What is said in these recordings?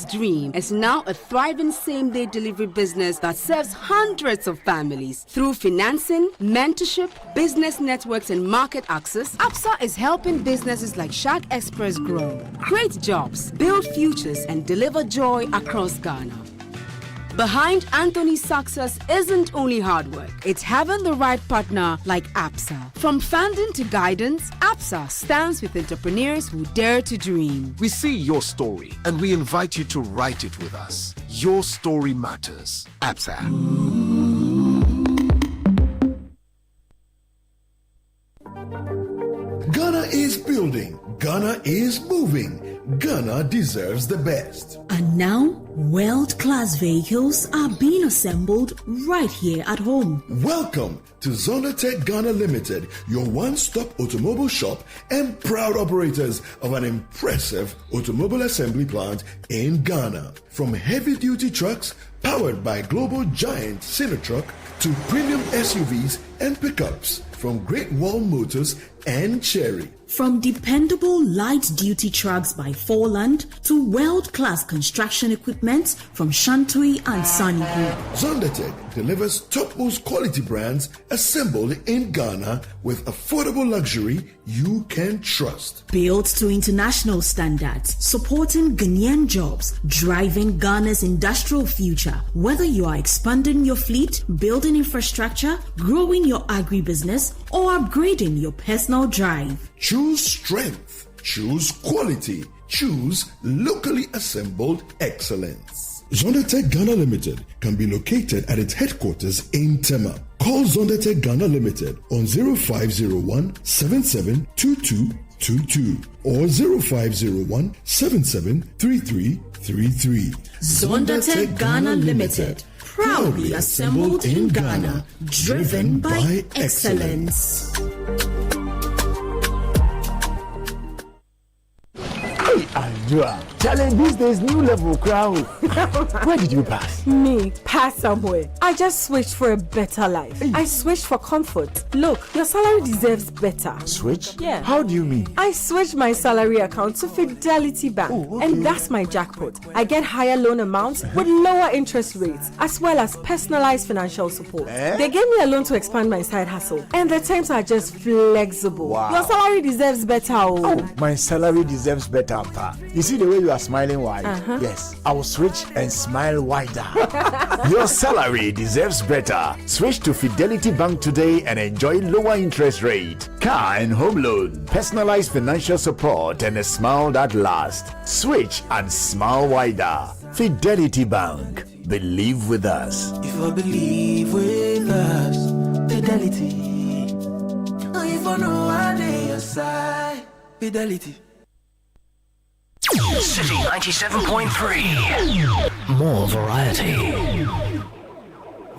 Ghana's dream is now a thriving same-day delivery business that serves hundreds of families. Through financing, mentorship, business networks, and market access, APSA is helping businesses like Shark Express grow, create jobs, build futures, and deliver joy across Ghana. Behind Anthony's success isn't only hard work, it's having the right partner like APSA. From funding to guidance, APSA stands with entrepreneurs who dare to dream. We see your story and we invite you to write it with us. Your story matters. APSA. Ghana is building. Ghana is moving. Ghana deserves the best. And now, world-class vehicles are being assembled right here at home. Welcome to Zondatech Ghana Limited, your one-stop automobile shop and proud operators of an impressive automobile assembly plant in Ghana. From heavy-duty trucks powered by global giant Sinotruck to premium SUVs and pickups, from Great Wall Motors and Cherry. From dependable light-duty trucks by Forland to world-class construction equipment from Shantui and Sunny Group. Zondatech delivers topmost quality brands assembled in Ghana with affordable luxury you can trust. Built to international standards, supporting Ghanaian jobs, driving Ghana's industrial future. Whether you are expanding your fleet, building infrastructure, growing your agribusiness, or upgrading your personal drive. Choose strength. Choose quality. Choose locally assembled excellence. Zondatech Ghana Limited can be located at its headquarters in Tema. Call Zondatech Ghana Limited on 0501 772222 or 0501 773333. Zondatech Ghana Limited, proudly assembled in Ghana, driven by excellence. Challenge these days, new level crown. Where did you pass? Me, pass somewhere. I just switched for a better life. I switched for comfort. Look, your salary deserves better. Switch? Yeah. How do you mean? I switched my salary account to Fidelity Bank. Oh, okay. And that's my jackpot. I get higher loan amounts with lower interest rates, as well as personalized financial support. They gave me a loan to expand my side hustle. And the terms are just flexible. Wow. Your salary deserves better. Oh, my salary deserves better, Pa. You see the way you are smiling wide? Yes, I will switch and smile wider. Your salary deserves better. Switch to Fidelity Bank today and enjoy lower interest rate, car and home loan, personalized financial support, and a smile that lasts. Switch and smile wider. Fidelity Bank. Believe with us. If I believe with us, Fidelity. If I know I day aside, Fidelity. Citi 97.3. More variety.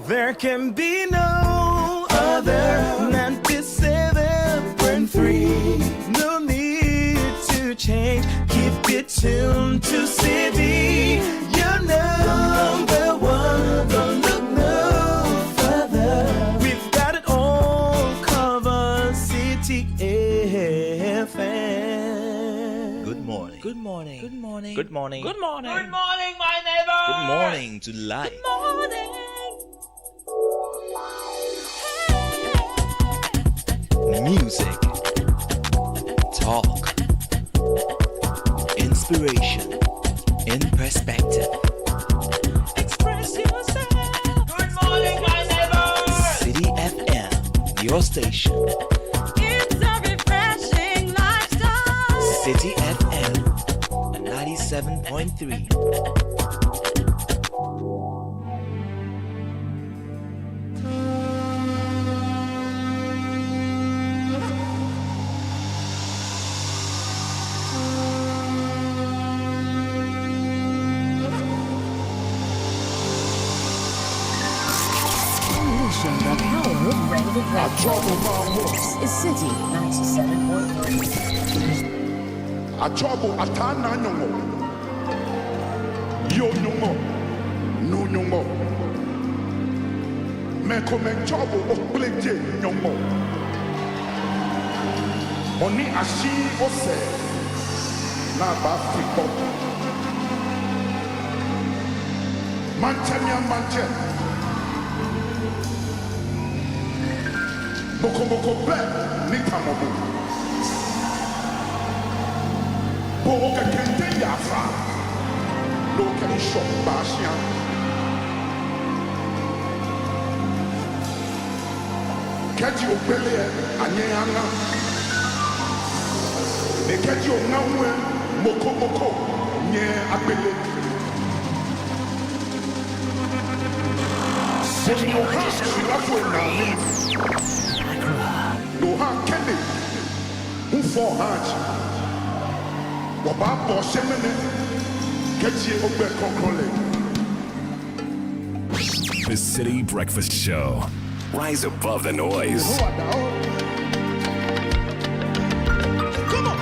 There can be no other 97.3. No need to change. Keep it tuned to Citi. You're number one. Don't look no further. We've got it all covered. Citi FM. Good morning. Good morning. Good morning. Good morning. Good morning. Good morning, my neighbor. Good morning to life. Good morning. Music, talk, inspiration, in perspective. Express yourself. Good morning, my neighbor. Citi FM, your station. It's a refreshing lifestyle. Citi FM 97.3. This is Citi 97.3. Achobo atana nyongo. Yo nyongo. No nyongo. Meko menchobo okpleje nyongo. Oni ashi ose. Na ba fipo. Manchania manche. Boko be nitamobu. Boka kente yafa. Loka ni shop bashia. Kaji obele anyana. Ne kaji ongawe moko nye abele. City Loha Kende, who for Haj, Wababo Semene, Ketchy Obe Concole. The City Breakfast Show. Rise above the noise. Come on.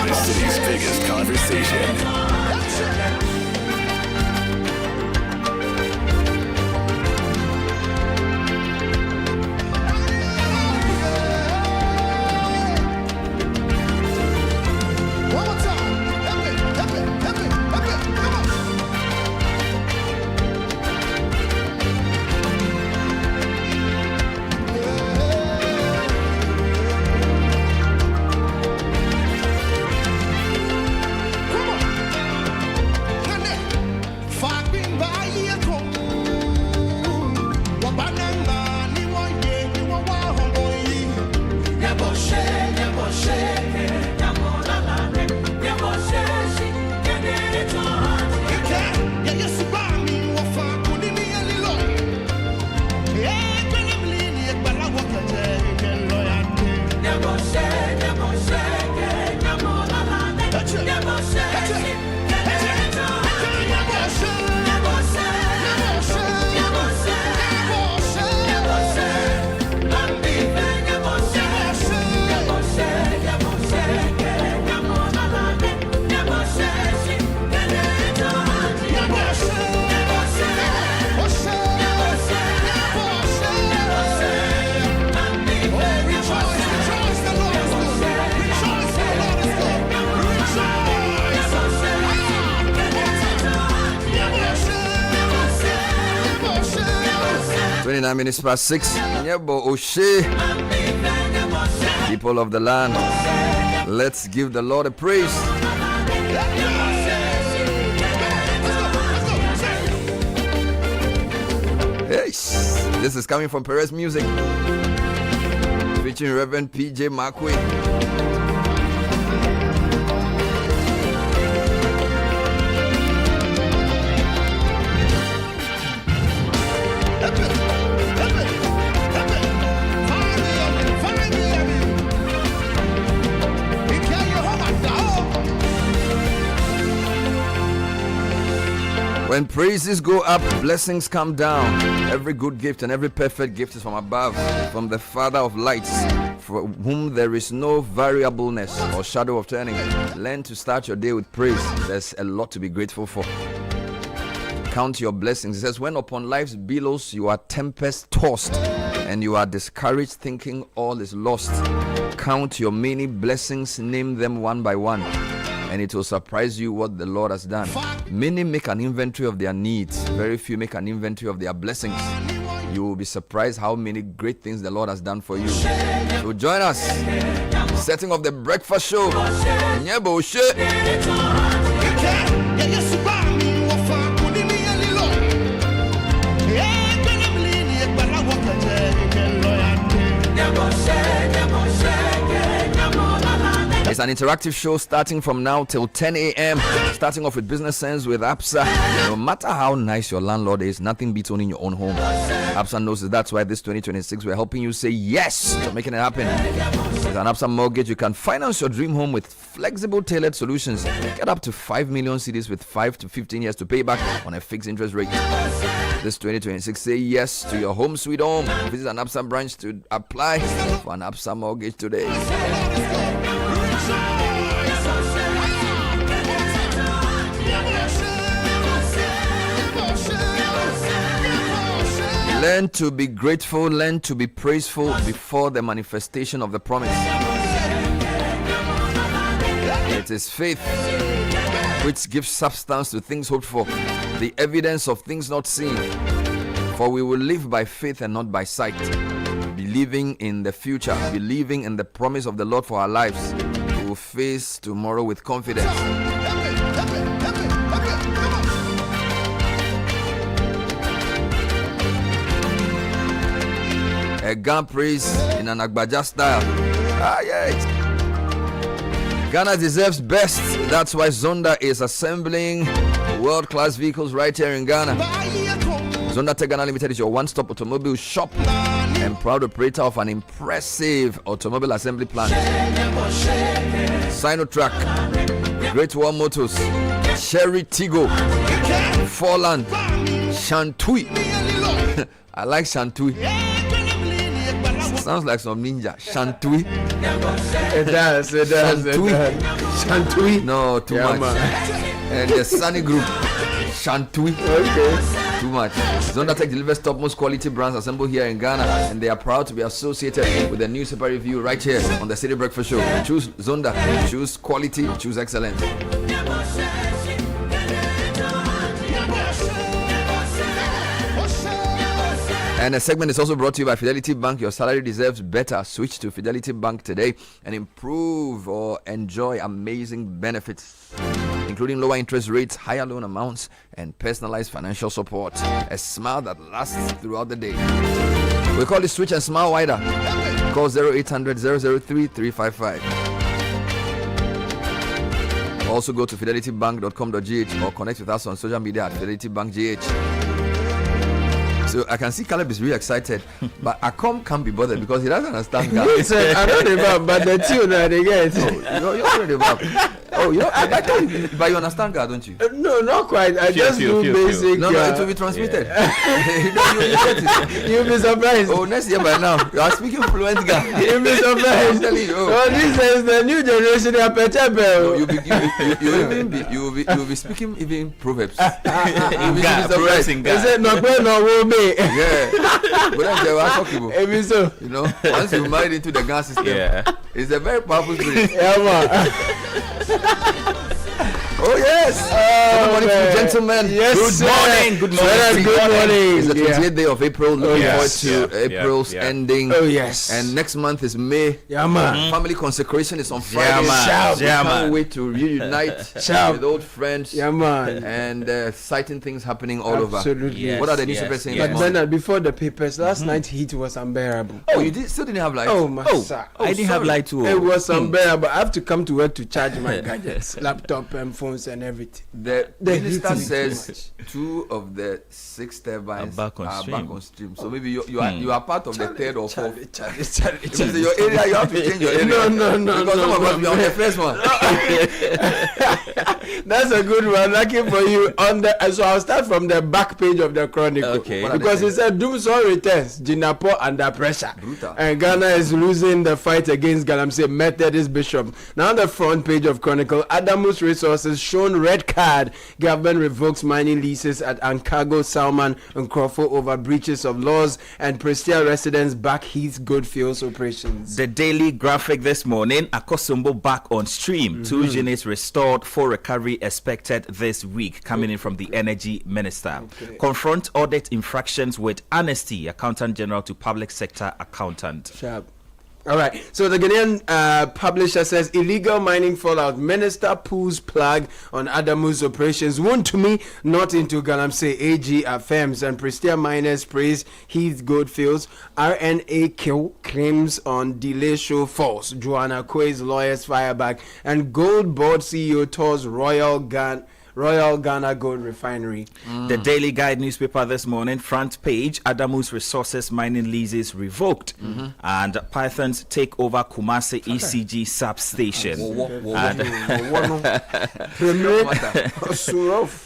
The city's biggest conversation. Minutes past 6. Nyebo Oshe. People of the land, let's give the Lord a praise. Yes, this is coming from Perez Music, featuring Reverend PJ Markway. When praises go up, blessings come down. Every good gift and every perfect gift is from above, from the Father of lights, for whom there is no variableness or shadow of turning. Learn to start your day with praise. There's a lot to be grateful for. Count your blessings. It says, when upon life's billows you are tempest tossed, and you are discouraged, thinking all is lost, count your many blessings, name them one by one, and it will surprise you what the Lord has done. Many make an inventory of their needs, very few make an inventory of their blessings. You will be surprised how many great things the Lord has done for you. So join us. Setting of the breakfast show. Nyebo she. It's an interactive show starting from now till 10 a.m. Starting off with Business Sense with APSA. No matter how nice your landlord is, nothing beats owning your own home. APSA knows that. That's why this 2026 we're helping you say yes to making it happen. With an APSA mortgage, you can finance your dream home with flexible, tailored solutions. Get up to 5 million cedis with 5 to 15 years to pay back on a fixed interest rate. This 2026, say yes to your home sweet home. Visit an APSA branch to apply for an APSA mortgage today. Learn to be grateful, learn to be praiseful before the manifestation of the promise. It is faith which gives substance to things hoped for, the evidence of things not seen. For we will live by faith and not by sight, believing in the future, believing in the promise of the Lord for our lives. We will face tomorrow with confidence. A Ghana praise in an Agbaja style. Ghana deserves best. That's why Zonda is assembling world-class vehicles right here in Ghana. Zonda Tech Ghana Limited is your one-stop automobile shop and proud operator of an impressive automobile assembly plant. Sinotrack, Great Wall Motors, Cherry Tigo, Forland, Shantui. I like Shantui. Sounds like some ninja. Shantui. It does. Shantui. No, too much. And the Sunny Group. Shantui. Okay. Too much. Zonda Tech delivers top most quality brands assembled here in Ghana, and they are proud to be associated with the newspaper review right here on the Citi Breakfast Show. Choose Zonda. Choose quality. Choose excellence. And the segment is also brought to you by Fidelity Bank. Your salary deserves better. Switch to Fidelity Bank today and improve or enjoy amazing benefits, including lower interest rates, higher loan amounts, and personalized financial support. A smile that lasts throughout the day. We call it Switch and Smile Wider. Call 0800 003 355. Also go to fidelitybank.com.gh or connect with us on social media at Fidelity Bank GH. So I can see Caleb is really excited, but Akom can't be bothered because he doesn't understand Ghana. I know the map, but the tune they get. Oh, you know the map. Oh, you know, I told you, but you understand Ghana, don't you? No, not quite. I just do basic. No, it will be transmitted. You'll be surprised. Oh, next year by now, you are speaking fluent Ghana. You'll be surprised. I'm telling you. Oh, this is the new generation. They are no, you'll be speaking even proverbs. You'll be surprised. He said, "No, will be." Yeah, but then so. You know, once you married into the gas system, it's a very powerful spirit. Yeah, man. Oh yes! Good morning, gentlemen. Yes, good morning. Good morning. It's the 28th day of April. Looking forward to April's ending. Oh yes. And next month is May. Yeah, man. Family consecration is on Friday. Yeah, man. Can't wait to reunite with old friends. Yeah, man. And exciting things happening all over. Absolutely. Yes, what are the newspapers saying? But Bernard, before the papers, last night heat was unbearable. Oh, you still didn't have light? Oh my sir. I didn't have light too. It was unbearable. I have to come to work to charge my gadgets, laptop and phones and everything. The minister says 2 of the 6 turbines are back on stream. So maybe you are part of the third or fourth. Your area, you have to change your area. No. Because some of us we are on the first one. That's a good one. Lucky for you. So I'll start from the back page of the Chronicle. Okay. Because it said Doomsday returns. Jinapo under pressure. Brutal. And Ghana is losing the fight against Galamsey Methodist Bishop. Now on the front page of Chronicle, Adamus Resources News shown red card. Government revokes mining leases at Ankago, Salman and Crawford over breaches of laws, and Prestia residents back Heath Goldfields operations. The Daily Graphic this morning, Akosombo back on stream. 2 units restored, full recovery expected this week, coming in from the Energy Minister. Confront audit infractions with honesty, Accountant General to Public Sector Accountant. Sharp. All right. So the Ghanaian publisher says illegal mining fallout. Minister pulls plug on Adamu's operations. One to me, not into Galamsey. AG affirms, and Prestia miners praise Heath Goldfields. RNA kill claims on delay show false. Joanna Quay's lawyers fire back, and Gold Board CEO tours Royal Ghana Gold Refinery. The Daily Guide newspaper this morning, front page, Adamu's Resources mining leases revoked, and Pythons take over Kumasi ECG substation.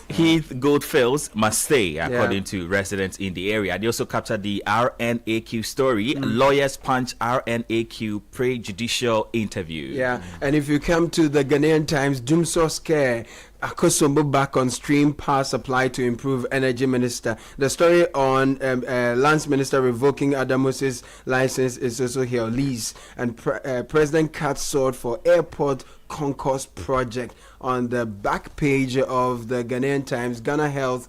Heath Goldfields must stay, according to residents in the area. They also captured the RNAQ story. Lawyers punch RNAQ pre-judicial interview. Yeah, and if you come to the Ghanaian Times, Dumso Scare, Akosombo back on stream, power supply to improve. Energy Minister. The story on Lance Minister revoking Adamus's license is also here. Lease, and President cuts sword for airport concourse project. On the back page of the Ghanaian Times, Ghana Health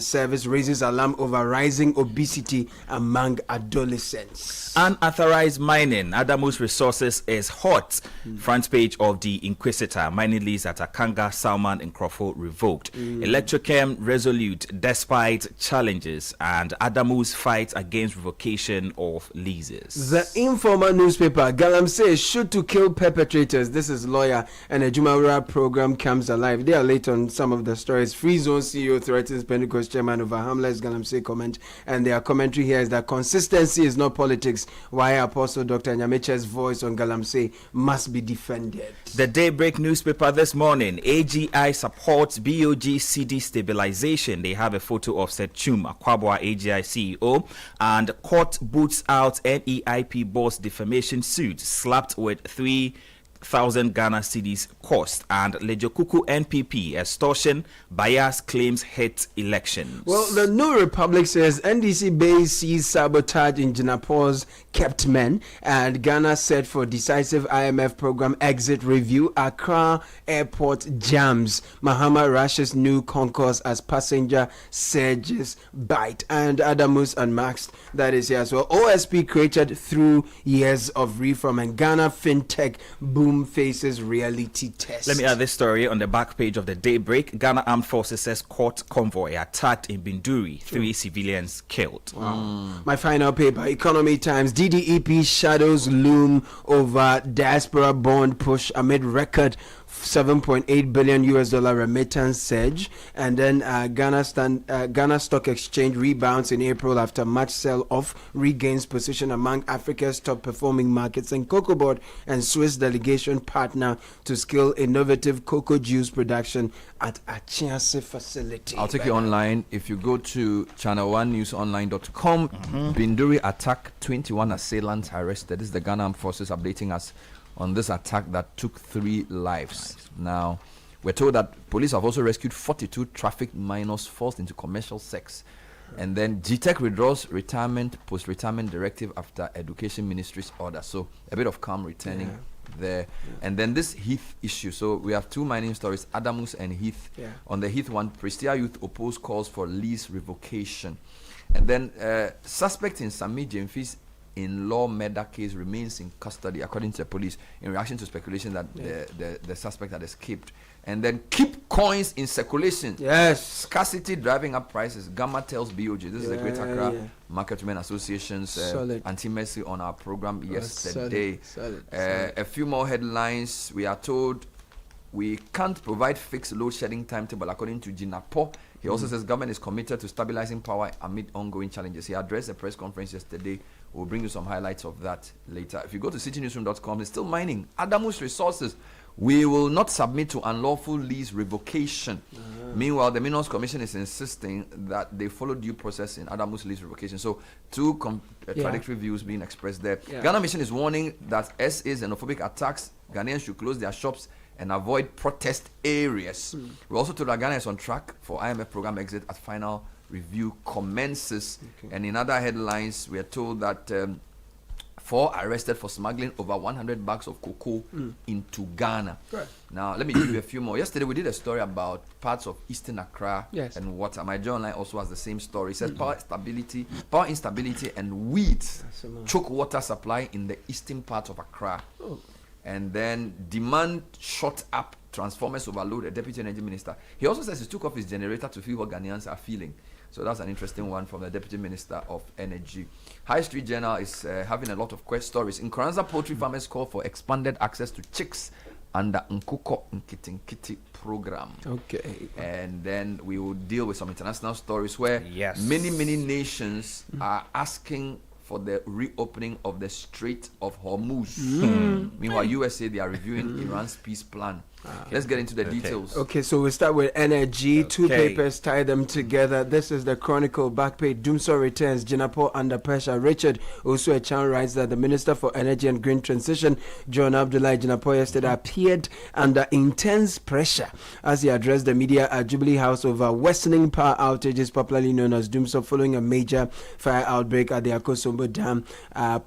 Service raises alarm over rising obesity among adolescents. Unauthorized mining, Adamu's Resources is hot. Front page of the Inquisitor, mining lease at Akanga, Salman and Crawford revoked. Electrochem resolute despite challenges, and Adamu's fight against revocation of leases. The Informer newspaper, Galamsey shoot to kill perpetrators. This is lawyer, and a Jumawura program comes alive. They are late on some of the stories. Free Zone CEO threatens Pentecost chairman over harmless Galamsey comment, and their commentary here is that consistency is not politics. Why Apostle Dr. Nyameche's voice on Galamsey must be defended. The Daybreak newspaper this morning, AGI supports BOG CD stabilization. They have a photo of Setchum Akwabwa, AGI CEO, and court boots out NEIP boss defamation suit slapped with 3,000 Ghana cedis cost, and Lejokuku NPP extortion bias claims hit elections. Well, the New Republic says NDC base sees sabotage in Jinapor's kept men, and Ghana set for decisive IMF program exit review. Accra airport jams. Mahama rushes new concourse as passenger surges bite, and Adamus unmasked. That is here as well. OSP created through years of reform, and Ghana fintech boom faces reality test. Let me add this story on the back page of the Daybreak. Ghana Armed Forces says court convoy attacked in Binduri. 3 civilians killed. My final paper, Economy Times. DDEP shadows loom over diaspora bond push amid record $7.8 billion remittance surge, and then Ghana Stock Exchange rebounds in April after March sell-off, regains position among Africa's top performing markets, and Cocoa Board and Swiss delegation partner to scale innovative cocoa juice production at Achiase facility. I'll take you online. If you go to channel1newsonline.com, Binduri attack, 21 assailants arrested. This is the Ghana Armed Forces updating us on this attack that took 3 lives. Now, we're told that police have also rescued 42 trafficked minors forced into commercial sex. And then GTEC withdraws post-retirement directive after Education Ministry's order. So a bit of calm returning there. And then this Heath issue. So we have 2 mining stories, Adamus and Heath. On the Heath one, Prestia youth oppose calls for lease revocation. And then suspect in Sami Jemfi's in-law murder case remains in custody, according to the police, in reaction to speculation that the suspect had escaped. And then keep coins in circulation. Yes. Scarcity driving up prices. Gamma tells BOG. This is the Great Accra Market Women Association's anti-mercy on our program yesterday. A few more headlines. We are told we can't provide fixed load shedding timetable, according to Jinapo. He also says government is committed to stabilizing power amid ongoing challenges. He addressed a press conference yesterday. We'll bring you some highlights of that later. If you go to citinewsroom.com, it's still mining. Adamus Resources. We will not submit to unlawful lease revocation. Meanwhile, the Minerals Commission is insisting that they follow due process in Adamus lease revocation. So, 2 contradictory views being expressed there. Ghana Mission is warning that SA's xenophobic attacks, Ghanaians should close their shops and avoid protest areas. We also told that Ghana is on track for IMF program exit as final review commences. And in other headlines, we are told that 4 arrested for smuggling over 100 bags of cocoa into Ghana. Right. Now, let me give you a few more. Yesterday, we did a story about parts of Eastern Accra and water. My journal also has the same story. It says power instability and weeds choke water supply in the eastern part of Accra. And then demand shot up, transformers overload, a deputy energy minister. He also says he took off his generator to feel what Ghanaians are feeling. So that's an interesting one from the Deputy Minister of Energy. High Street Journal is having a lot of stories. In Koranza, poultry farmers call for expanded access to chicks under Nkuko Nkitinkiti program. Okay. And then we will deal with some international stories where many nations are asking for the reopening of the Strait of Hormuz. Meanwhile, USA, they are reviewing Iran's peace plan. Let's get into the details. Okay, so we start with energy. Two papers tie them together. This is the Chronicle back page. Dumso returns. Jinapo under pressure. Richard Osuechan writes that the Minister for Energy and Green Transition, John Abdullahi Jinapo, yesterday appeared under intense pressure as he addressed the media at Jubilee House over worsening power outages, popularly known as Dumso, following a major fire outbreak at the Akosombo Dam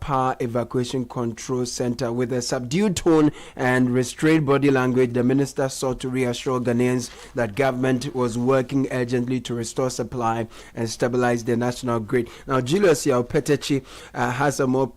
Power Evacuation Control Center. With a subdued tone and restrained body language, the minister sought to reassure Ghanaians that government was working urgently to restore supply and stabilize the national grid. Now, Julius Yao-Petechi has a more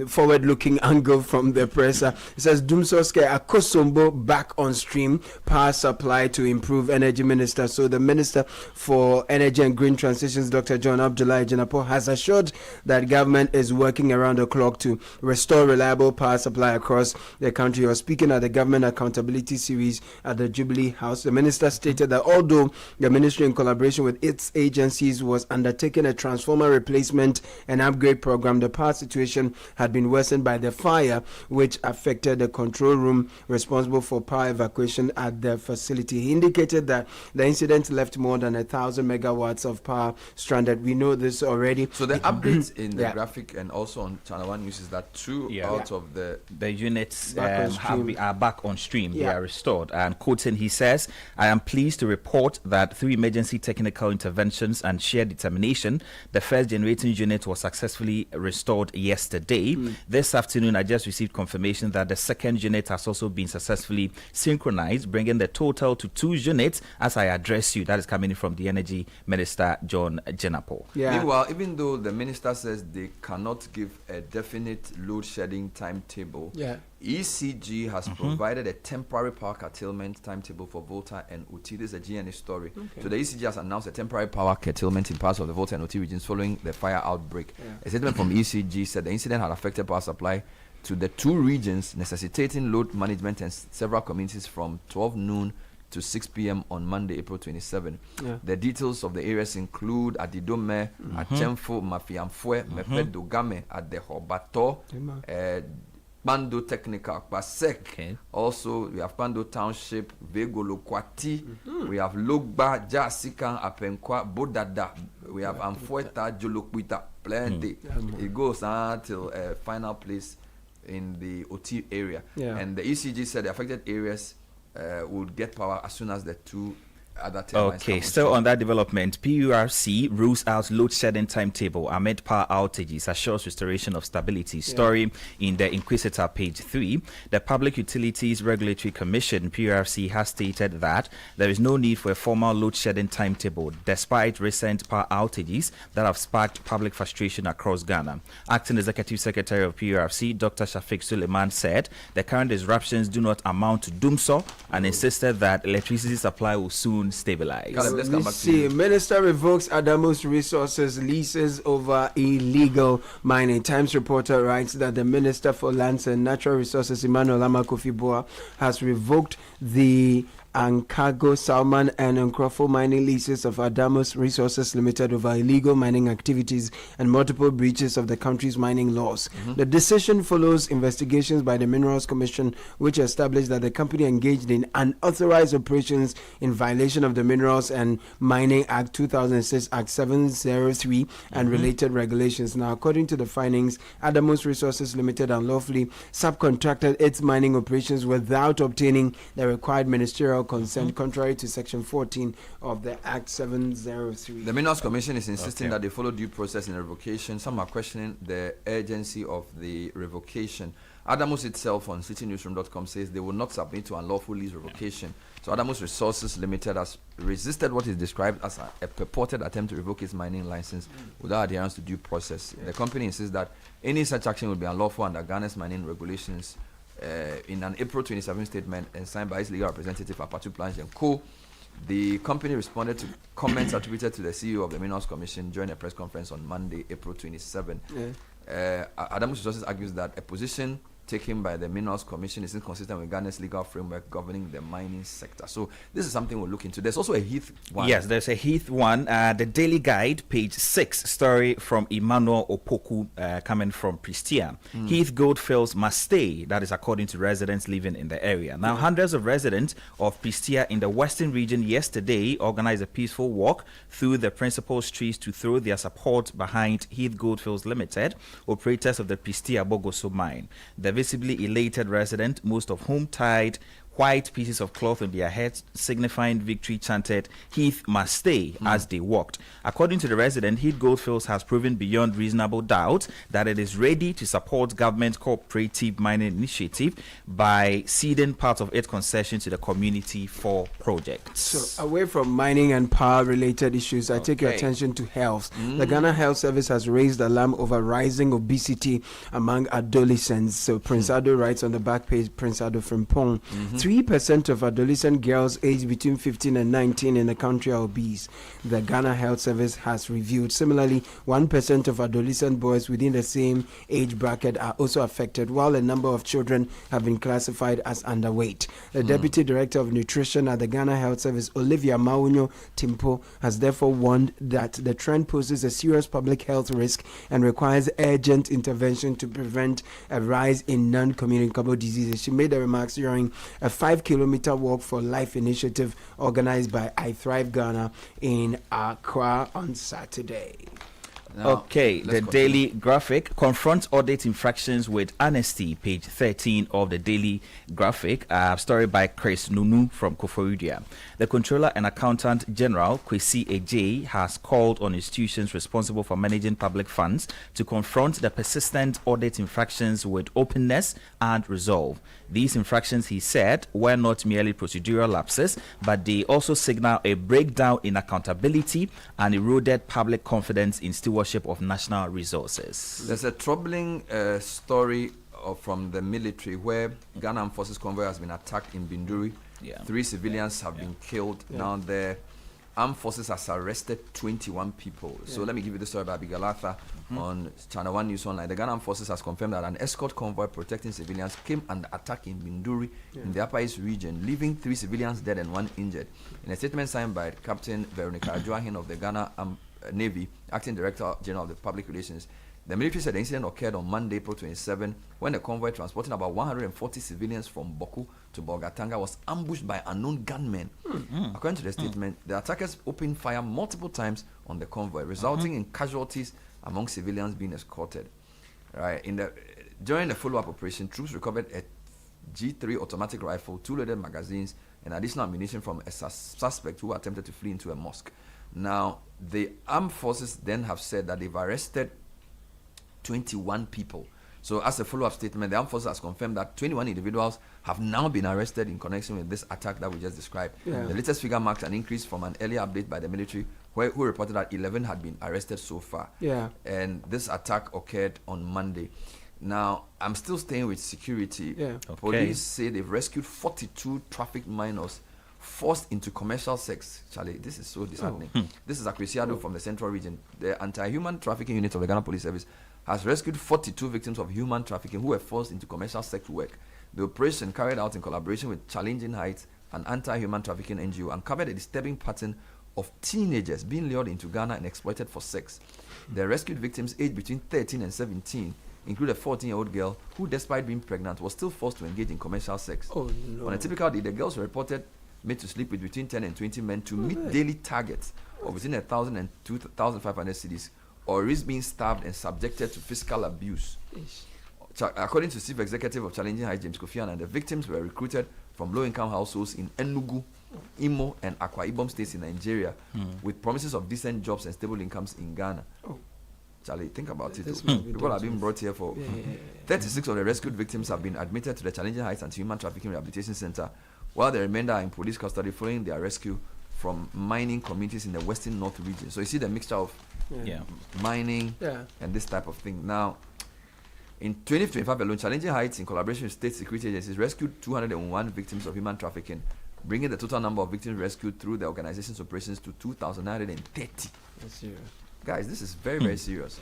forward-looking angle from the press. It says, Dumsoske Akosombo back on stream, power supply to improve energy minister. So the Minister for Energy and Green Transitions, Dr. John Abdullahi Jinapo, has assured that government is working around the clock to restore reliable power supply across the country. He was speaking at the Government Accountability Series at the Jubilee House. The minister stated that although the ministry, in collaboration with its agencies, was undertaking a transformer replacement and upgrade program, the power situation had been worsened by the fire which affected the control room responsible for power evacuation at the facility. He indicated that the incident left more than 1,000 megawatts of power stranded. We know this already. So the updates in the graphic and also on Channel 1 News is that two out of the units are back on stream. They are restored. And quoting, he says, I am pleased to report that through emergency technical interventions and shared determination, the first generating unit was successfully restored yesterday. This afternoon, I just received confirmation that the second unit has also been successfully synchronized, bringing the total to 2 units as I address you. That is coming from the Energy Minister, John Jinapo. Meanwhile, even though the minister says they cannot give a definite load shedding timetable, ECG has provided a temporary power curtailment timetable for Volta and Uti. This is a GNA story. So the ECG has announced a temporary power curtailment in parts of the Volta and Uti regions following the fire outbreak. A statement from ECG said the incident had affected power supply to the 2 regions, necessitating load management and several communities from 12 noon to 6 p.m. on Monday, April 27. The details of the areas include Adidome, Achemfo, Mafiamfwe, Mepe Dogame, Adehobato, Bando Technical, Basek. Also, we have Bando Township, Vegolokwati. We have Logba, Jasikan, Apenkwa, Bodada. We have Amfueta, Jolokwita. Plenty. It goes until a final place in the OT area. And the ECG said the affected areas would get power as soon as the 2 other turbines. Okay, still on that development, PURC rules out load shedding timetable amid power outages, assures restoration of stability. Story in the Inquisitor, page 3. The Public Utilities Regulatory Commission, PURC, has stated that there is no need for a formal load shedding timetable despite recent power outages that have sparked public frustration across Ghana. Acting Executive Secretary of PURC, Dr. Shafiq Suleiman, said the current disruptions do not amount to doomsaw and insisted that electricity supply will soon stabilize. Let's come back to you. Minister revokes Adamus Resources leases over illegal mining. Times reporter writes that the Minister for Lands and Natural Resources, Emmanuel Amakofi-Boa, has revoked the Ankago, Salman, and Nkrofo mining leases of Adamos Resources Limited over illegal mining activities and multiple breaches of the country's mining laws. The decision follows investigations by the Minerals Commission, which established that the company engaged in unauthorized operations in violation of the Minerals and Mining Act 2006, Act 703, and related regulations. Now, according to the findings, Adamos Resources Limited unlawfully subcontracted its mining operations without obtaining the required ministerial consent, contrary to Section 14 of the Act 703. The Minerals Commission is insisting that they follow due process in revocation. Some are questioning the urgency of the revocation. Adamos itself on citinewsroom.com says they will not submit to unlawful lease revocation. So Adamos Resources Limited has resisted what is described as a purported attempt to revoke its mining license without adherence to due process. The company insists that any such action will be unlawful under Ghana's mining regulations. In an April 27 statement and signed by its legal representative, Apatu Planche and Co., the company responded to comments attributed to the CEO of the Minerals Commission during a press conference on Monday, April 27. Adamos Resources argues that a position taken by the Minerals Commission is inconsistent with Ghana's legal framework governing the mining sector. So this is something we'll look into. There's also a Heath one. Yes, there's a Heath one. The Daily Guide, page 6, story from Emmanuel Opoku coming from Pristia. Heath Goldfields must stay. That is according to residents living in the area. Now, hundreds of residents of Pristia in the western region yesterday organized a peaceful walk through the principal streets to throw their support behind Heath Goldfields Limited, operators of the Pristia Bogoso mine. The visibly elated resident, most of whom tied white pieces of cloth on their heads signifying victory, chanted "Heath must stay" as they walked. According to the resident, Heath Goldfields has proven beyond reasonable doubt that it is ready to support government cooperative mining initiative by ceding part of its concession to the community for projects. So away from mining and power related issues, I take your attention to health. The Ghana Health Service has raised alarm over rising obesity among adolescents. So Prince Ado writes on the back page, Prince Ado from Pong. 3% of adolescent girls aged between 15 and 19 in the country are obese, the Ghana Health Service has reviewed. Similarly, 1% of adolescent boys within the same age bracket are also affected, while a number of children have been classified as underweight. The Deputy Director of Nutrition at the Ghana Health Service, Olivia Maunyo Timpo, has therefore warned that the trend poses a serious public health risk and requires urgent intervention to prevent a rise in non-communicable diseases. She made the remarks during a 5-kilometer walk for life initiative organized by I Thrive Ghana in Accra on Saturday. Now, the Daily Graphic confronts audit infractions with honesty, page 13 of the Daily Graphic, story by Chris Nunu from Koforidua. The Controller and Accountant General, Kwesi Ejay, has called on institutions responsible for managing public funds to confront the persistent audit infractions with openness and resolve. These infractions, he said, were not merely procedural lapses, but they also signal a breakdown in accountability and eroded public confidence in stewardship of national resources. There's a troubling story from the military where Ghana Armed Forces convoy has been attacked in Binduri. 3 civilians have been killed. Now the Armed Forces has arrested 21 people. So let me give you the story about Abigail Arthur on Channel 1 News Online. The Ghana Armed Forces has confirmed that an escort convoy protecting civilians came under attack in Binduri in the Upper East region, leaving 3 civilians dead and 1 injured. In a statement signed by Captain Veronica Ajuahin of the Ghana Navy, Acting Director General of the Public Relations, the military said the incident occurred on Monday, April 27, when a convoy transporting about 140 civilians from Boku to Bolgatanga was ambushed by unknown gunmen. According to the statement, the attackers opened fire multiple times on the convoy, resulting in casualties among civilians being escorted. During the follow-up operation, troops recovered a G3 automatic rifle, 2 loaded magazines, and additional ammunition from a suspect who attempted to flee into a mosque. Now, the armed forces then have said that they've arrested 21 people. So as a follow-up statement, the armed forces has confirmed that 21 individuals have now been arrested in connection with this attack that we just described. The latest figure marks an increase from an earlier update by the military who reported that 11 had been arrested so far. And this attack occurred on Monday. Now, I'm still staying with security. Police say they've rescued 42 trafficked minors forced into commercial sex. Charlie, this is so disheartening. This is Akresiado from the Central Region. The Anti-Human Trafficking Unit of the Ghana Police Service has rescued 42 victims of human trafficking who were forced into commercial sex work. The operation, carried out in collaboration with Challenging Heights, an anti-human trafficking NGO, uncovered a disturbing pattern of teenagers being lured into Ghana and exploited for sex. The rescued victims, aged between 13 and 17, include a 14-year-old girl who, despite being pregnant, was still forced to engage in commercial sex. Oh, no. On a typical day, the girls were reported made to sleep with between 10 and 20 men to meet daily targets of between 1,000 and 2,500 cedis, or risk being starved and subjected to physical abuse. According to Chief Executive of Challenging Heights, James Kofi Annan, the victims were recruited from low-income households in Enugu, Imo, and Akwa Ibom states in Nigeria, with promises of decent jobs and stable incomes in Ghana. Charlie, think about it. People have been brought here for 36 of the rescued victims have been admitted to the Challenging Heights Anti-Human Trafficking Rehabilitation Center, while the remainder are in police custody following their rescue from mining communities in the Western North region. So you see the mixture of mining and this type of thing. Now, in 2025 alone, Challenging Heights, in collaboration with state security agencies, rescued 201 victims of human trafficking, bringing the total number of victims rescued through the organization's operations to 2,930. That's serious. Guys, this is very, very serious.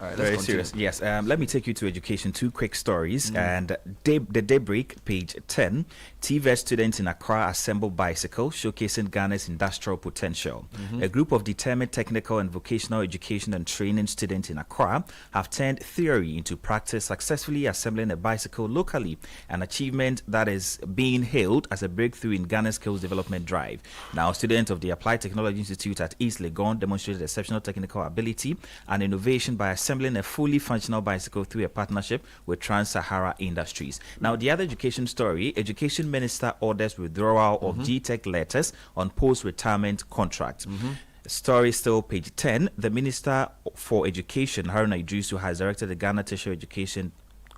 All right, Very let's continue. serious. Yes. Let me take you to education. Two quick stories. And the Daybreak, page 10. TVET students in Accra assemble bicycle, showcasing Ghana's industrial potential. A group of determined technical and vocational education and training students in Accra have turned theory into practice, successfully assembling a bicycle locally, an achievement that is being hailed as a breakthrough in Ghana's skills development drive. Now, students of the Applied Technology Institute at East Legon demonstrated exceptional technical ability and innovation by assembling a fully functional bicycle through a partnership with Trans-Sahara Industries. Now, the other education story, Education Minister orders withdrawal of GTech letters on post-retirement contracts. Story still page 10. The Minister for Education, Haruna Idrisu, has directed the Ghana Tertiary Education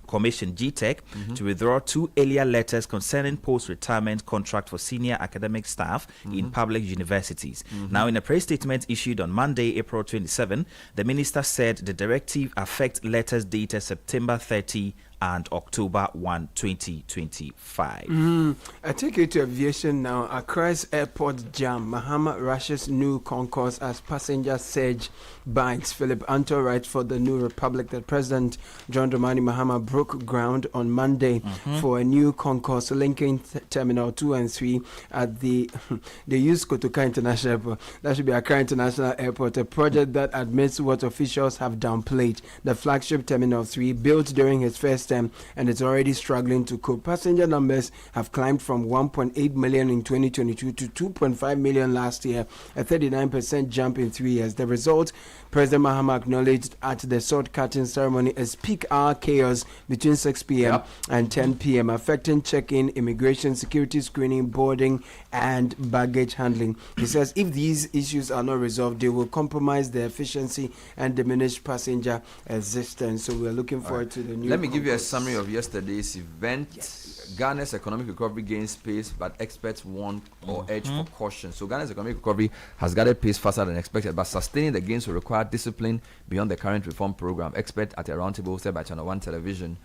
Commission GTech to withdraw 2 earlier letters concerning post-retirement contract for senior academic staff in public universities. Now, in a press statement issued on Monday, April 27, the minister said the directive affects letters dated September 30 and October 1, 2025. I take you to aviation now. Accra's airport jam. Mahama rushes new concourse as passengers surge bites. Philip Anto writes for the New Republic that President John Dramani Mahama broke ground on Monday for a new concourse linking Terminal 2 and 3 at the they use Kotoka International Airport. That should be Accra International Airport, a project that admits what officials have downplayed. The flagship Terminal 3, built during his first term, and it's already struggling to cope. Passenger numbers have climbed from 1.8 million in 2022 to 2.5 million last year, a 39% jump in 3 years. The result, President Mahama acknowledged at the sword cutting ceremony, is peak hour chaos between 6 p.m. and 10 p.m., affecting check-in, immigration, security screening, boarding, and baggage handling. He says if these issues are not resolved, they will compromise the efficiency and diminish passenger existence. So we're looking forward to the new. Let me give you a summary of yesterday's event. Ghana's economic recovery gains pace, but experts warn or urge for caution. So Ghana's economic recovery has gathered pace faster than expected, but sustaining the gains will require discipline beyond the current reform program. Expert at a roundtable hosted by Channel 1 Television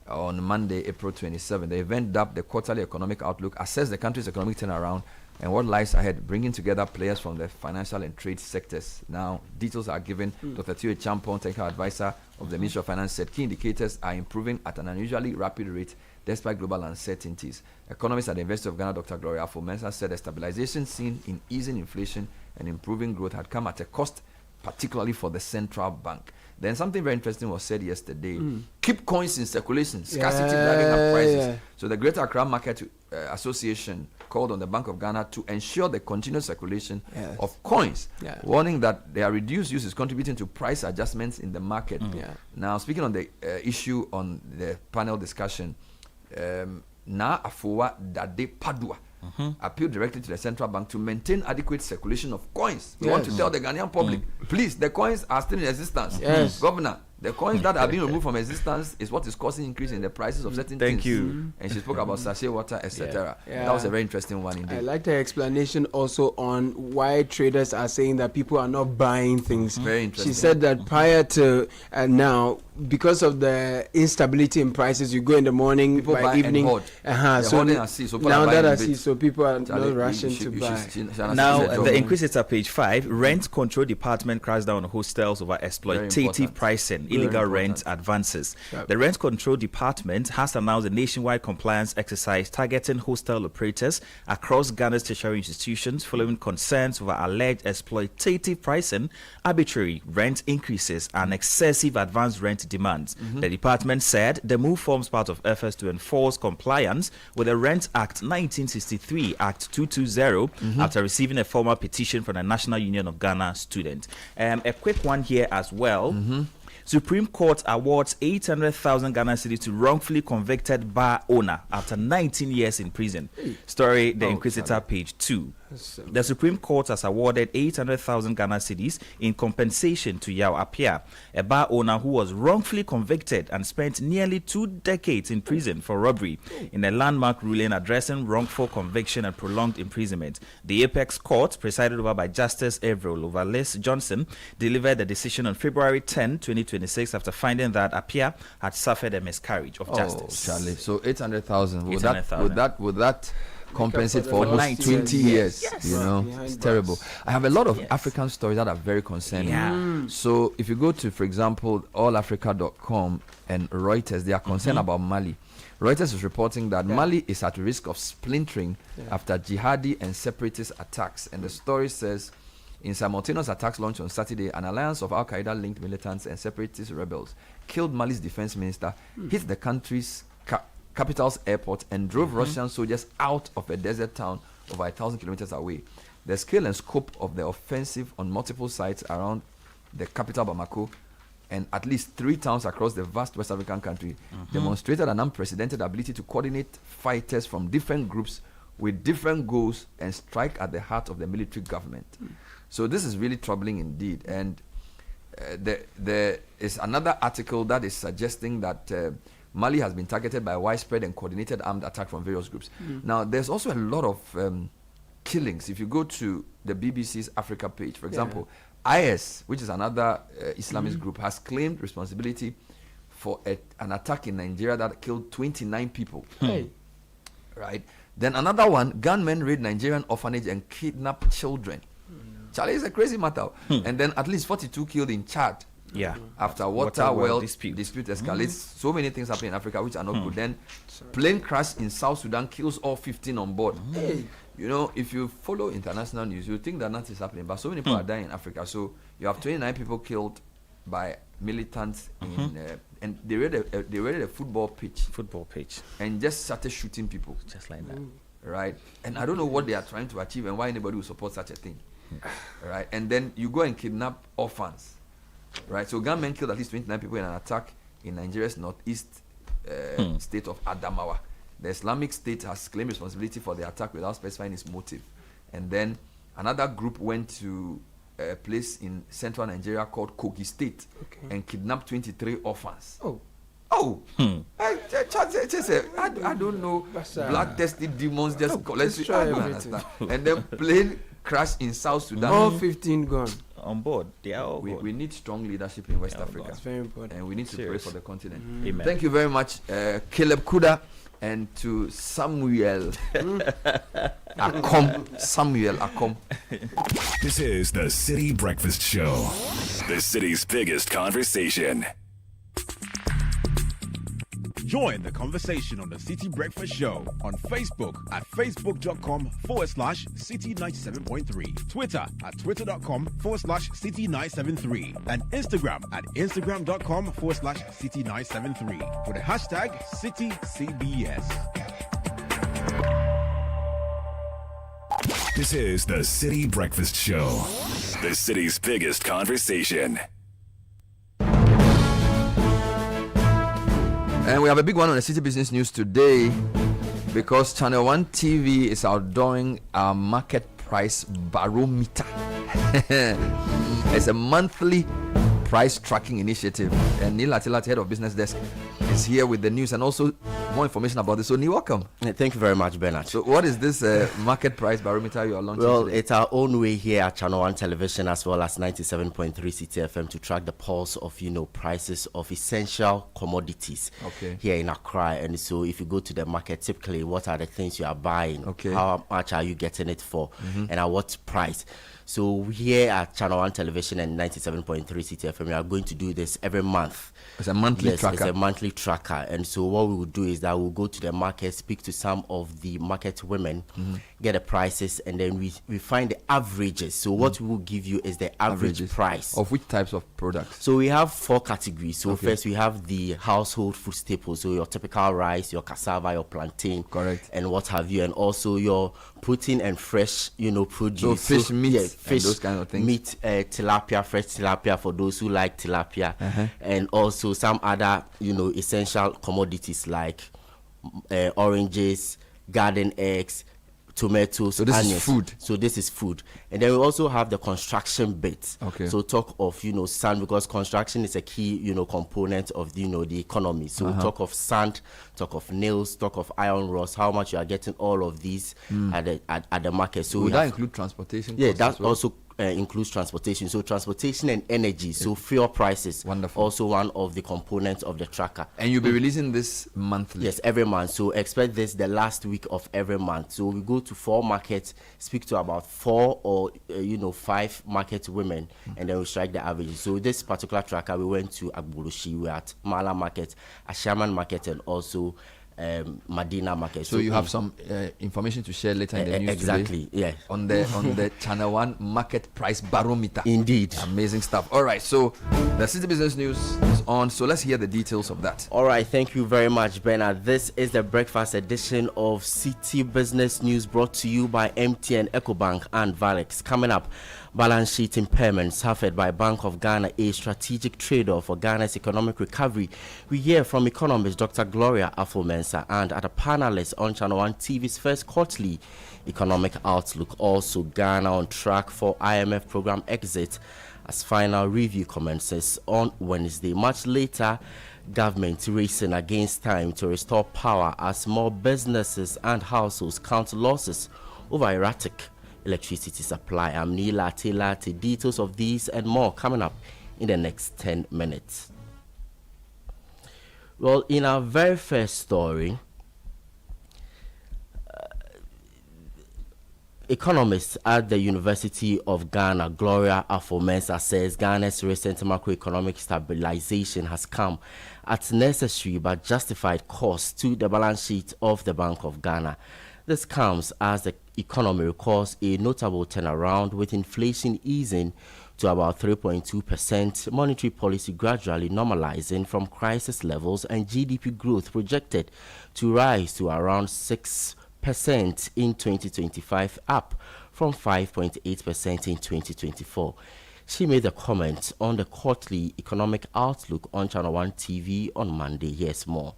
on Monday, April 27. The event dubbed the Quarterly Economic Outlook assessed the country's economic turnaround and what lies ahead, bringing together players from the financial and trade sectors. Now, details are given. Dr. Tio Champon, technical advisor of the Ministry of Finance, said key indicators are improving at an unusually rapid rate despite global uncertainties. Economist at the University of Ghana, Dr. Gloria Afo-Mensah, said the stabilization seen in easing inflation and improving growth had come at a cost, particularly for the central bank. Then something very interesting was said yesterday. Keep coins in circulation, scarcity driving up prices. So the Greater Accra Market Association called on the Bank of Ghana to ensure the continuous circulation of coins, warning that their reduced use is contributing to price adjustments in the market. Now, speaking on the issue on the panel discussion, Na Afowa Dade Padua appealed directly to the central bank to maintain adequate circulation of coins. We want to tell the Ghanaian public, please, the coins are still in existence. Governor, the coins that are being removed from existence is what is causing increase in the prices of certain things. Thank you. And she spoke about sachet water, etc. That was a very interesting one indeed. I liked her explanation also on why traders are saying that people are not buying things. Very interesting. She said that prior to now, because of the instability in prices, you go in the morning, people by buy evening. So now that I see, so people are not rushing to buy. Now, the Inquisitor, page 5, Rent Control Department cracks down on hostels over exploitative pricing. illegal rent advances. The Rent Control Department has announced a nationwide compliance exercise targeting hostel operators across Ghana's tertiary institutions following concerns over alleged exploitative pricing, arbitrary rent increases, and excessive advance rent demands. The department said the move forms part of efforts to enforce compliance with the Rent Act 1963, Act 220, after receiving a formal petition from the National Union of Ghana students. A quick one here as well. Supreme Court awards 800,000 Ghana cedis to wrongfully convicted bar owner after 19 years in prison. Story, The Inquisitor, page 2. The Supreme Court has awarded 800,000 Ghana cedis in compensation to Yao Apia, a bar owner who was wrongfully convicted and spent nearly 2 decades in prison for robbery in a landmark ruling addressing wrongful conviction and prolonged imprisonment. The Apex Court, presided over by Justice Avril Lovalis Johnson, delivered the decision on February 10, 2026 after finding that Apia had suffered a miscarriage of justice. Charlie. So 800,000. Would that compensate for almost 20 years? You know, it's terrible. I have a lot of African stories that are very concerning. So if you go to, for example, allafrica.com and Reuters, they are concerned about Mali. Reuters is reporting that Mali is at risk of splintering after jihadi and separatist attacks. And the story says, in simultaneous attacks launched on Saturday, an alliance of Al-Qaeda-linked militants and separatist rebels killed Mali's defense minister, hit the country's capital's airport, and drove Russian soldiers out of a desert town over 1,000 kilometers away. The scale and scope of the offensive on multiple sites around the capital Bamako and at least 3 towns across the vast West African country demonstrated an unprecedented ability to coordinate fighters from different groups with different goals and strike at the heart of the military government. So this is really troubling indeed. And there is another article that is suggesting that Mali has been targeted by widespread and coordinated armed attack from various groups. Now, there's also a lot of killings. If you go to the BBC's Africa page, for example, IS, which is another Islamist group, has claimed responsibility for an attack in Nigeria that killed 29 people. Right? Then another one, gunmen raid Nigerian orphanage and kidnap children. Charlie, it's a crazy matter. And then at least 42 killed in Chad. After water well dispute escalates. So many things happen in Africa which are not good. Then plane crash in South Sudan kills all 15 on board. You know, if you follow international news, you think that nothing is happening, but so many people are dying in Africa. So you have 29 people killed by militants and they raided a football pitch and just started shooting people just like that, right? And I don't know what they are trying to achieve and why anybody would support such a thing, right? And then you go and kidnap orphans. Right, so gunmen killed at least 29 people in an attack in Nigeria's northeast state of Adamawa. The Islamic State has claimed responsibility for the attack without specifying its motive. And then another group went to a place in central Nigeria called Kogi State and kidnapped 23 orphans. I don't know. Blood-tested demons just collect. I don't understand. And then plane crash in South Sudan. All 15 gone. On board. They are all we need strong leadership in West Africa. It's very important. And we need to pray for the continent. Amen. Thank you very much, Caleb Kuda, and to Samuel Akom. This is the Citi Breakfast Show, the city's biggest conversation. Join the conversation on the Citi Breakfast Show on Facebook at facebook.com/Citi97.3, Twitter at twitter.com/Citi973, and Instagram at instagram.com/Citi973 with the hashtag CitiCBS. This is the Citi Breakfast Show, the city's biggest conversation. And we have a big one on the Citi Business News today because Channel 1 TV is outdoing our market price barometer. It's a monthly price tracking initiative. And Neil Atilat, head of business desk, is here with the news. And also more information about this. So, Ni, welcome. Thank you very much, Bernard. So, what is this market price barometer you are launching Well, today? it's our own way here at Channel 1 Television as well as 97.3 Citi FM to track the pulse of, prices of essential commodities here in Accra. And so if you go to the market, typically, what are the things you are buying? How much are you getting it for? And at what price? So here at Channel 1 Television and 97.3 Citi FM, we are going to do this every month. It's a monthly tracker. It's a monthly tracker. And so what we will do is that we'll go to the market, speak to some of the market women, get the prices, and then we find the averages. So what we will give you is the average price. Of which types of products? So we have 4 categories. So first we have the household food staples. So your typical rice, your cassava, your plantain. Correct. And what have you. And also your protein and fresh, produce. So fish, meat, fish, and those kind of things. Meat, tilapia, fresh tilapia for those who like tilapia. And also some other, essential commodities like oranges, garden eggs, tomatoes, so this onions. is food. So this is food. And then we also have the construction bit. So talk of, sand, because construction is a key, component of, the economy. So we talk of sand, talk of nails, talk of iron rods, how much you are getting all of these at the market. So would that include transportation? Yeah, that also includes transportation. So transportation and energy. So fuel prices. Wonderful. Also one of the components of the tracker. And you'll be releasing this monthly? Yes, every month. So expect this the last week of every month. So we go to 4 markets, speak to about 4 or 5 market women, and then we strike the average. So this particular tracker, we went to Agbulushi, we at Mala Market, Ashaman Market, and also Medina Market. So you have some information to share later in the news exactly today, on the Channel 1 market price barometer. Indeed. Amazing stuff. All right, so the City Business News is on, so let's hear the details of that. All right, thank you very much, Bernard. This is the breakfast edition of City Business News, brought to you by MTN, EcoBank and Valex. Coming up, balance sheet impairments suffered by Bank of Ghana, a strategic trade-off for Ghana's economic recovery. We hear from economist Dr. Gloria Afo-Mensah and other panelists on Channel 1 TV's first quarterly economic outlook. Also, Ghana on track for IMF program exit as final review commences on Wednesday. Much later, government racing against time to restore power as more businesses and households count losses over erratic electricity supply. I'm Neela Taylor. The details of these and more coming up in the next 10 minutes. Well, in our very first story, economist at the University of Ghana, Gloria Afo-Mensah, says Ghana's recent macroeconomic stabilization has come at necessary but justified cost to the balance sheet of the Bank of Ghana. This comes as the economy records a notable turnaround, with inflation easing to about 3.2%, monetary policy gradually normalizing from crisis levels, and GDP growth projected to rise to around 6% in 2025, up from 5.8% in 2024. She made the comments on the quarterly economic outlook on Channel 1 TV on Monday. Here's more.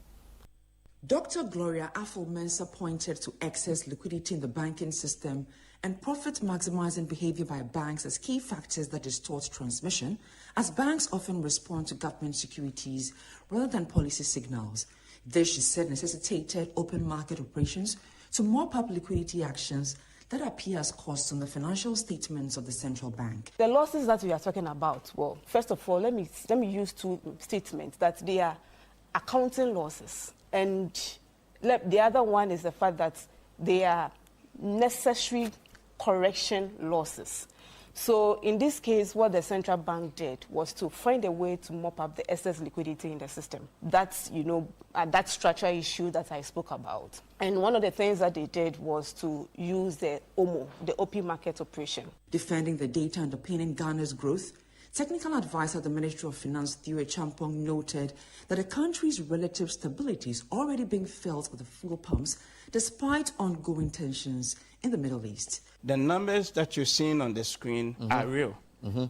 Dr. Gloria Afo-Mensah pointed to excess liquidity in the banking system and profit-maximizing behavior by banks as key factors that distort transmission, as banks often respond to government securities rather than policy signals. This, she said, necessitated open market operations to mop up liquidity actions that appear as costs on the financial statements of the central bank. The losses that we are talking about, well, first of all, let me use 2 statements, that they are accounting losses. And the other one is the fact that they are necessary correction losses. So in this case, what the central bank did was to find a way to mop up the excess liquidity in the system. That's, that structural issue that I spoke about. And one of the things that they did was to use the OMO, the OP market operation. Defending the data underpinning Ghana's growth, technical advisor at the Ministry of Finance, Theo Champong, noted that the country's relative stability is already being felt at the fuel pumps, despite ongoing tensions in the Middle East. The numbers that you're seeing on the screen are real,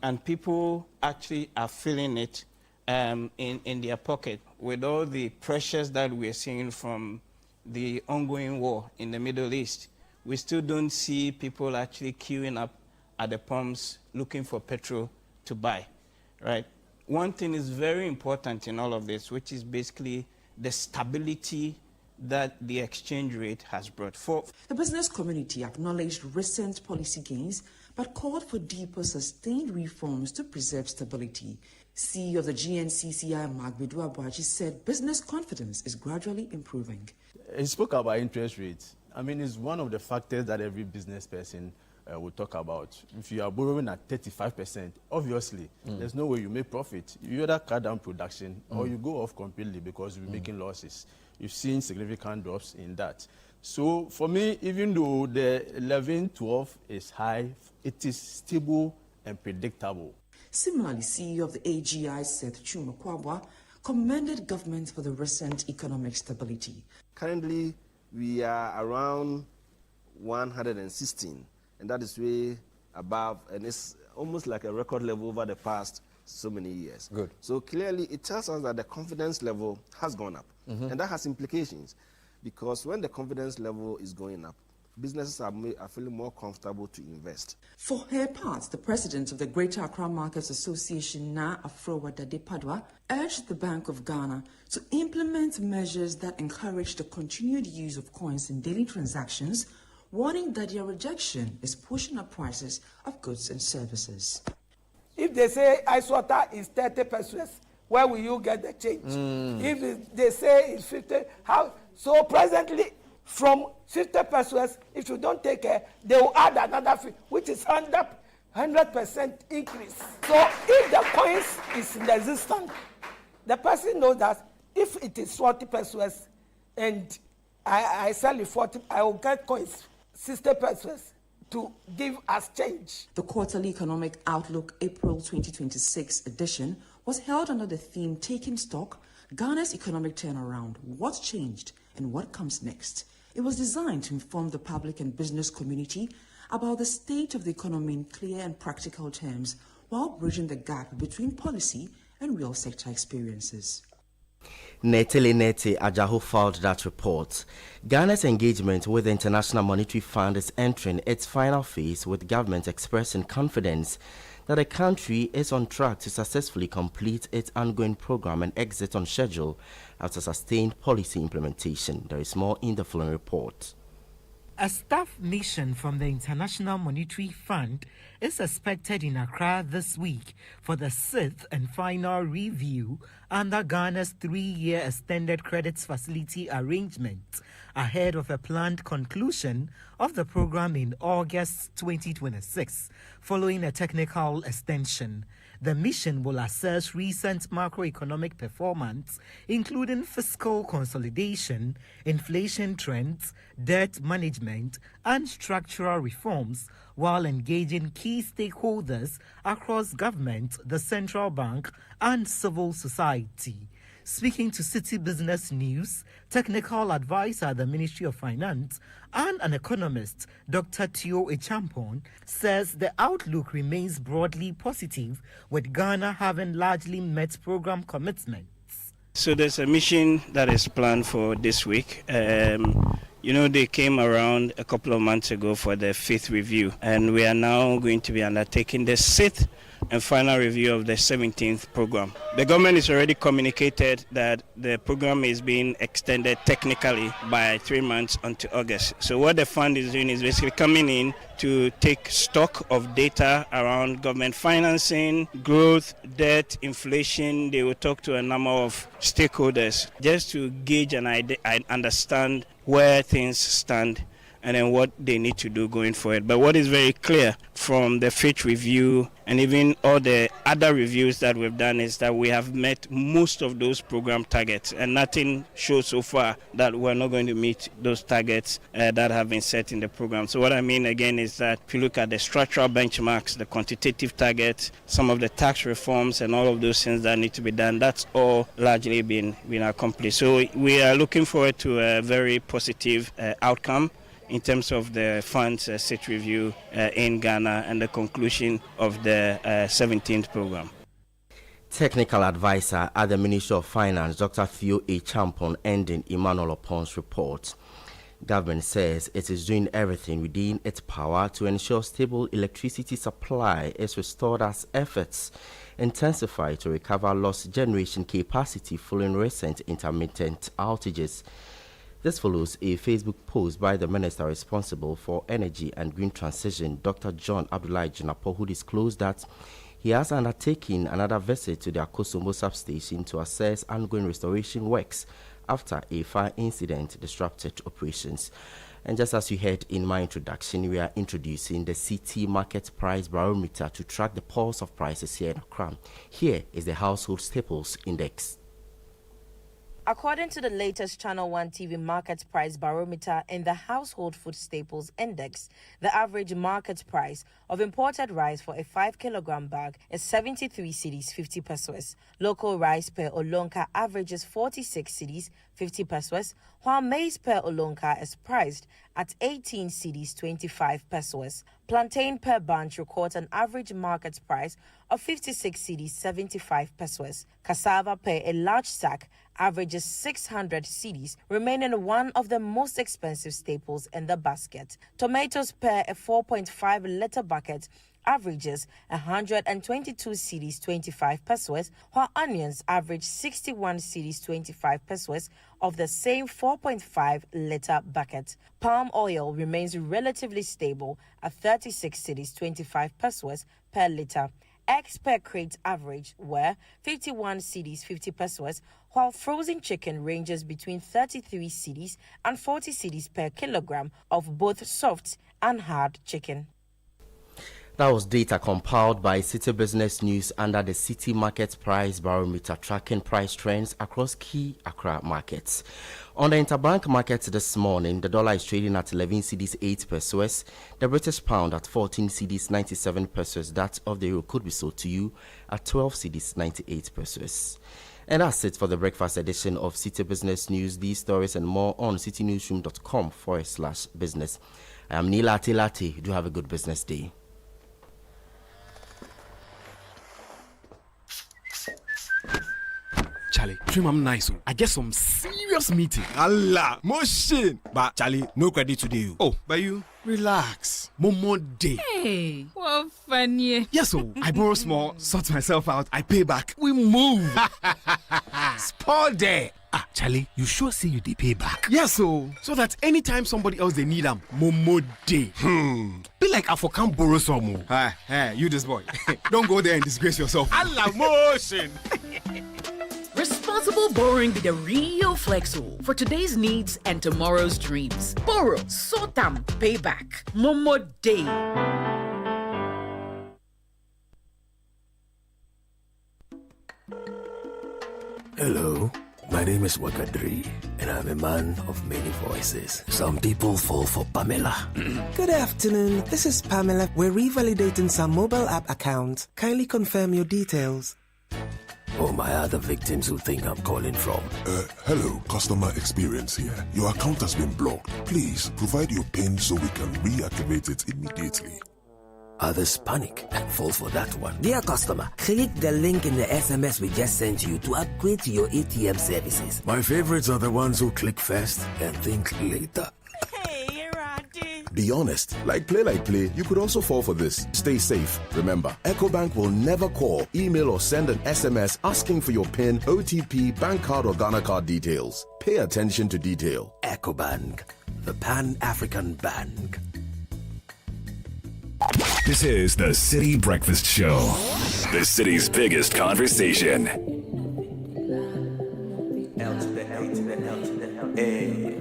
and people actually are feeling it in their pocket with all the pressures that we're seeing from the ongoing war in the Middle East. We still don't see people actually queuing up at the pumps looking for petrol to buy, right? One thing is very important in all of this, which is basically the stability that the exchange rate has brought forth. The business community acknowledged recent policy gains but called for deeper sustained reforms to preserve stability. CEO of the GNCCI, Magbedu Abuaji, said business confidence is gradually improving. He spoke about interest rates. I mean, it's one of the factors that every business person will talk about. If you are borrowing at 35%, obviously, there's no way you make profit. You either cut down production or you go off completely because you're making losses. You've seen significant drops in that. So for me, even though the 11, 12 is high, it is stable and predictable. Similarly, CEO of the AGI, Seth Chumakwabwa, commended government for the recent economic stability. Currently, we are around 116, and that is way above, and it's almost like a record level over the past so many years. Good. So clearly, it tells us that the confidence level has gone up, and that has implications, because when the confidence level is going up, businesses are feeling more comfortable to invest. For her part, the president of the Greater Accra Markets Association, Na Afrowa Dade Padwa, urged the Bank of Ghana to implement measures that encourage the continued use of coins in daily transactions, warning that their rejection is pushing up prices of goods and services. If they say ice water is 30 pesos, where will you get the change? If they say it's 50, how? So presently, from 50 pesos, if you don't take care, they will add another fee, which is 100% increase. So if the coins is in existence, the person knows that if it is 40 pesos and I sell it 40, I will get coins 60 pesos to give as change. The Quarterly Economic Outlook April 2026 edition was held under the theme Taking Stock, Ghana's Economic Turnaround, What's Changed and What Comes Next. It was designed to inform the public and business community about the state of the economy in clear and practical terms while bridging the gap between policy and real sector experiences. Netele Nete Ajaho filed that report. Ghana's engagement with the International Monetary Fund is entering its final phase, with government expressing confidence that the country is on track to successfully complete its ongoing program and exit on schedule after sustained policy implementation. There is more in the following report. A staff mission from the International Monetary Fund is expected in Accra this week for the 6th and final review under Ghana's 3-year extended credits facility arrangement, ahead of a planned conclusion of the program in August 2026, following a technical extension. The mission will assess recent macroeconomic performance, including fiscal consolidation, inflation trends, debt management, and structural reforms, while engaging key stakeholders across government, the central bank, and civil society. Speaking to Citi Business News, technical advisor at the Ministry of Finance and an economist, Dr. Teo Echampon, says the outlook remains broadly positive, with Ghana having largely met program commitments. So there's a mission that is planned for this week. They came around a couple of months ago for the 5th review, and we are now going to be undertaking the 6th and final review of the 17th program. The government has already communicated that the program is being extended technically by 3 months until August. So what the fund is doing is basically coming in to take stock of data around government financing, growth, debt, inflation. They will talk to a number of stakeholders just to gauge and understand where things stand and then what they need to do going forward. But what is very clear from the 5th review and even all the other reviews that we've done is that we have met most of those program targets, and nothing shows so far that we're not going to meet those targets that have been set in the program. So what I mean again is that if you look at the structural benchmarks, the quantitative targets, some of the tax reforms and all of those things that need to be done, that's all largely been accomplished. So we are looking forward to a very positive outcome in terms of the fund's 6th review in Ghana and the conclusion of the 17th program. Technical advisor at the Ministry of Finance, Dr. Theo Echampon, ending Emmanuel Opon's report. Government says it is doing everything within its power to ensure stable electricity supply is restored as efforts intensify to recover lost generation capacity following recent intermittent outages. This follows a Facebook post by the Minister responsible for Energy and Green Transition, Dr. John Abdullahi Jinapo, who disclosed that he has undertaken another visit to the Akosombo substation to assess ongoing restoration works after a fire incident disrupted operations. And just as you heard in my introduction, we are introducing the Citi Market Price Barometer to track the pulse of prices here in Accra. Here is the Household Staples Index. According to the latest Channel 1 TV Market Price Barometer and the Household Food Staples Index, the average market price of imported rice for a 5-kilogram bag is 73 cedis 50 pesos. Local rice per Olonka averages 46 cedis 50 pesos, while maize per Olonka is priced at 18 cedis 25 pesos. Plantain per bunch records an average market price of 56 cedis 75 pesos. Cassava per a large sack averages 600 cedis, remaining one of the most expensive staples in the basket. Tomatoes per a 4.5-liter bucket averages 122 cedis 25 pesos, while onions average 61 cedis 25 pesos of the same 4.5-liter bucket. Palm oil remains relatively stable at 36 cedis 25 pesos per liter. Eggs per crate average were 51 cedis 50 pesos, while frozen chicken ranges between 33 cedis and 40 cedis per kilogram of both soft and hard chicken. That was data compiled by Citi Business News under the Citi Market Price Barometer, tracking price trends across key Accra markets. On the interbank market this morning, the dollar is trading at 11 cedis 8 pesos, the British pound at 14 cedis 97 pesos, that of the euro could be sold to you at 12 cedis 98 pesos. And that's it for the breakfast edition of Citi Business News. These stories and more on citinewsroom.com/business. I am Neil Atilati. Do have a good business day. Charlie, dream I'm nice. I get some serious meeting. Allah, motion. But Charlie, no credit today. Oh, but you relax. Momo day. Hey, what funny. Yes, so I borrow small, sort myself out. I pay back. We move. Spoil day. Ah, Charlie, you sure say you dey pay back? Yes, so that anytime somebody else they need them, Momo day. Be like I for can't borrow some more. Hey, you this boy. Don't go there and disgrace yourself. Allah, motion. Responsible borrowing be the real flexo for today's needs and tomorrow's dreams. Borrow, sort them, pay back. Momo Day. Hello, my name is Wakadri, and I'm a man of many voices. Some people fall for Pamela. Good afternoon, this is Pamela. We're revalidating some mobile app accounts. Kindly confirm your details. Or my other victims who think I'm calling from. Hello, customer experience here. Your account has been blocked. Please provide your PIN so we can reactivate it immediately. Others panic and fall for that one. Dear customer, click the link in the SMS we just sent you to upgrade to your ATM services. My favorites are the ones who click first and think later. Be honest. Like play, you could also fall for this. Stay safe. Remember, EcoBank will never call, email, or send an SMS asking for your PIN, OTP, bank card, or Ghana card details. Pay attention to detail. EcoBank, the Pan-African Bank. This is the City Breakfast Show, the city's biggest conversation. L to the L to the L to the L. Hey.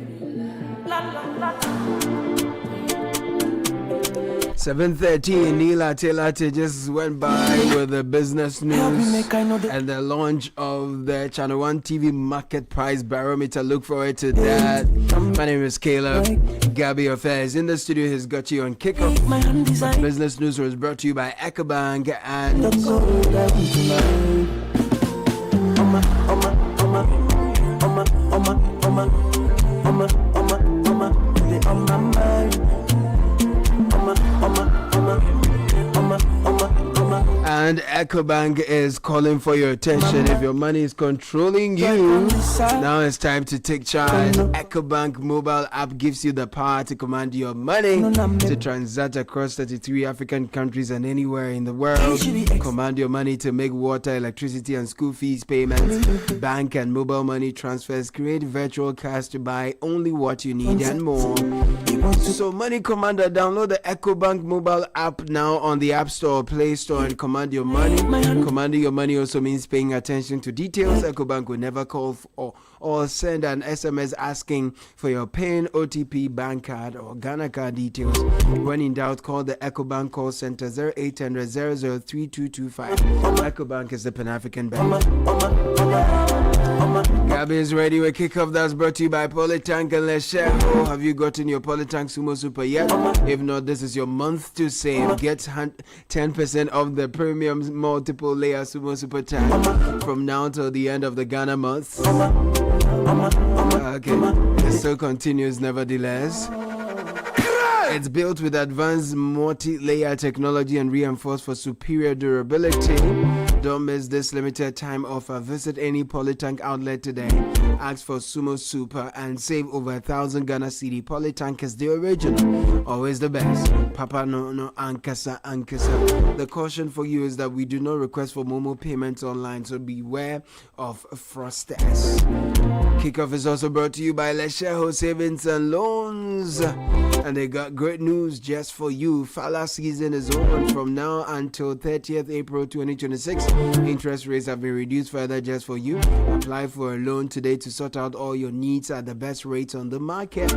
7:13, Nila Telate just went by with the business news and the launch of the Channel 1 TV Market Price Barometer. Look forward to that. My name is Caleb. Gabby Affairs in the studio has got you on kickoff. Business news was brought to you by EcoBank and And EcoBank is calling for your attention. If your money is controlling you, now it's time to take charge. EcoBank mobile app gives you the power to command your money, to transact across 33 African countries and anywhere in the world. Command your money to make water, electricity, and school fees payments, bank and mobile money transfers, create virtual cash to buy only what you need, and more. So, Money Commander, download the EcoBank mobile app now on the App Store or Play Store and command your money. Commanding your money also means paying attention to details. EcoBank will never call or send an SMS asking for your PIN, OTP, bank card, or Ghana card details. When in doubt, call the EcoBank call center 0800 003225. EcoBank is the Pan-African Bank. Gabby is ready with kickoff that's brought to you by Polytank and Let's Share. Oh, have you gotten your Polytank Sumo Super yet? If not, this is your month to save. Get 10% off the premium multiple layer Sumo Super tank from now till the end of the Ghana month. Okay, it still continues nevertheless. It's built with advanced multi-layer technology and reinforced for superior durability. Don't miss this limited time offer. Visit any Polytank outlet today. Ask for Sumo Super and save over 1,000 Ghana Citi. Polytank is the original, always the best. Papa no ankasa. The caution for you is that we do not request for Momo payments online, so beware of fraudsters. Kickoff is also brought to you by Let's Share Ho Savings and Loans. And they got great news just for you. Fala season is on from now until 30th April 2026. Interest rates have been reduced further just for you. Apply for a loan today to sort out all your needs at the best rates on the market.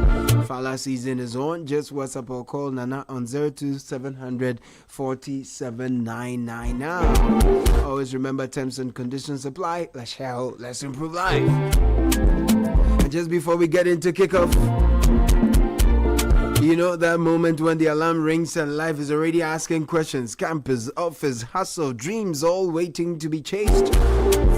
Fala season is on. Just WhatsApp or call Nana on 02700 4799 now. Always remember terms and conditions apply. Let's share, let's improve life. And just before we get into kickoff, you know that moment when the alarm rings and life is already asking questions. Campus, office, hustle, dreams all waiting to be chased.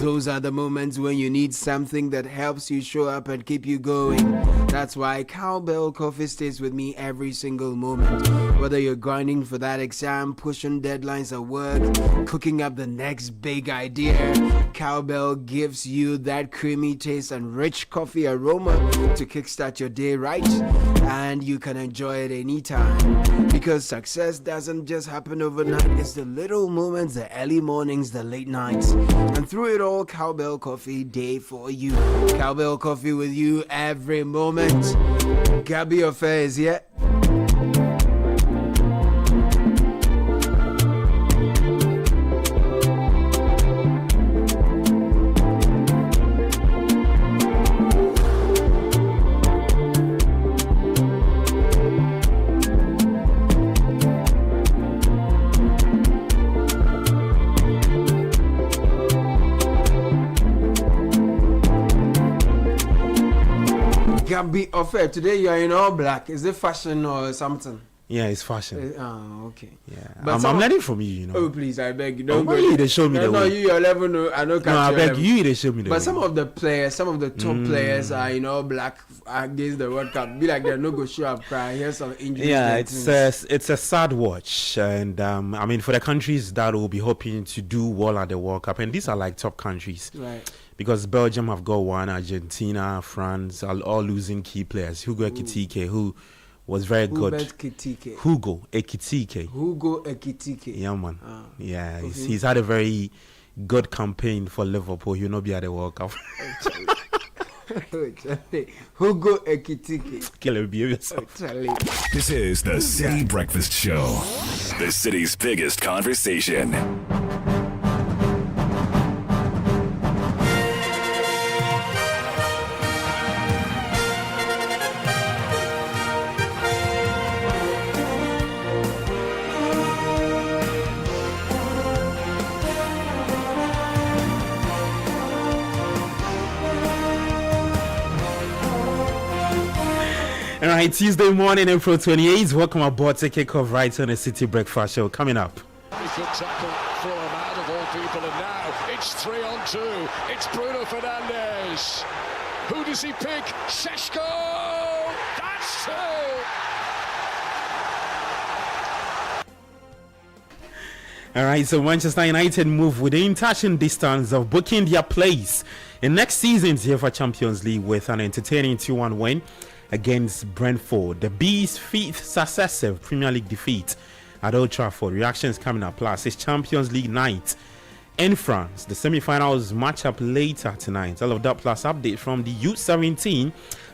Those are the moments when you need something that helps you show up and keep you going. That's why Cowbell Coffee stays with me every single moment. Whether you're grinding for that exam, pushing deadlines at work, cooking up the next big idea, Cowbell gives you that creamy taste and rich coffee aroma to kickstart your day right. And you can enjoy it anytime. Because success doesn't just happen overnight. It's the little moments, the early mornings, the late nights. And through it all, Cowbell Coffee day for you. Cowbell Coffee with you every moment. Gabby Affairs, yeah. Gabby Affair, today you are in all black. Is it fashion or something? Yeah, it's fashion. Okay. Yeah, But I'm learning from you, you know. Oh, please, I beg you. Don't go. You they show me the way. No, you, your level, no, I don't catch No, I your beg level. you, they show me the way. But some of the players, some of the top players are in all black against the World Cup. Be like they're no go show up cry. Here's some injuries. Yeah, it's a sad watch, and I mean for the countries that will be hoping to do well at the World Cup, and these are like top countries, right? Because Belgium have got one, Argentina, France are all losing key players. Hugo Ekitike, who was very good. Hugo Ekitike. Yeah, man. Yeah, he's had a very good campaign for Liverpool. He'll not be at the World Cup. Hugo Ekitike. This is the City Breakfast Show, the city's biggest conversation. All right, Tuesday morning, April 28th. Welcome aboard to kick off right on the City Breakfast Show. Coming up. Very good tackle from out of all people, and now it's 3-on-2. It's Bruno Fernandes. Who does he pick? Šeško! That's two! All right, so Manchester United move within touching distance of booking their place in next season's UEFA Champions League with an entertaining 2-1 win against Brentford. The Bees' fifth successive Premier League defeat at Old Trafford. Reactions coming up. Plus, it's Champions League night in France. The semi-finals match up later tonight. All of that plus update from the U17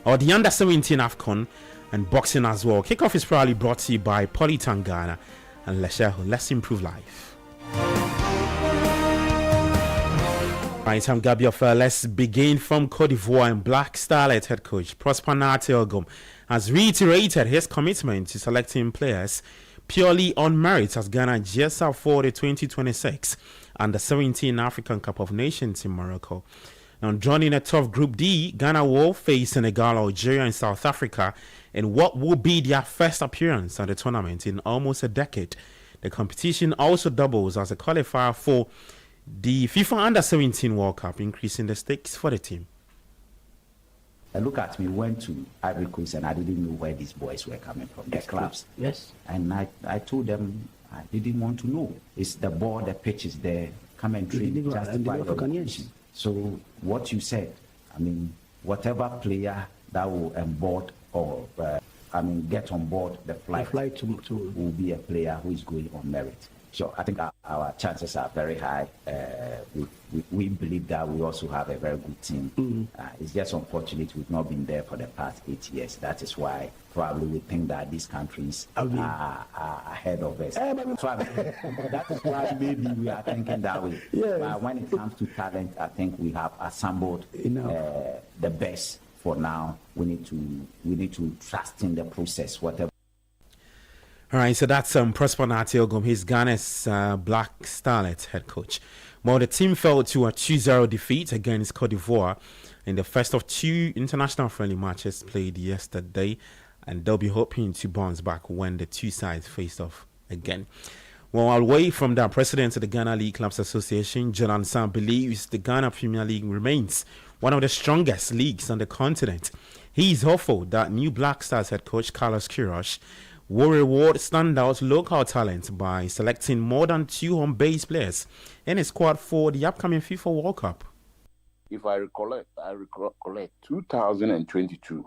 or the Under-17 AFCON and boxing as well. Kickoff is proudly brought to you by Polytangana and Let's Improve Life. Right, I'm Gabi Offer. Let's begin from Cote d'Ivoire. And Black Starlet head coach Prosper Nate-Ogum has reiterated his commitment to selecting players purely on merit as Ghana gears up for the 2026 Under-17 African Cup of Nations in Morocco. Now, joining a tough Group D, Ghana will face Senegal, Algeria, and South Africa in what will be their first appearance at the tournament in almost a decade. The competition also doubles as a qualifier for the FIFA Under-17 World Cup, increasing the stakes for the team. Look at me, went to Ivory Coast and I didn't know where these boys were coming from, the clubs. Yes. And I told them I didn't want to know. It's the ball, the pitch is there, come and train, justify your location. So what you said, I mean, whatever player that will onboard or get on board the flight will be a player who is going on merit. So I think our chances are very high. We believe that we also have a very good team. It's just unfortunate we've not been there for the past 8 years. That is why probably we think that these countries are ahead of us. So that is why maybe we are thinking that way. Yes. But when it comes to talent, I think we have assembled the best for now. We need to trust in the process, whatever. All right, so that's Prosper Nate-Ogum. He's Ghana's Black Starlet head coach. Well, the team fell to a 2-0 defeat against Cote d'Ivoire in the first of two international friendly matches played yesterday, and they'll be hoping to bounce back when the two sides face off again. Well, away from that, President of the Ghana League Clubs Association, Jonan San, believes the Ghana Premier League remains one of the strongest leagues on the continent. He is hopeful that new Black Stars head coach Carlos Queiroz will reward standout local talent by selecting more than 2 home-based players in his squad for the upcoming FIFA World Cup. If I recollect 2022,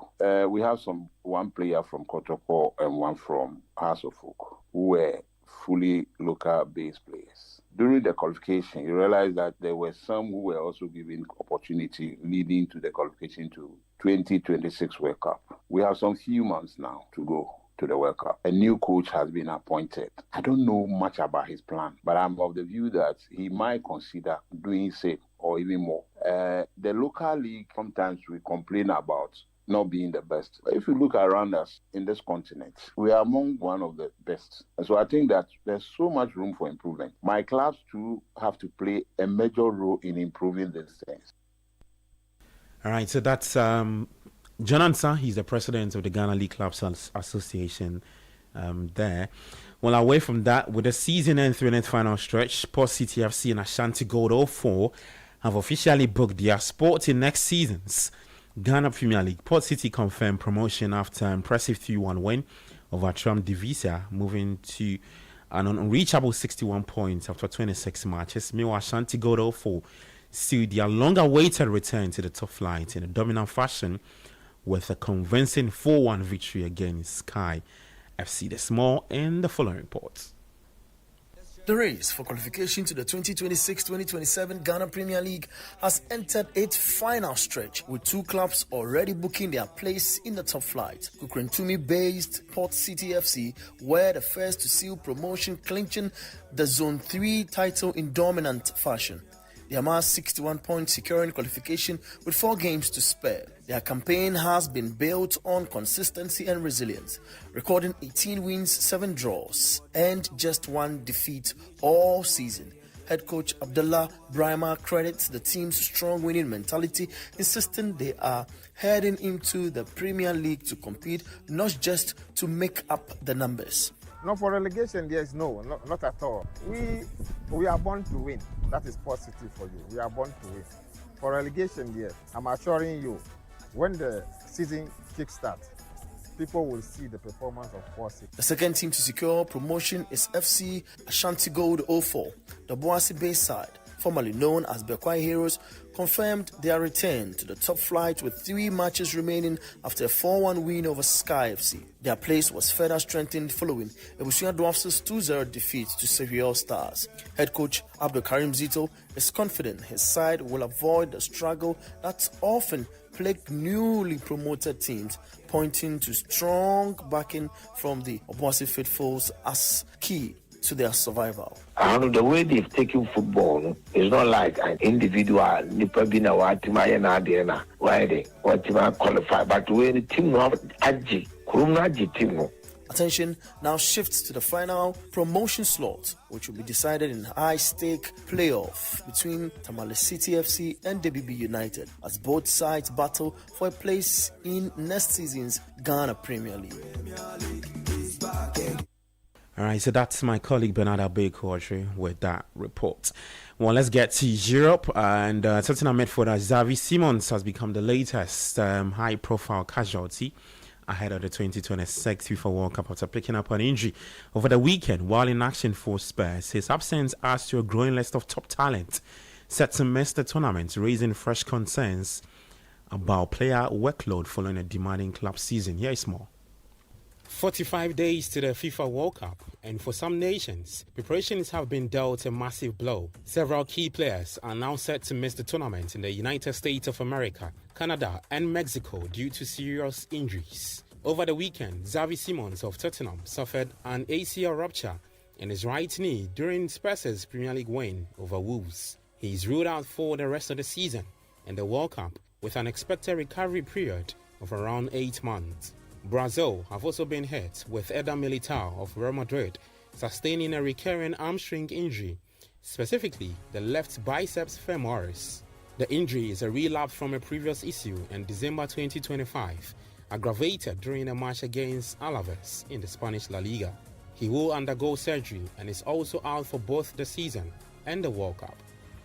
we have one player from Kotoko and one from House of Folk who were fully local-based players. During the qualification, you realize that there were some who were also given opportunity leading to the qualification to 2026 World Cup. We have some few months now to go to the World Cup. A new coach has been appointed. I don't know much about his plan, but I'm of the view that he might consider doing same or even more. The local league, sometimes we complain about not being the best. But if you look around us in this continent, we are among one of the best. And so I think that there's so much room for improvement. My clubs too have to play a major role in improving these things. All right, so that's John Ansa. He's the president of the Ghana League Clubs Association there. Well, away from that, with the season entering its final stretch, Port City FC and Ashanti Gold 04 have officially booked their spot in next season's Ghana Premier League. Port City confirmed promotion after an impressive 3-1 win over Tram Divisa, moving to an unreachable 61 points after 26 matches. Meanwhile, Ashanti Gold 04 sealed their long-awaited return to the top flight in a dominant fashion with a convincing 4-1 victory against Sky FC. The small in the following reports. The race for qualification to the 2026-2027 Ghana Premier League has entered its final stretch, with 2 clubs already booking their place in the top flight. Kukrentumi-based Port City FC were the first to seal promotion, clinching the Zone 3 title in dominant fashion. They amassed 61 points, securing qualification with 4 games to spare. Their campaign has been built on consistency and resilience, recording 18 wins, 7 draws, and just 1 defeat all season. Head coach Abdullah Brahma credits the team's strong winning mentality, insisting they are heading into the Premier League to compete, not just to make up the numbers. No, for relegation, yes, no, not at all. We are born to win. That is positive for you. We are born to win. For relegation, yes, I'm assuring you, when the season kickstarts, people will see the performance of Port City. The second team to secure promotion is FC Ashanti Gold 04. The Boise Bayside, formerly known as Bekwai Heroes, confirmed their return to the top flight with 3 matches remaining after a 4-1 win over Sky FC. Their place was further strengthened following Ebusua Dwarfs' 2-0 defeat to Serial Stars. Head coach Abdul Karim Zito is confident his side will avoid the struggle that often plagued newly promoted teams, pointing to strong backing from the Obuasi faithfuls as key to their survival. And the way they've taken football is not like an individual nipa bina watima yana dena why they watima qualify, but when the team have aji kurumna aji team. Attention now shifts to the final promotion slot, which will be decided in high-stake playoff between Tamale City FC and DBB United, as both sides battle for a place in next season's Ghana Premier League. All right, so that's my colleague Bernard Abekoche with that report. Well, let's get to Europe. And Tottenham midfielder Xavi Simons has become the latest high-profile casualty ahead of the 2026 FIFA World Cup after picking up an injury over the weekend while in action for Spurs. His absence adds to a growing list of top talent set to miss the tournament, raising fresh concerns about player workload following a demanding club season. Here is more. 45 days to the FIFA World Cup, and for some nations, preparations have been dealt a massive blow. Several key players are now set to miss the tournament in the United States of America, Canada and Mexico due to serious injuries. Over the weekend, Xavi Simons of Tottenham suffered an ACL rupture in his right knee during Spurs' Premier League win over Wolves. He is ruled out for the rest of the season and the World Cup with an expected recovery period of around 8 months. Brazil have also been hit, with Eder Militao of Real Madrid sustaining a recurring hamstring injury, specifically the left biceps femoris. The injury is a relapse from a previous issue in December 2025, aggravated during a match against Alaves in the Spanish La Liga. He will undergo surgery and is also out for both the season and the World Cup.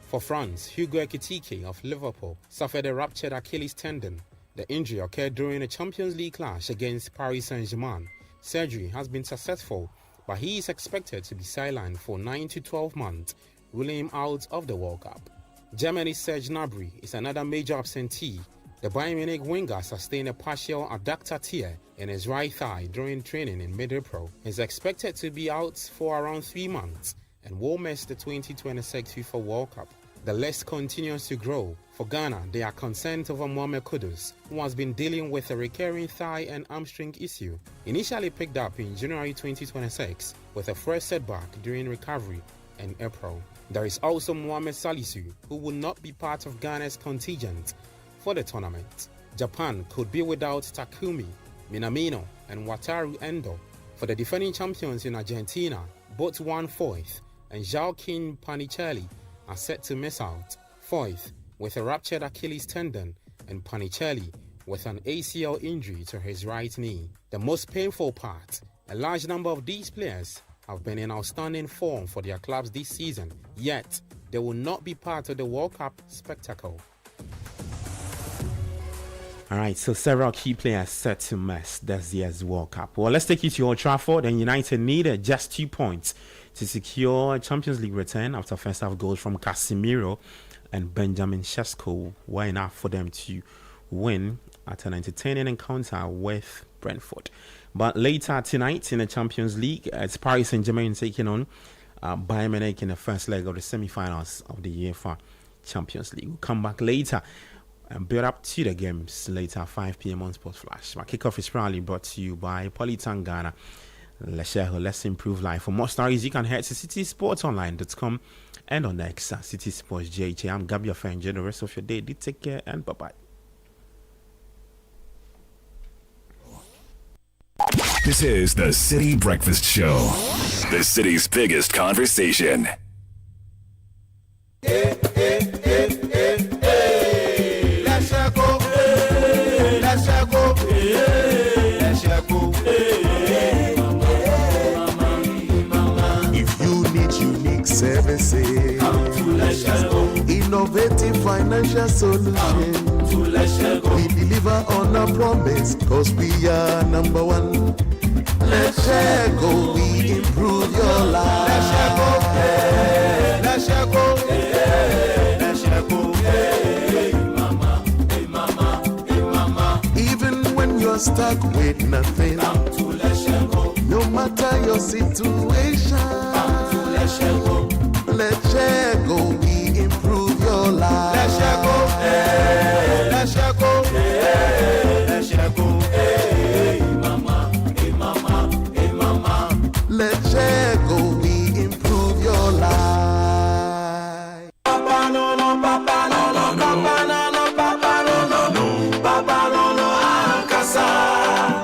For France, Hugo Ekitike of Liverpool suffered a ruptured Achilles tendon. The injury occurred during a Champions League clash against Paris Saint-Germain. Surgery has been successful, but he is expected to be sidelined for 9 to 12 months, ruling him out of the World Cup. Germany's Serge Gnabry is another major absentee. The Bayern Munich winger sustained a partial adductor tear in his right thigh during training in mid-April. He is expected to be out for around 3 months and will miss the 2026 FIFA World Cup. The list continues to grow. For Ghana, they are concerned over Mohamed Kudus, who has been dealing with a recurring thigh and hamstring issue. Initially picked up in January 2026 with a first setback during recovery in April. There is also Mohamed Salisu, who will not be part of Ghana's contingent for the tournament. Japan could be without Takumi, Minamino and Wataru Endo. For the defending champions in Argentina, both Juan Foyth and Joaquin Panicelli are set to miss out. Foyth with a ruptured Achilles tendon and Panicelli with an ACL injury to his right knee. The most painful part, a large number of these players have been in outstanding form for their clubs this season, yet they will not be part of the World Cup spectacle. All right, so several key players set to miss this year's World Cup. Well, let's take you to Old Trafford, and United needed just 2 points to secure a Champions League return after first half goals from Casemiro and Benjamin Sesko were enough for them to win at an entertaining encounter with Brentford. But later tonight in the Champions League, it's Paris Saint-Germain taking on Bayern Munich in the first leg of the semi-finals of the UEFA Champions League. We'll come back later and build up to the games later at 5 p.m. on Sports Flash. My kickoff is proudly brought to you by Polytan Ghana. Let's share, let's improve life. For more stories, you can head to citysportsonline.com and on X at City Sports JH. I'm Gabby, your friend. Enjoy the rest of your day. Take care and bye-bye. This is the City Breakfast Show, the city's biggest conversation. Let's go. Let's go. Let's go. If you need unique services, innovative financial solution. We deliver on our promise, cause we are number one. Let's share go, we improve your life. Let's share go, hey, let's share go, hey, let's share go, hey, mama, hey mama, hey mama. Even when you're stuck with nothing, come to let's share go. No matter your situation, come to let's share go. Let's share go, we improve your life. Let's share go, hey, let's share go, hey, let's share go, hey, mama, hey mama, hey mama. Let's share go, we improve your life. Papa no no, papa no no, papa no no, papa no no, papa no no, Ankasa.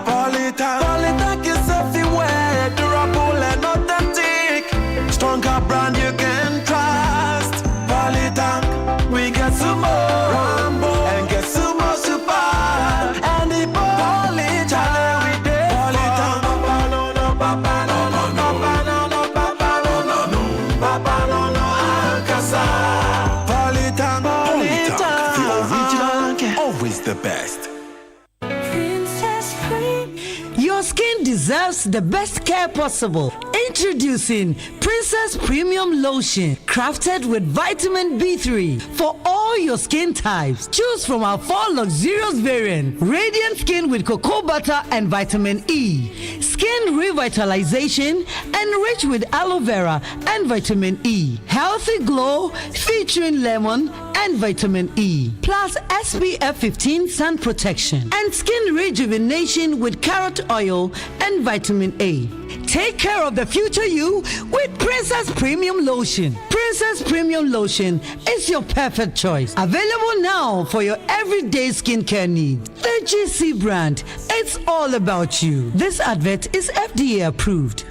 Polytank is everywhere, durable and authentic. Stronger brand you can trust. Polytank, we get some more Rambo and get some more super. And the Polytank we did. Polytank, papa no no, papa no no, papa no no, papa no no, papa no no, Ankasa. Polytank, the original, always the best. Your skin deserves the best care possible. Introducing Princess Premium Lotion, crafted with vitamin B3 for all your skin types. Choose from our 4 luxurious variants: Radiant Skin with cocoa butter and vitamin E, Skin Revitalization, enriched with aloe vera and vitamin E, Healthy Glow featuring lemon and vitamin E, plus SPF 15 sun protection, and Skin Rejuvenation with carrot oil and vitamin A. Take care of the future you with Princess Premium Lotion. Princess Premium Lotion is your perfect choice. Available now for your everyday skincare needs. The GC brand, it's all about you. This advert is FDA approved.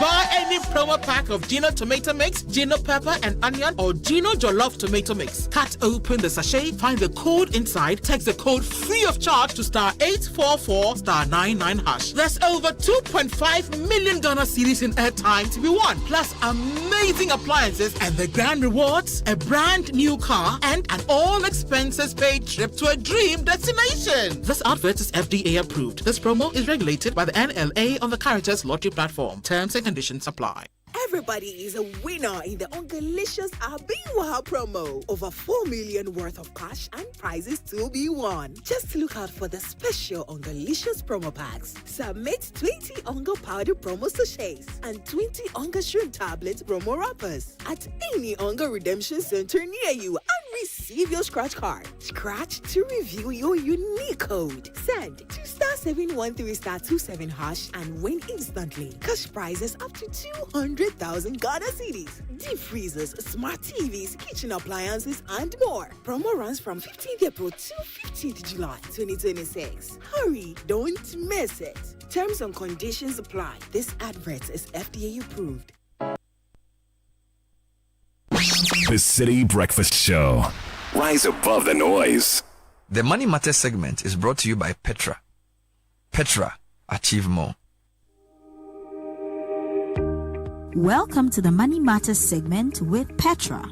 Buy any promo pack of Gino Tomato Mix, Gino Pepper and Onion, or Gino Jollof Tomato Mix. Cut open the sachet, find the code inside, text the code free of charge to *844*99#. There's over 2.5 million Ghana cedis in airtime to be won, plus amazing appliances and the grand rewards: a brand new car and an all expenses paid trip to a dream destination. This advert is FDA approved. This promo is regulated by the NLA on the Caritas Lottery platform. Terms and conditions apply. Everybody is a winner in the Ungalicious Abiwa promo. Over 4 million worth of cash and prizes to be won. Just look out for the special Ungalicious promo packs. Submit 20 Unga powder promo sachets and 20 Unga shrimp tablets promo wrappers at any Unga redemption center near you and receive your scratch card. Scratch to review your unique code. Send to *713*27# and win instantly. Cash prizes up to 200,000 Ghana cedis. Deep freezers, smart TVs, kitchen appliances, and more. Promo runs from 15th April to 15th July 2026. Hurry, don't miss it. Terms and conditions apply. This advert is FDA approved. The City Breakfast Show. Rise above the noise. The Money Matter segment is brought to you by Petra. Petra, achieve more. Welcome to the Money Matters segment with Petra.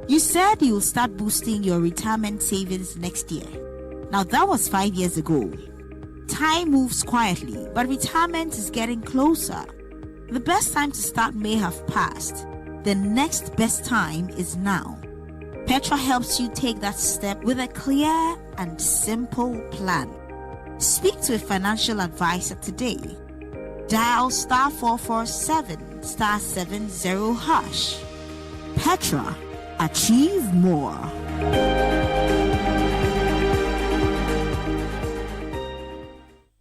You said you'll start boosting your retirement savings next year. Now that was 5 years ago. Time moves quietly, but retirement is getting closer. The best time to start may have passed. The next best time is now. Petra helps you take that step with a clear and simple plan. Speak to a financial advisor today. Dial *447*70#. Petra, achieve more.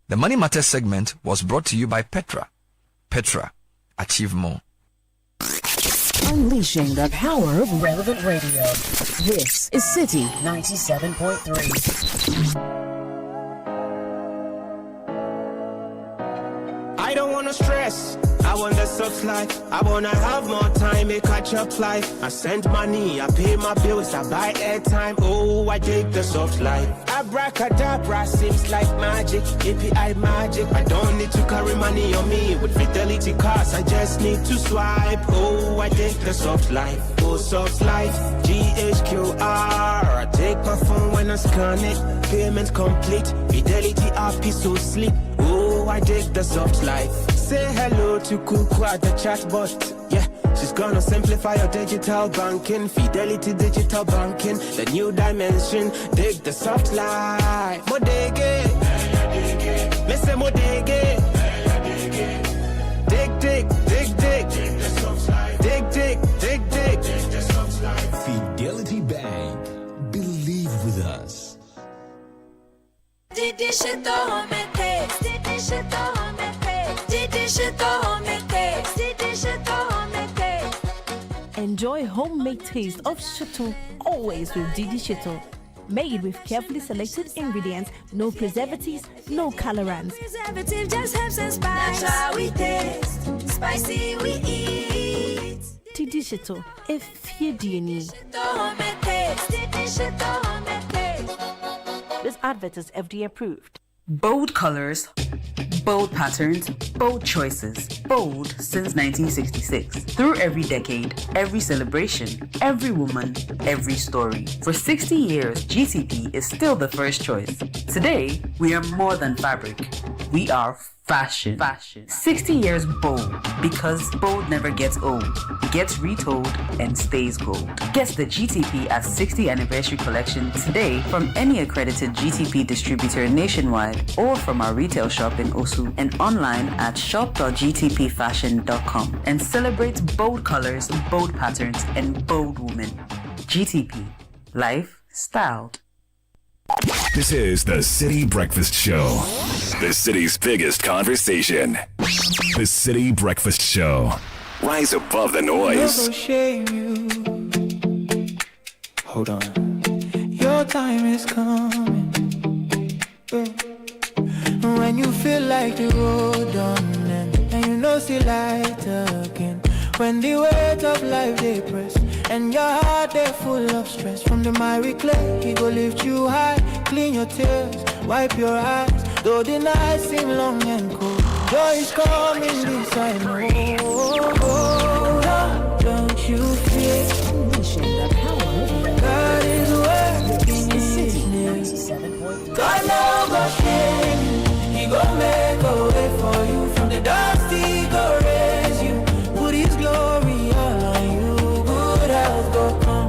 The Money Matters segment was brought to you by Petra. Petra, achieve more. Unleashing the power of relevant radio. This is Citi 97.3. I don't wanna stress. I I want the soft life. I wanna have more time, make catch up life. I send money, I pay my bills, I buy airtime. Oh, I take the soft life. Abracadabra seems like magic, API magic. I don't need to carry money on me with Fidelity cards. I just need to swipe. Oh, I take the soft life. Oh, soft life. GHQR. I take my phone when I scan it. Payment complete. Fidelity app is so sleep. Oh, I take the soft life. Say hello to Kuku at the chatbot. Yeah, she's gonna simplify your digital banking. Fidelity digital banking, the new dimension. Dig the soft life. Modege, listen modege. Dig, dig, dig, dig. Dig, dig, dig, dig. Fidelity Bank. Believe with us. Enjoy homemade taste of Shito always with Didi Shito. Made with carefully selected ingredients, no preservatives, no colorants. Preservative just helps us spice. That's how we taste. Spicy we eat. Didi Shito, if you do need. This advert is FDA approved. Bold colors, bold patterns, bold choices. Bold since 1966. Through every decade, every celebration, every woman, every story. For 60 years, GTP is still the first choice. Today, we are more than fabric. We are fashion. 60 years bold, because bold never gets old, gets retold, and stays gold. Get the GTP at 60th Anniversary Collection today from any accredited GTP distributor nationwide or from our retail shop in Osu and online at shop.gtpfashion.com and celebrate bold colors, bold patterns, and bold women. GTP. Life styled. This is the Citi Breakfast Show, the city's biggest conversation. The Citi Breakfast Show. Rise above the noise. Shame you. Hold on. Your time is coming. When you feel like the road done and you know see light again. When the weight of life they press and your heart they full of stress. From the miry clay, he go lift you high. Clean your tears, wipe your eyes. Though the night seem long and cold, joy is coming this I know. Oh, don't you fear. God is working his name. God now go shame you. He go make a way for you. From the dust he go raise you. Put his glory all on you. Good health go come,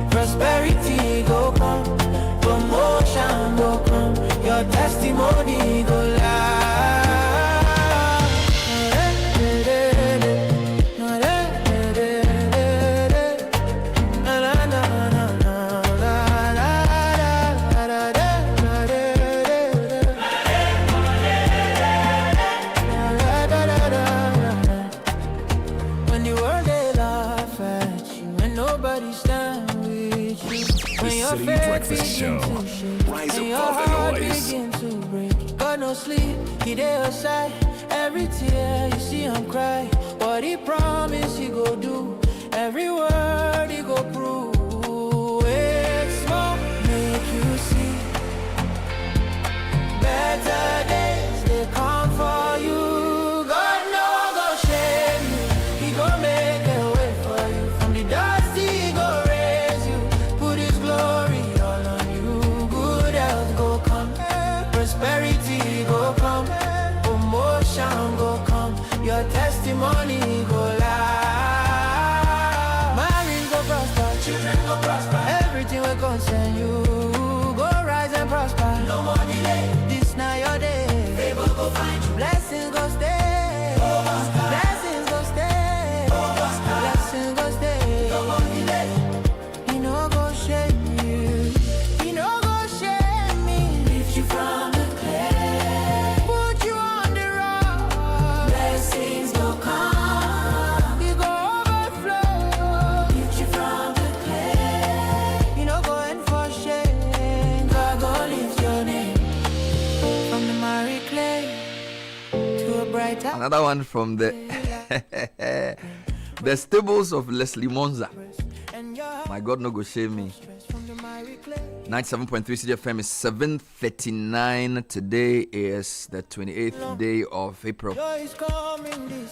prosperity go come, promotion go come, your testimony go live. When the world they laugh at you and nobody stand with you. When your Citi faith Breakfast begin Show. to shake, Rise when your above the heart noise. begin to break. God no sleep, he there aside. Every tear you see him cry. What he promised he go do. Every word he go prove. It's small, make you see. Better days they come for you. God no go shame you. He go make a way for you. From the dust he go raise you. Put his glory all on you. Good health go come, prosperity go come, promotion go come, your testimony go live. Marriage go prosper, children go prosper, everything will concern you. Go rise and prosper, no more delay. This now your day. Favor go find you. Blessings go stay. Blessings go stay. Blessings go stay. No more delay. He no go shame you. He no go shame me. Lift you from the clay. Put you on the rock. Blessings go come. He go overflow. Lift you from the clay. You no go in for shame. God go lift your name. From the miry clay to a brighter. Another one from the The stables of Leslie Monza. My God, no go shame me. 97.3 CGFM is 7:39. Today is the 28th day of April.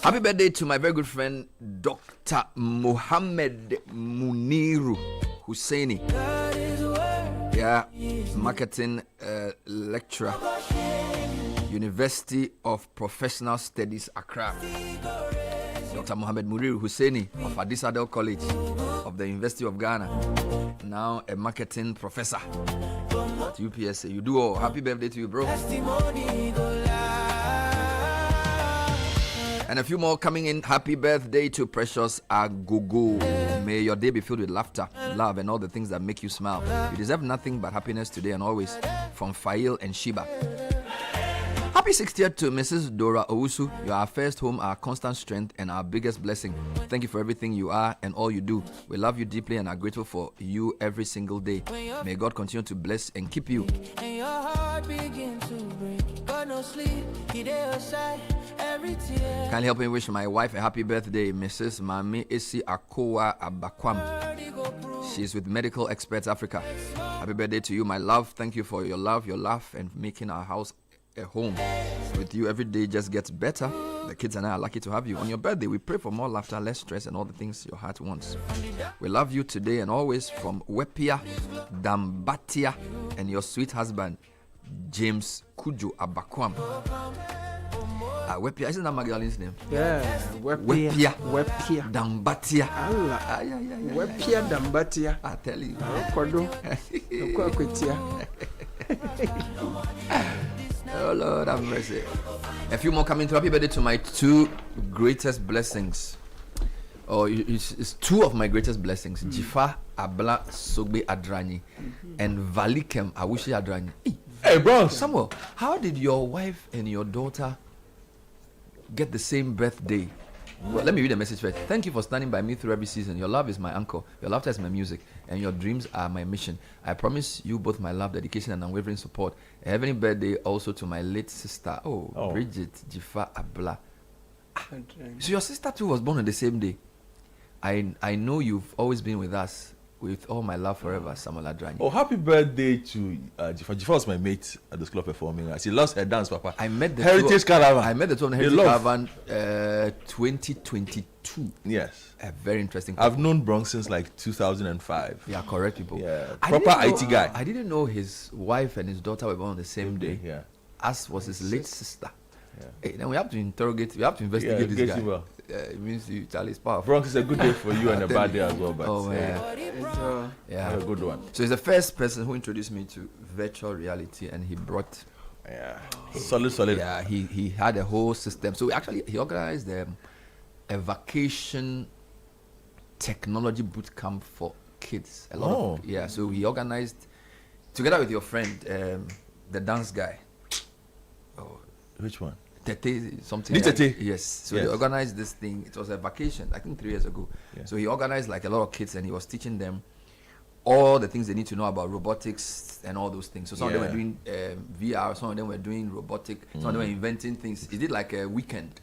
Happy birthday to my very good friend Dr. Mohammed Muniru Husseini. Yeah, marketing lecturer, University of Professional Studies, Accra. Dr. Mohammed Muniru Husseini of Addis Adel College of the University of Ghana. Now a marketing professor at UPSA. You do all. Happy birthday to you, bro. And a few more coming in. Happy birthday to Precious Agogo. May your day be filled with laughter, love, and all the things that make you smile. You deserve nothing but happiness today and always. From Fail and Sheba. Happy 60th to Mrs. Dora Owusu. You are our first home, our constant strength, and our biggest blessing. Thank you for everything you are and all you do. We love you deeply and are grateful for you every single day. May God continue to bless and keep you. And your heart begin to break. God no sleep, he there aside every tear. Kindly help me wish my wife a happy birthday, Mrs. Mami Esi Akowa Abakwam. She is with Medical Experts Africa. Happy birthday to you, my love. Thank you for your love, your laugh, and making our house a home. With you every day just gets better. The kids and I are lucky to have you. On your birthday, we pray for more laughter, less stress, and all the things your heart wants. We love you today and always from Wepia Dambatia and your sweet husband, James Kujo Abakwam. Wepia, isn't that Magdalene's name? Yeah, Wepia Dambatia. Wepia Dambatia. I tell you. Oh Lord have mercy. A few more coming through. Happy birthday to my two greatest blessings. Oh, it's two of my greatest blessings. Jifa Abla Sogbe Adrani and Valikem Awushi Adrani. Hey bro, Samuel, how did your wife and your daughter get the same birthday? Well, let me read the message first. Thank you for standing by me through every season. Your love is my anchor. Your laughter is my music. And your dreams are my mission. I promise you both my love, dedication, and unwavering support. A heavenly birthday also to my late sister. Oh. Bridget Jifa Abla. So your sister too was born on the same day. I know you've always been with us. With all my love forever, Samuel Adrani. Oh, happy birthday to Jifa. Jifa was my mate at the club performing. She lost her dance, Papa. I met the Heritage Caravan. I met the two on the Heritage Caravan 2022. Yes. A very interesting. I've known Bronx since like 2005. Yeah, correct people. Yeah, proper IT guy. I didn't know his wife and his daughter were born on the same day. Yeah. As was his late sister. Yeah. Hey, then we have to investigate this guy. Well. It means Charlie's powerful. Bronx is a good day for you and a bad day as well, but yeah, a good one. So he's the first person who introduced me to virtual reality, and he brought solid. Yeah, he had a whole system. So he organized a vacation technology boot camp for kids. So he organized together with your friend, the dance guy. Oh, which one? Tete something. Yes. So they organized this thing. It was a vacation, I think 3 years ago. Yeah. So he organized like a lot of kids, and he was teaching them all the things they need to know about robotics and all those things. So some of them were doing VR, some of them were doing robotic, some of them were inventing things. He did like a weekend.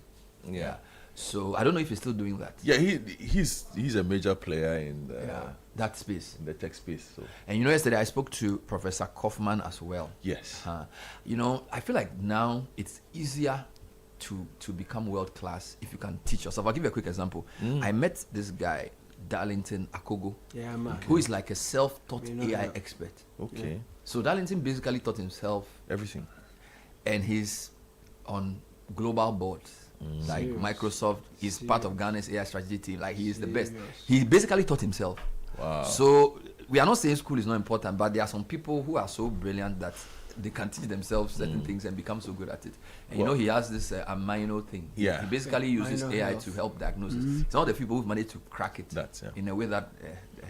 Yeah. So I don't know if he's still doing that. Yeah, he's a major player in that space, in the tech space. So. And yesterday I spoke to Professor Kaufman as well. Yes. I feel like now it's easier to become world class if you can teach yourself. I'll give you a quick example. I met this guy, Darlington Akogo, who is like a self-taught AI expert. Okay. Yeah. So Darlington basically taught himself everything, and he's on global boards. Like Microsoft is part of Ghana's AI strategy team. Like he is the best. He basically taught himself. Wow. So we are not saying school is not important, but there are some people who are so brilliant that they can teach themselves certain things and become so good at it. And he has this amino thing. Yeah. He basically uses AI to help diagnosis. It's not the people who've managed to crack it in a way that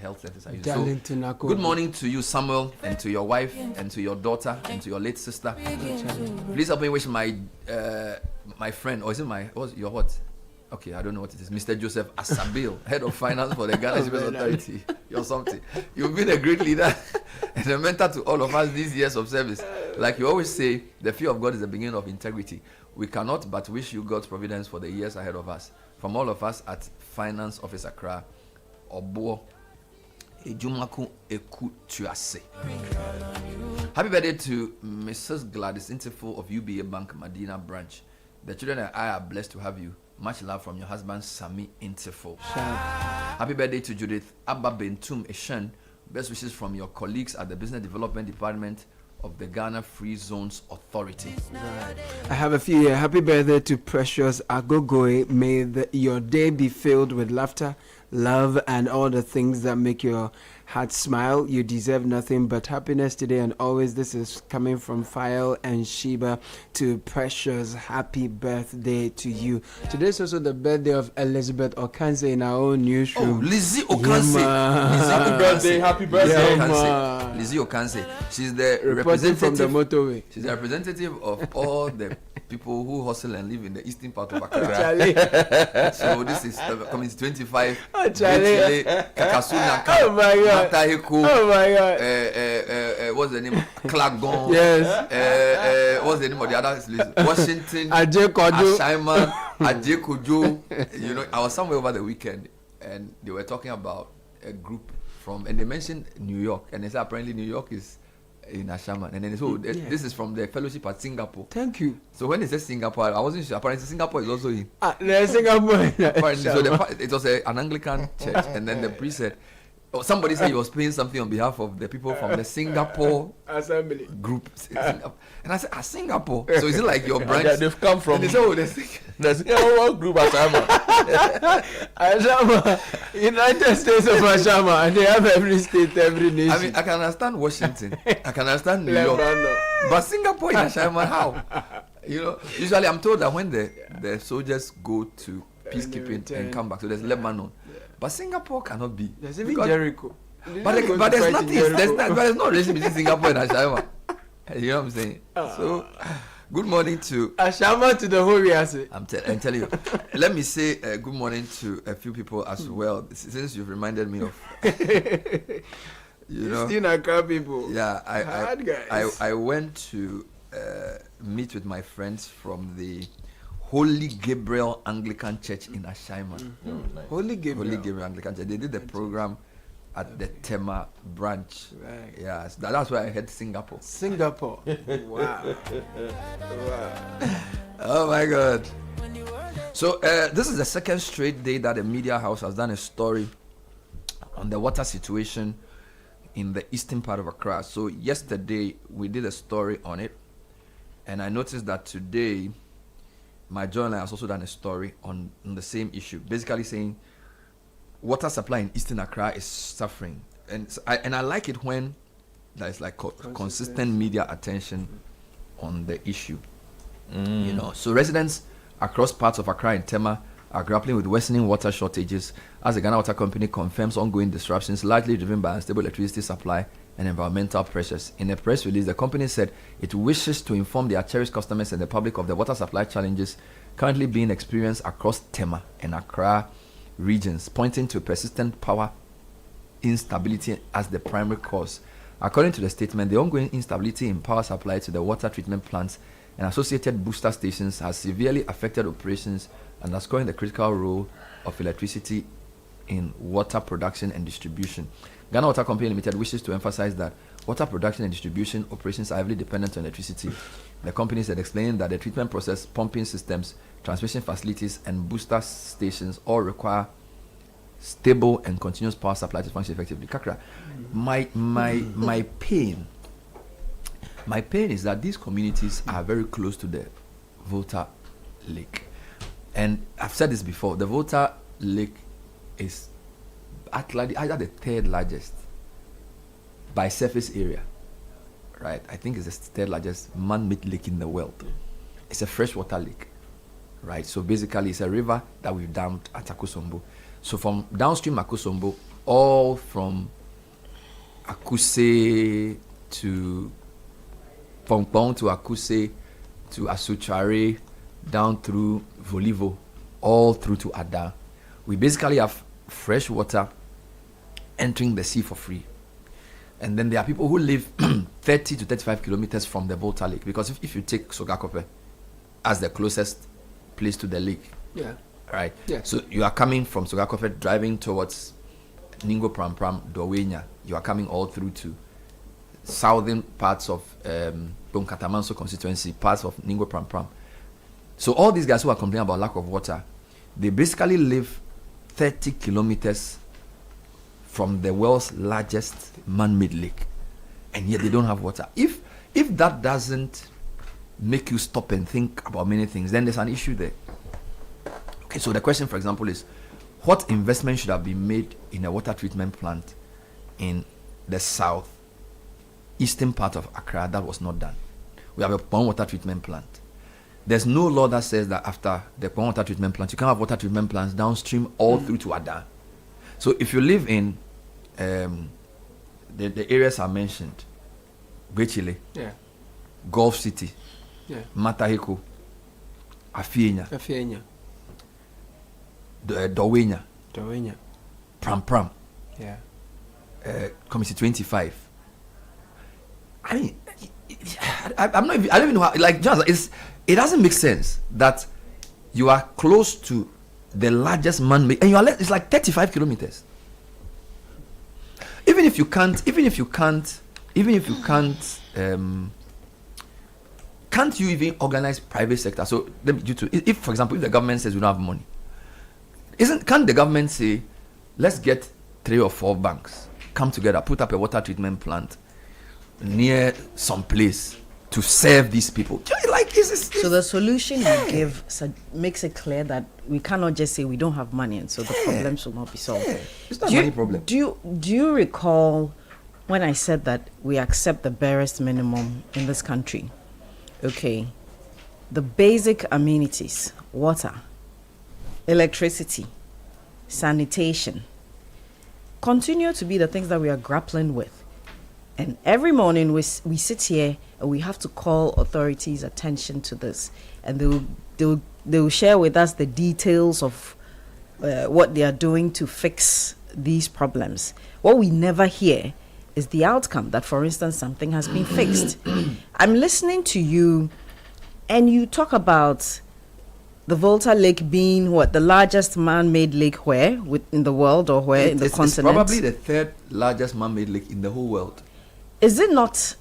health centers are using. So, good morning to you, Samuel, and to your wife, and to your daughter, and to your late sister. Please help me wish my friend, or is it what? Okay, I don't know what it is. Mr. Joseph Asabil, Head of Finance for the Ghana Space Authority. You're something. You've been a great leader and a mentor to all of us these years of service. Like you always say, the fear of God is the beginning of integrity. We cannot but wish you God's providence for the years ahead of us. from all of us at Finance Office Accra, Obo Ejumaku Eku Tuase. Happy birthday to Mrs. Gladys Interful of UBA Bank Medina branch. The children and I are blessed to have you. Much love from your husband Sami Interful. Happy birthday to Judith Abba Bentum Eshen. Best wishes from your colleagues at the Business Development Department of the Ghana Free Zones Authority. Right. I have a few here. Happy birthday to Precious Agogoe. May your day be filled with laughter, love, and all the things that make your heart smile. You deserve nothing but happiness today and always. This is coming from Fael and Sheba to Precious. Happy birthday to you. Today is also the birthday of Elizabeth Okanse in our own newsroom. Oh, Lizzie Okanse. Happy birthday, happy birthday. Lizzie Okanse. She's the representative from the motorway. She's the representative of all the people who hustle and live in the eastern part of Accra. So this is coming to 25. Oh, Charlie. Kakasuna. Oh my God. Matahiku. Oh my God. What's the name? Clagon. Yes. What's the name of the other list? Washington. Ajekojo. Ashaiman. Ajekojo. You know, I was somewhere over the weekend and they were talking about a group from, and they mentioned New York, and they said apparently New York is in Ashaman, and then so this is from the fellowship at Singapore. Thank you. So when it says Singapore, I wasn't sure. Apparently Singapore is also in. Singapore. Apparently, so it was an Anglican church, and then the priest said, somebody said he was paying something on behalf of the people from the Singapore assembly group. And I said, Singapore. So is it like your branch? Yeah, they've come from. And they said, the Singapore group Ashama. Ashama, United States of Ashama, and they have every state, every nation. I mean, I can understand Washington, I can understand New York, but Singapore in Ashama, how? You know, usually I'm told that when the soldiers go to peacekeeping and come back, so there's Lebanon. But Singapore cannot be. There's even Jericho. But there's nothing. There's no relation between Singapore and Ashama. You know what I'm saying? So, good morning to Ashama to the whole Riasi. I'm telling you. Let me say good morning to a few people as well, since you've reminded me of. You know, still Accra people. Yeah, I went to meet with my friends from the Holy Gabriel Anglican Church in Ashaiman. Nice. Holy Gabriel Anglican Church. They did the program at the Tema branch. Right. Yeah, so that's why I heard Singapore. Wow. Oh my God. So this is the second straight day that the media house has done a story on the water situation in the eastern part of Accra. So yesterday we did a story on it, and I noticed that today my journal has also done a story on the same issue, basically saying water supply in Eastern Accra is suffering, and I like it when there is like consistent media attention on the issue. You know, so residents across parts of Accra and Tema are grappling with worsening water shortages as the Ghana Water Company confirms ongoing disruptions largely driven by unstable electricity supply and environmental pressures. In a press release, the company said it wishes to inform their cherished customers and the public of the water supply challenges currently being experienced across Tema and Accra regions, pointing to persistent power instability as the primary cause. According to the statement, the ongoing instability in power supply to the water treatment plants and associated booster stations has severely affected operations, underscoring the critical role of electricity in water production and distribution. Ghana Water Company Limited wishes to emphasize that water production and distribution operations are heavily dependent on electricity. The company said, explaining that the treatment process, pumping systems, transmission facilities, and booster stations all require stable and continuous power supply to function effectively. Kakra, my pain is that these communities are very close to the Volta Lake. And I've said this before, the Volta Lake is either the third largest by surface area, right? I think it's the third largest man-made lake in the world. It's a freshwater lake, right? So basically it's a river that we've dammed at Akosombo. So from downstream Akosombo, all from Akuse to Pongpong to Akuse to Asuchare, down through Volivo, all through to Ada. We basically have fresh water entering the sea for free. And then there are people who live 30 to 35 kilometers from the Volta Lake, because if you take Sogakope as the closest place to the lake, Right? Yes. So you are coming from Sogakofet, driving towards Ningo Pram Pram, Dowenya. You are coming all through to southern parts of Bonkatamanso constituency, parts of Ningo Pram Pram. So all these guys who are complaining about lack of water, they basically live 30 kilometers from the world's largest man-made lake, and yet they don't have water. If that doesn't make you stop and think about many things, then there's an issue there. Okay, so the question, for example, is what investment should have been made in a water treatment plant in the south eastern part of Accra that was not done? We have a pond water treatment plant. There's no law that says that after the pond water treatment plant, you can have water treatment plants downstream all through to Ada. So if you live in the areas I mentioned, Gwechile, yeah, Gulf City, yeah, Mataheko, Afienya, Dowenya, Pram Pram, yeah, Committee 25. I mean, I'm not. I don't even know how. Like, just it doesn't make sense that you are close to the largest man-made, and you are. It's like 35 kilometers. Even if you can't, can't you even organize private sector? So if, for example, if the government says we don't have money, can't the government say, let's get 3 or 4 banks, come together, put up a water treatment plant near some place to serve these people? Like, so the solution you give makes it clear that we cannot just say we don't have money, and so the problems will not be solved. It's not a money problem. Do you recall when I said that we accept the barest minimum in this country? Okay, the basic amenities, water, electricity, sanitation, continue to be the things that we are grappling with. And every morning we sit here and we have to call authorities' attention to this, and they will share with us the details of what they are doing to fix these problems. What we never hear is the outcome, that, for instance, something has been fixed. I'm listening to you, and you talk about the Volta Lake being the largest man-made lake in the world, or in the continent? It's probably the 3rd largest man-made lake in the whole world. Is it not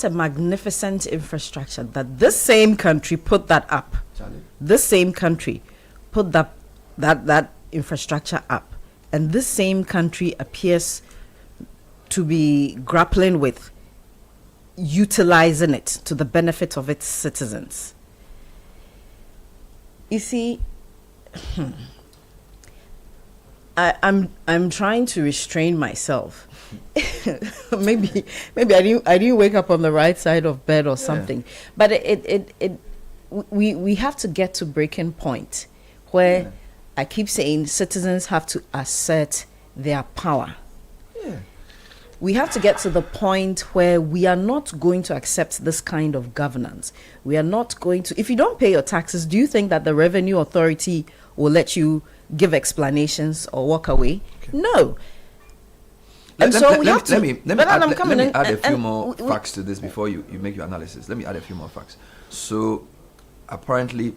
a magnificent infrastructure that this same country put that up? Charlie. This same country put that infrastructure up, and this same country appears to be grappling with utilizing it to the benefit of its citizens. You see, I'm trying to restrain myself. maybe I didn't wake up on the right side of bed or something. But we have to get to breaking point where I keep saying citizens have to assert their power. Yeah. We have to get to the point where we are not going to accept this kind of governance. We are not going to. If you don't pay your taxes, do you think that the Revenue Authority will let you give explanations or walk away? Okay. No. Let me add a few more facts to this before you make your analysis. Let me add a few more facts. So, apparently,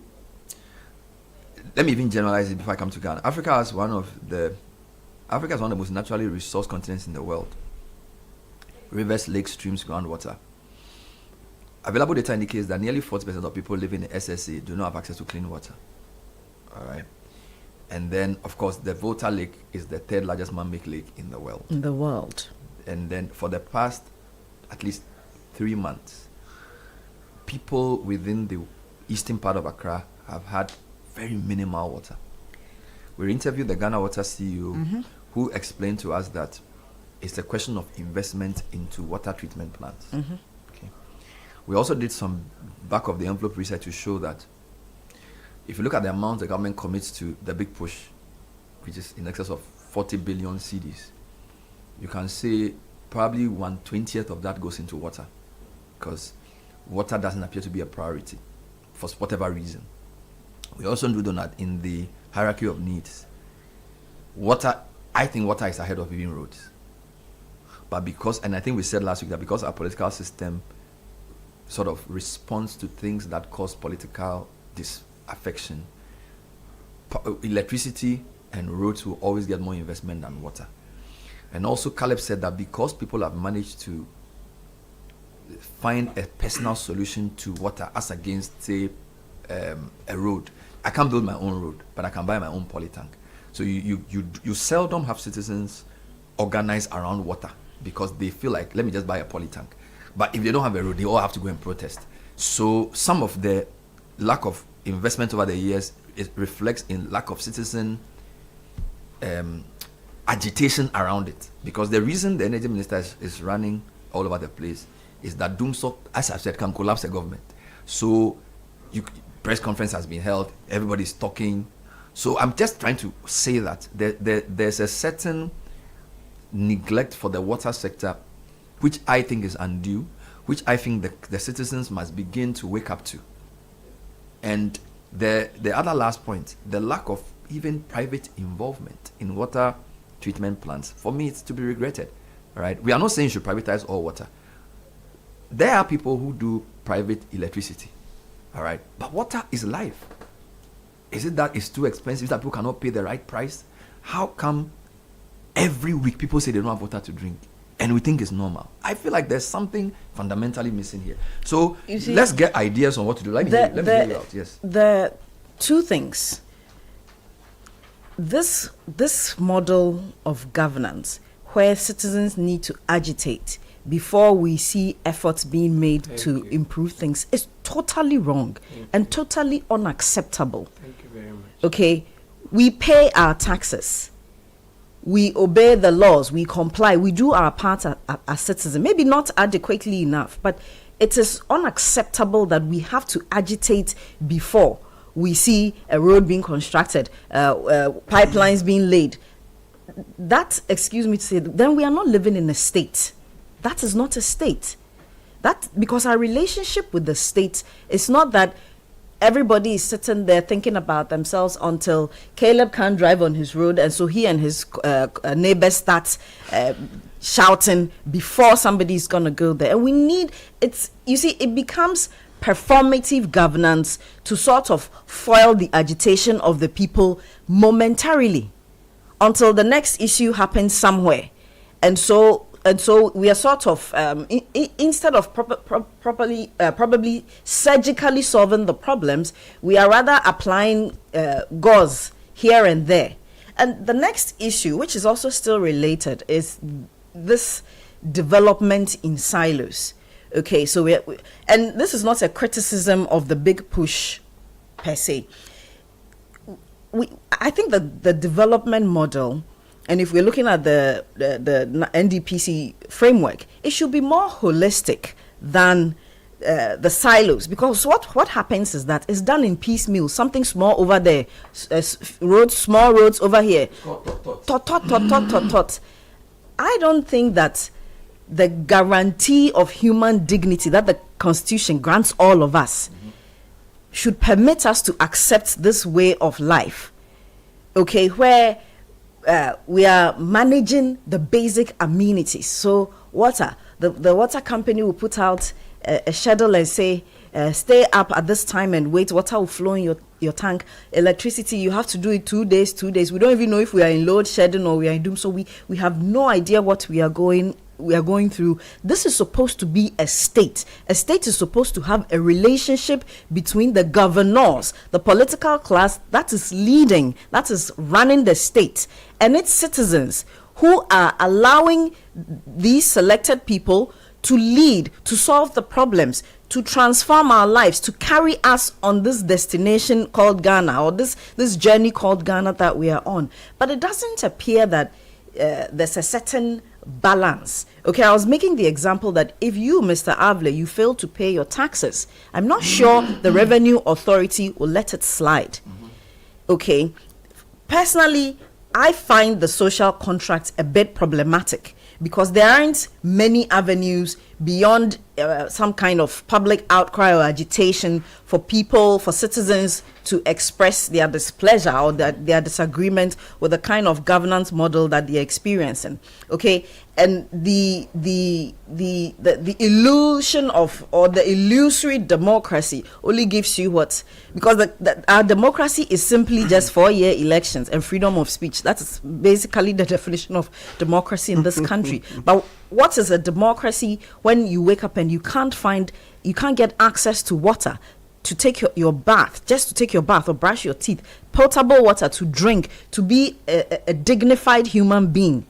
let me even generalize it before I come to Ghana. Africa is one of the most naturally resourced continents in the world. Rivers, lakes, streams, groundwater. Available data indicates that nearly 40% of people living in the SSA do not have access to clean water. All right. And then, of course, the Volta Lake is the 3rd largest man-made lake in the world. In the world. And then for the past at least 3 months, people within the eastern part of Accra have had very minimal water. We interviewed the Ghana Water CEO, who explained to us that it's a question of investment into water treatment plants. Okay. We also did some back-of-the-envelope research to show that if you look at the amount the government commits to the big push, which is in excess of 40 billion cedis, you can say probably 1/20th of that goes into water, because water doesn't appear to be a priority for whatever reason. We also do that in the hierarchy of needs. I think water is ahead of even roads. But and I think we said last week that because our political system sort of responds to things that cause political disaffection, electricity and roads will always get more investment than water. And also Caleb said that because people have managed to find a personal solution to water as against, say, a road. I can't build my own road, but I can buy my own poly tank. So you seldom have citizens organize around water because they feel like, let me just buy a poly tank. But if they don't have a road, they all have to go and protest. So some of the lack of investment over the years, it reflects in lack of citizen agitation around it. Because the reason the energy minister is running all over the place is that Doomsok, as I said, can collapse the government. So press conference has been held, everybody's talking. So I'm just trying to say that there's a certain neglect for the water sector, which I think is undue, which I think the citizens must begin to wake up to. And the other last point, the lack of even private involvement in water treatment plants, for me, it's to be regretted. Right? We are not saying you should privatize all water. There are people who do private electricity. All right, but water is life. Is it that it's too expensive, that people cannot pay the right price? How come every week people say they don't have water to drink and we think it's normal? I feel like there's something fundamentally missing here. So see, let's get ideas on what to do. Let me hear you out. Yes. The two things. This model of governance where citizens need to agitate before we see efforts being made to improve things is totally wrong and totally unacceptable. Thank you very much. Okay, we pay our taxes, we obey the laws, we comply, we do our part as citizens, maybe not adequately enough, but it is unacceptable that we have to agitate before we see a road being constructed, pipelines being laid. That, excuse me to say, then we are not living in a state. That is not a state. That, because our relationship with the state is not that everybody is sitting there thinking about themselves until Caleb can't drive on his road, and so he and his neighbors start shouting before somebody is going to go there. And we need, you see, it becomes performative governance to sort of foil the agitation of the people momentarily until the next issue happens somewhere. And so we are sort of instead of probably surgically solving the problems, we are rather applying gauze here and there. And the next issue, which is also still related, is this development in silos. Okay, so and this is not a criticism of the big push per se. I think that the development model, and if we're looking at the NDPC framework, it should be more holistic than the silos, because what happens is that it's done in piecemeal. Something small over there, small roads over here. I don't think that the guarantee of human dignity that the Constitution grants all of us should permit us to accept this way of life, okay, where we are managing the basic amenities. So water, the water company will put out a schedule and say, stay up at this time and wait, water will flow in your tank. Electricity, you have to do it 2 days. We don't even know if we are in load shedding or we are in doom. So we have no idea what we are going through. This is supposed to be a state. A state is supposed to have a relationship between the governors, the political class that is leading, that is running the state, and its citizens, who are allowing these selected people to lead, to solve the problems, to transform our lives, to carry us on this destination called Ghana, or this journey called Ghana that we are on. But it doesn't appear that there's a certain balance. Okay, I was making the example that if you, Mr. Avle, you fail to pay your taxes, I'm not sure the Revenue Authority will let it slide. Okay, personally, I find the social contract a bit problematic because there aren't many avenues beyond some kind of public outcry or agitation for people, for citizens to express their displeasure or their disagreement with the kind of governance model that they're experiencing. Okay, and the illusion of, or the illusory democracy only gives you what, because our democracy is simply just 4-year elections and freedom of speech. That is basically the definition of democracy in this country. But what is a democracy when you wake up and you can't get access to water to take your bath, just to take your bath or brush your teeth, potable water to drink, to be a dignified human being?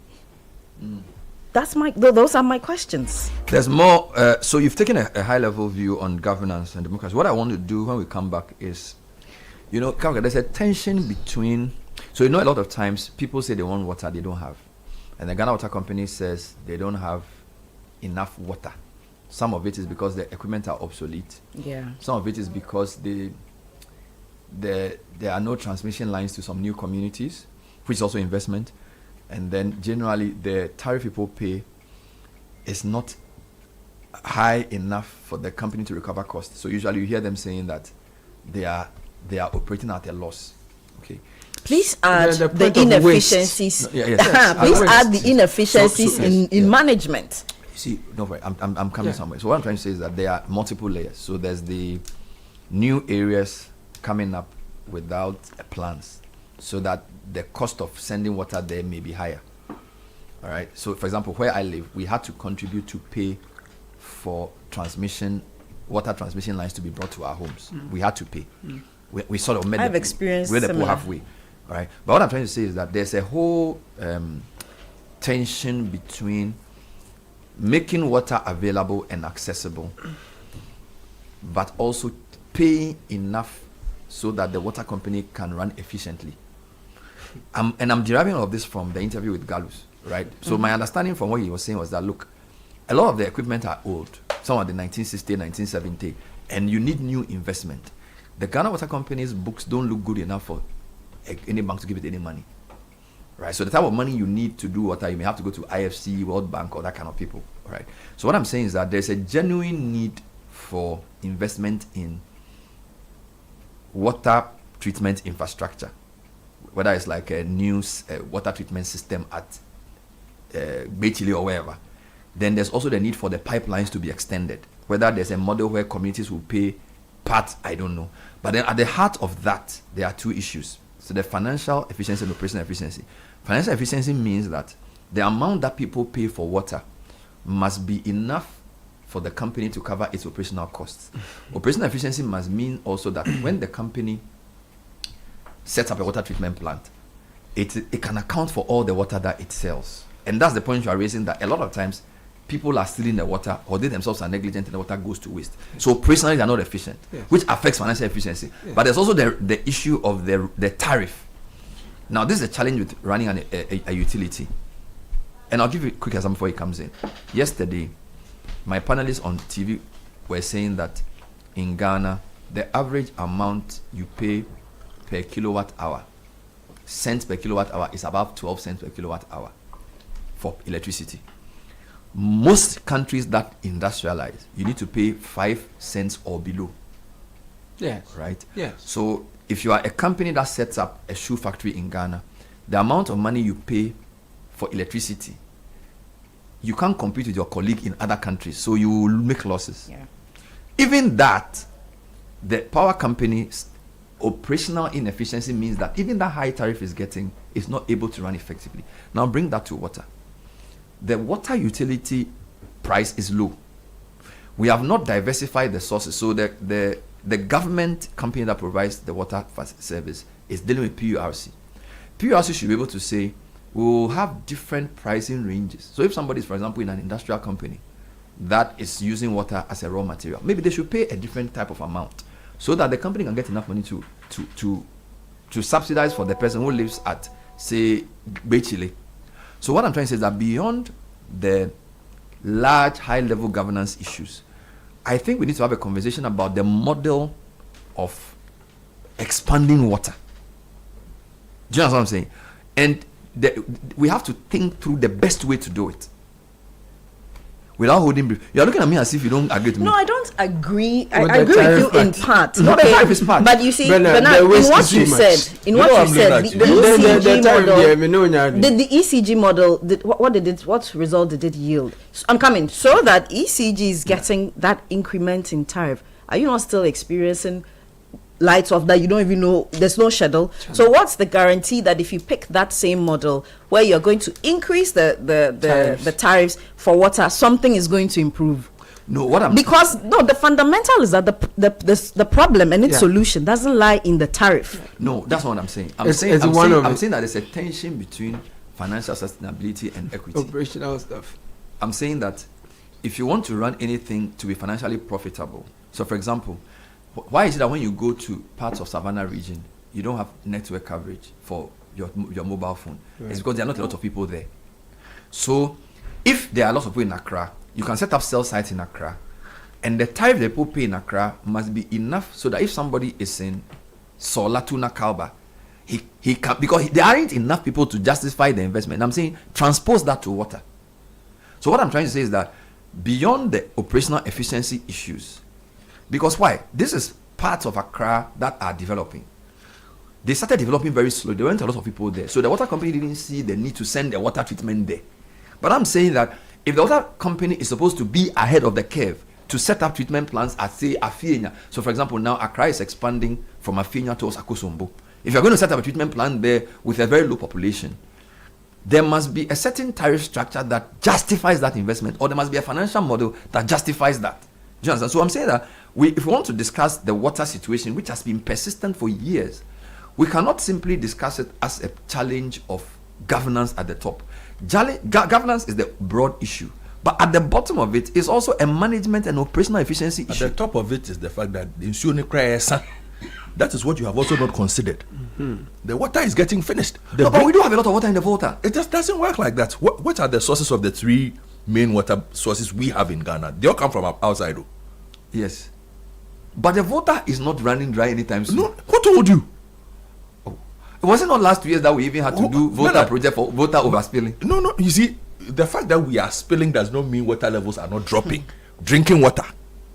Those are my questions. There's more. So you've taken a high-level view on governance and democracy. What I want to do when we come back is, there's a tension between. So a lot of times people say they want water they don't have, and the Ghana Water Company says they don't have enough water. Some of it is because the equipment are obsolete. Yeah. Some of it is because there are no transmission lines to some new communities, which is also investment. And then generally the tariff people pay is not high enough for the company to recover costs. So usually you hear them saying that they are operating at a loss. Okay. Please add the inefficiencies. Please add the inefficiencies in management. See, don't worry, I'm coming somewhere. So what I'm trying to say is that there are multiple layers. So there's the new areas coming up without plans, so that the cost of sending water there may be higher. All right. So, for example, where I live, we had to contribute to pay for water transmission lines to be brought to our homes. We had to pay. We sort of made the poor halfway. All right. But what I'm trying to say is that there's a whole tension between making water available and accessible, but also paying enough so that the water company can run efficiently. And I'm deriving all of this from the interview with Galus, right? So my understanding from what he was saying was that, look, a lot of the equipment are old, some of the 1960, 1970, and you need new investment. The Ghana Water Company's books don't look good enough for any bank to give it any money, right? So the type of money you need to do water, you may have to go to IFC, World Bank, or that kind of people, right? So what I'm saying is that there's a genuine need for investment in water treatment infrastructure, whether it's like a new water treatment system at Bechile or wherever. Then there's also the need for the pipelines to be extended, whether there's a model where communities will pay part, I don't know. But then at the heart of that, there are two issues. So the financial efficiency and operational efficiency. Financial efficiency means that the amount that people pay for water must be enough for the company to cover its operational costs. Operational efficiency must mean also that when the company sets up a water treatment plant, it can account for all the water that it sells. And that's the point you are raising, that a lot of times people are stealing the water, or they themselves are negligent and the water goes to waste. So operationally they are not efficient, which affects financial efficiency. But there's also the issue of the tariff. Now this is a challenge with running a utility. And I'll give you a quick example before he comes in. Yesterday, my panelists on TV were saying that in Ghana, the average amount you pay per kilowatt hour, cents per kilowatt hour, is about 12 cents per kilowatt hour for electricity. Most countries that industrialize, you need to pay 5 cents or below. Yes. Right? Yes. So if you are a company that sets up a shoe factory in Ghana, the amount of money you pay for electricity, you can't compete with your colleague in other countries, so you will make losses. Yeah. Even that, the power company's operational inefficiency means that even that high tariff is getting is not able to run effectively. Now bring that to water. The water utility price is low. We have not diversified the sources. So the government company that provides the water service is dealing with PURC. PURC should be able to say, we will have different pricing ranges. So if somebody is, for example, in an industrial company that is using water as a raw material, maybe they should pay a different type of amount so that the company can get enough money to subsidize for the person who lives at, say, Bechile. So what I'm trying to say is that beyond the large high-level governance issues, I think we need to have a conversation about the model of expanding water. Do you understand what I'm saying? And we have to think through the best way to do it. without holding brief. You are looking at me as if you don't agree to me. No, I don't agree. I With agree the with you tariff in part. part. No, the tariff is part. But you see, Bernard, Bernard, they in waste what too you much. said, You know I'm looking at the you. ECG model, did the ECG model, what result did it yield? So I'm coming. So that ECG is getting that increment in tariff, are you not still experiencing lights off that you don't even know, there's no schedule? So what's the guarantee that if you pick that same model where you're going to increase the tariffs for water, something is going to improve? No, what I'm the fundamental is that the problem and its solution doesn't lie in the tariff. No, that's not what I'm saying. I'm saying that there's a tension between financial sustainability and equity. Operational stuff. I'm saying that if you want to run anything to be financially profitable, so for example, why is it that when you go to parts of Savannah region, you don't have network coverage for your mobile phone? Right. It's because there are not a lot of people there. So if there are lots of people in Accra, you can set up cell sites in Accra, and the tariff the people pay in Accra must be enough so that if somebody is in Solatuna Kalba, he can, because there aren't enough people to justify the investment. I'm saying transpose that to water. So what I'm trying to say is that beyond the operational efficiency issues, because why? This is parts of Accra that are developing. They started developing very slowly. There weren't a lot of people there. So the water company didn't see the need to send the water treatment there. But I'm saying that if the water company is supposed to be ahead of the curve to set up treatment plants at, say, Afienya. So, for example, now Accra is expanding from Afienya towards Akosombo. If you're going to set up a treatment plant there with a very low population, there must be a certain tariff structure that justifies that investment, or there must be a financial model that justifies that. Do you understand? So I'm saying that if we want to discuss the water situation, which has been persistent for years, we cannot simply discuss it as a challenge of governance at the top. Governance is the broad issue, but at the bottom of it is also a management and operational efficiency issue. At the top of it is the fact that the insurance crisis, that is what you have also not considered. Mm-hmm. The water is getting finished. But we do have a lot of water in the water. It just doesn't work like that. What are the sources of the three main water sources we have in Ghana? They all come from outside. Yes. But the water is not running dry anytime soon. No, who told you? Was it not last 2 years that we even had to do water project for water overspilling? No. You see, the fact that we are spilling does not mean water levels are not dropping. Drinking water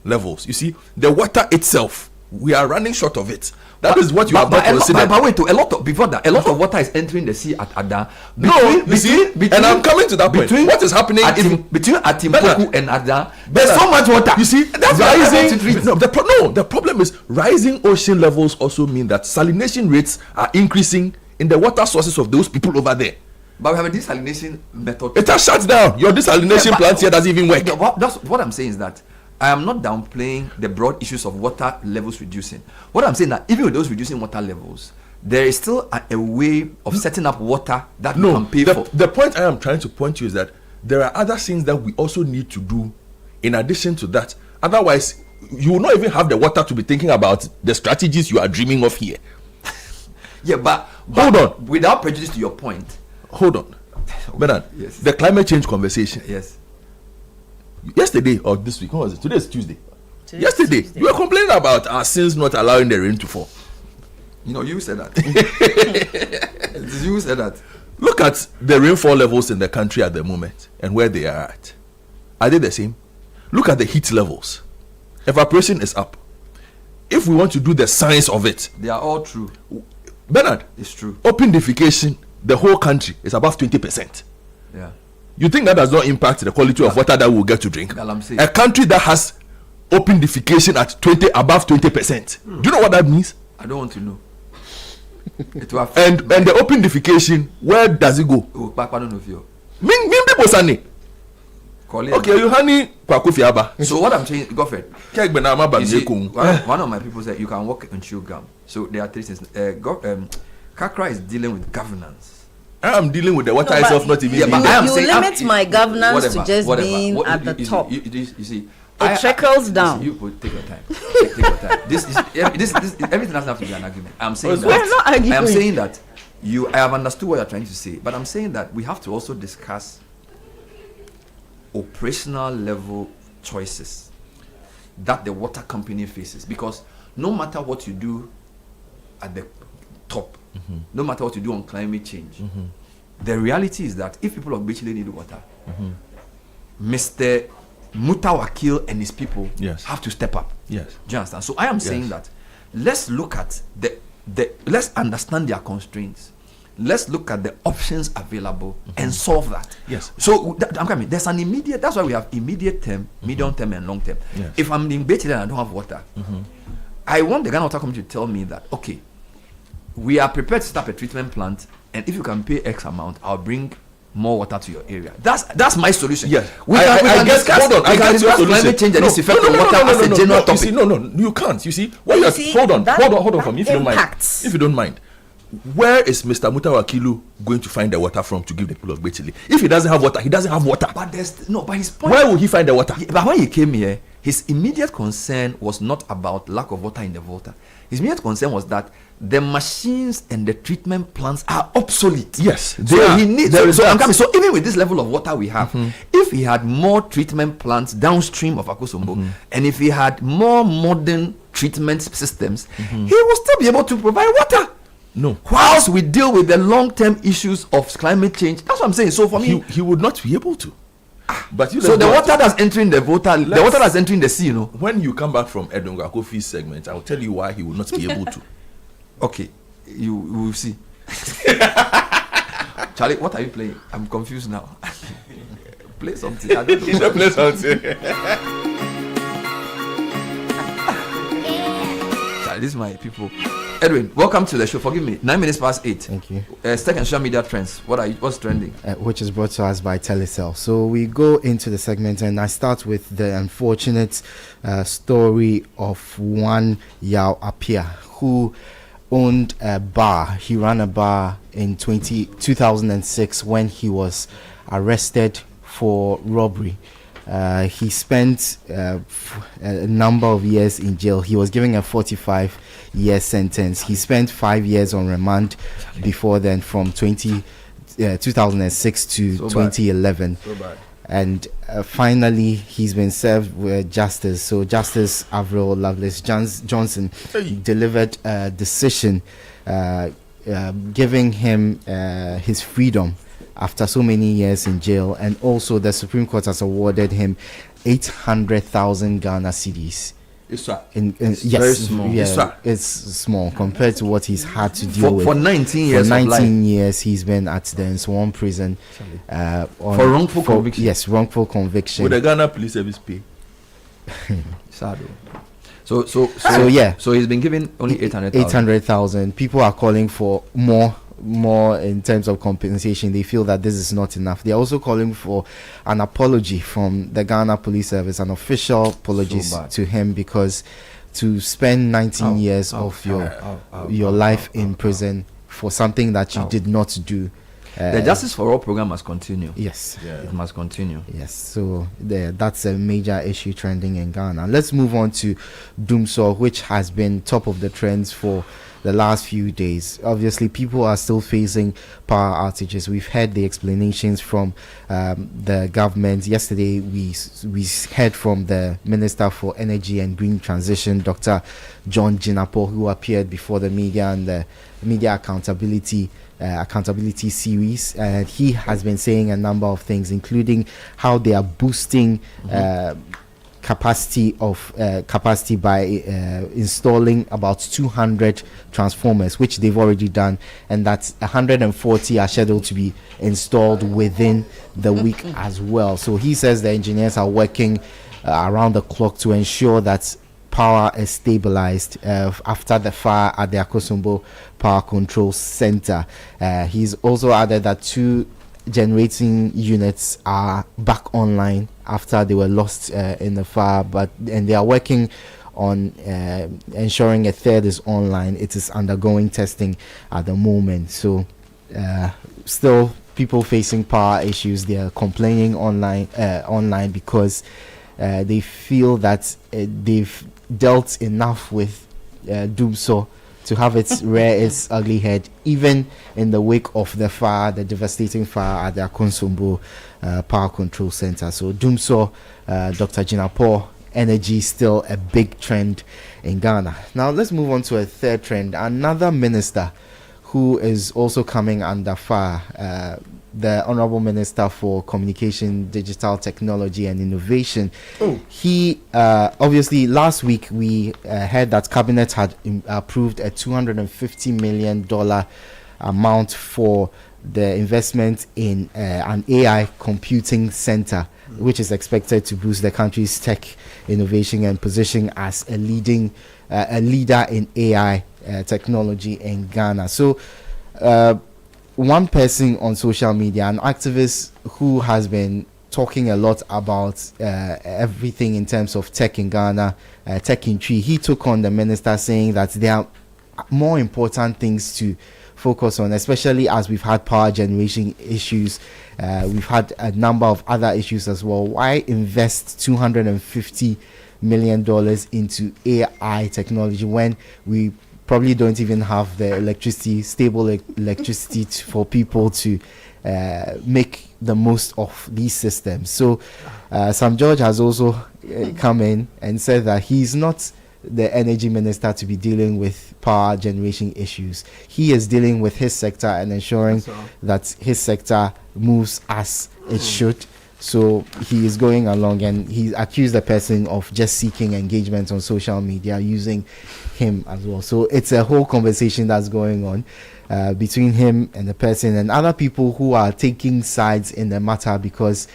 levels. You see, the water itself, we are running short of it. That is what you have not considered. But wait, a lot of water is entering the sea at Ada. And I'm coming to that point. What is happening between Atimpoku and Ada? There's so much water. You see, that's rising. The problem is rising ocean levels also mean that salination rates are increasing in the water sources of those people over there. But we have a desalination method. It has shut down. Your desalination plant here doesn't even work. That's what I'm saying is that I am not downplaying the broad issues of water levels reducing. What I'm saying that even with those reducing water levels, there is still a way of setting up water that we can pay for. The point I am trying to point to is that there are other things that we also need to do in addition to that. Otherwise, you will not even have the water to be thinking about the strategies you are dreaming of here. Yeah, but hold on. Without prejudice to your point. Hold on. Bernard, yes. The climate change conversation. Yes. Yesterday or this week, what was it? Today is Tuesday. Yesterday, you were complaining about our sins not allowing the rain to fall. You know, you said that. You said that. Look at the rainfall levels in the country at the moment and where they are at. Are they the same? Look at the heat levels. Evaporation is up. If we want to do the science of it, they are all true. Bernard, it's true. Open defecation, the whole country is above 20%. Yeah. You think that does not impact the quality of water that we'll get to drink? A country that has open defecation at above 20%. Do you know what that means? I don't want to know. and the open defecation, where does it go? Okay, you honey Kwakufiaba. So what I'm saying, Godfred, one of my people said you can walk and chew gum. So there are three things. Kakra is dealing with governance. I am dealing with the water itself, not even. You limit my governance to just being at the top. You see, it trickles down. You take your time. Take your time. This everything doesn't have to be an argument. I'm saying that. We're not arguing. I'm saying that I have understood what you're trying to say, but I'm saying that we have to also discuss operational level choices that the water company faces, because no matter what you do at the top, no matter what you do on climate change, the reality is that if people of Bichile need water, Mr. Mutawakil and his people Yes. have to step up. Yes. Do you understand? So I am saying that let's look at let's understand their constraints. Let's look at the options available and solve that. Yes. So I'm coming. There's an immediate. That's why we have immediate term, medium term, and long term. Yes. If I'm in Bethel and I don't have water, I want the Ghana Water Company to tell me that okay, we are prepared to start a treatment plant, and if you can pay X amount, I'll bring more water to your area. That's my solution. Yes. We can discuss. Hold on. We can discuss climate change and its effect on water as a general topic. You see, no, you can't. You see, what you see, hold on for me, if you don't mind. impacts. If you don't mind, where is Mr. Mutawakilu going to find the water from to give the people of Bechile? If he doesn't have water, he doesn't have water. But his point. Where will he find the water? But when he came here, his immediate concern was not about lack of water in the Volta. His immediate concern was that the machines and the treatment plants are obsolete. Yes, so he needs. So even with this level of water we have, if he had more treatment plants downstream of Akosombo, and if he had more modern treatment systems, he will still be able to provide water. No. Whilst we deal with the long-term issues of climate change, that's what I'm saying. So for me, he would not be able to. But so the water that's entering the water, the water that's entering the sea, when you come back from Edonga Kofi's segment, I'll tell you why he will not be able to. Okay, you will see. Charlie, what are you playing? I'm confused now. Play something. I don't know. You should play something. Charlie, this is my people. Edwin, welcome to the show. Forgive me. 9 minutes past 8. Thank you. Tech and social media trends. What's trending? Which is brought to us by Telecel. So we go into the segment, and I start with the unfortunate story of one Yao Apia who owned a bar. He ran a bar in 2006 when he was arrested for robbery. He spent a number of years in jail. He was given a 45-year sentence. He spent 5 years on remand before then, from 2006 to 2011. So bad. And finally, he's been served with justice. So Justice Avril Lovelace Johnson delivered a decision giving him his freedom after so many years in jail, and also the Supreme Court has awarded him 800,000 Ghana cedis. It's very small. Yeah, it's small compared to what he's had to deal with for 19 years. For 19 years, he's been at the Nswan prison for wrongful conviction. Yes, wrongful conviction. Would the Ghana Police Service pay? Sad. So he's been given only 800,000. 800,000. People are calling for more in terms of compensation. They feel that this is not enough. They're also calling for an apology from the Ghana Police Service, an official apology to him, because to spend 19 years of your life in prison for something that you did not do. The Justice for All program must continue. Yes. It must continue. Yes. So that's a major issue trending in Ghana. Let's move on to Doomsaw, which has been top of the trends for the last few days. Obviously, people are still facing power outages. We've heard the explanations from the government. Yesterday, we heard from the Minister for Energy and Green Transition, Dr. John Jinapo, who appeared before the media and the Media Accountability series. He has been saying a number of things, including how they are boosting capacity by installing about 200 transformers, which they've already done, and that 140 are scheduled to be installed within the week as well. So he says the engineers are working around the clock to ensure that power is stabilized after the fire at the Akosombo Power Control Center. He's also added that 2 generating units are back online after they were lost in the fire, and they are working on ensuring a third is online. It is undergoing testing at the moment. So still people facing power issues. They are complaining online because they feel that they've dealt enough with Doomsaw to have it rear its ugly head, even in the wake of the fire, the devastating fire at the Akonsombo Power Control Center. So Doomsaw, Dr. Jinapo, energy still a big trend in Ghana. Now let's move on to a third trend. Another minister who is also coming under fire, the Honorable Minister for Communication, Digital Technology and Innovation. He obviously last week we heard that Cabinet had approved a $250 million amount for the investment in an AI computing center, which is expected to boost the country's tech innovation and position as a leader in AI technology in Ghana. So one person on social media, an activist who has been talking a lot about everything in terms of tech in Ghana, tech in tree, he took on the minister saying that there are more important things to focus on, especially as we've had power generation issues. We've had a number of other issues as well. Why invest $250 million into AI technology when we probably don't even have the stable electricity for people to make the most of these systems? So Sam George has also come in and said that he's not the energy minister to be dealing with power generation issues. He is dealing with his sector and ensuring that his sector moves as it should. So he is going along, and he accused the person of just seeking engagement on social media using him as well. So it's a whole conversation that's going on between him and the person and other people who are taking sides in the matter, because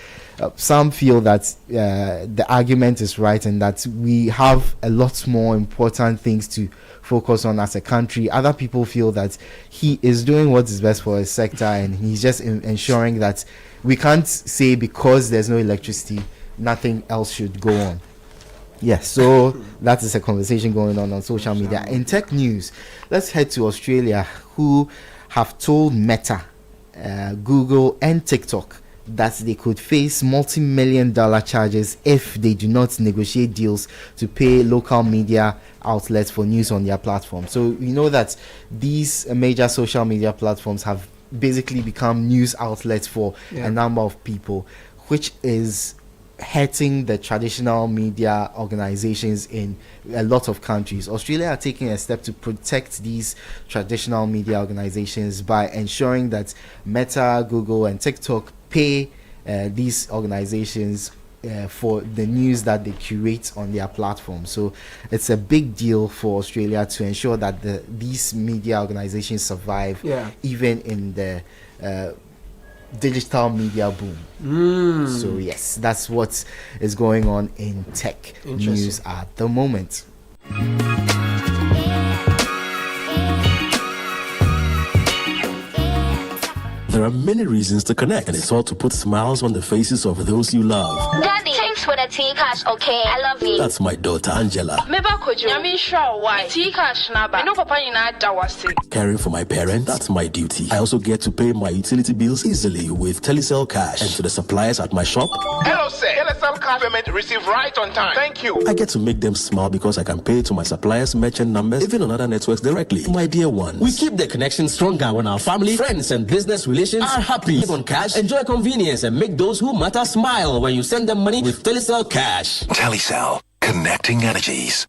some feel that the argument is right and that we have a lot more important things to focus on as a country. Other people feel that he is doing what is best for his sector, and he's just ensuring that we can't say because there's no electricity, nothing else should go on. Yes, so that is a conversation going on social media. In tech news, let's head to Australia, who have told Meta, Google and TikTok that they could face multi-million-dollar charges if they do not negotiate deals to pay local media outlets for news on their platform. So we know that these major social media platforms have basically become news outlets for a number of people, which is hurting the traditional media organizations in a lot of countries. Australia are taking a step to protect these traditional media organizations by ensuring that Meta, Google and TikTok pay these organizations for the news that they curate on their platform. So it's a big deal for Australia to ensure that these media organizations survive even in the digital media boom. So yes, that's what is going on in tech news at the moment. There are many reasons to connect, and it's all to put smiles on the faces of those you love. Daddy, thanks for the tea cash, okay? I love you. That's my daughter Angela. Caring for my parents, that's my duty. I also get to pay my utility bills easily with Telecel Cash. And to the suppliers at my shop, hello sir, Telecel Cash payment received right on time. Thank you. I get to make them smile because I can pay to my suppliers' merchant numbers, even on other networks directly. My dear ones, we keep the connection stronger when our family, friends and business relations are happy. Live on cash, enjoy convenience and make those who matter smile when you send them money with Telecel Cash. Telecel, connecting energies.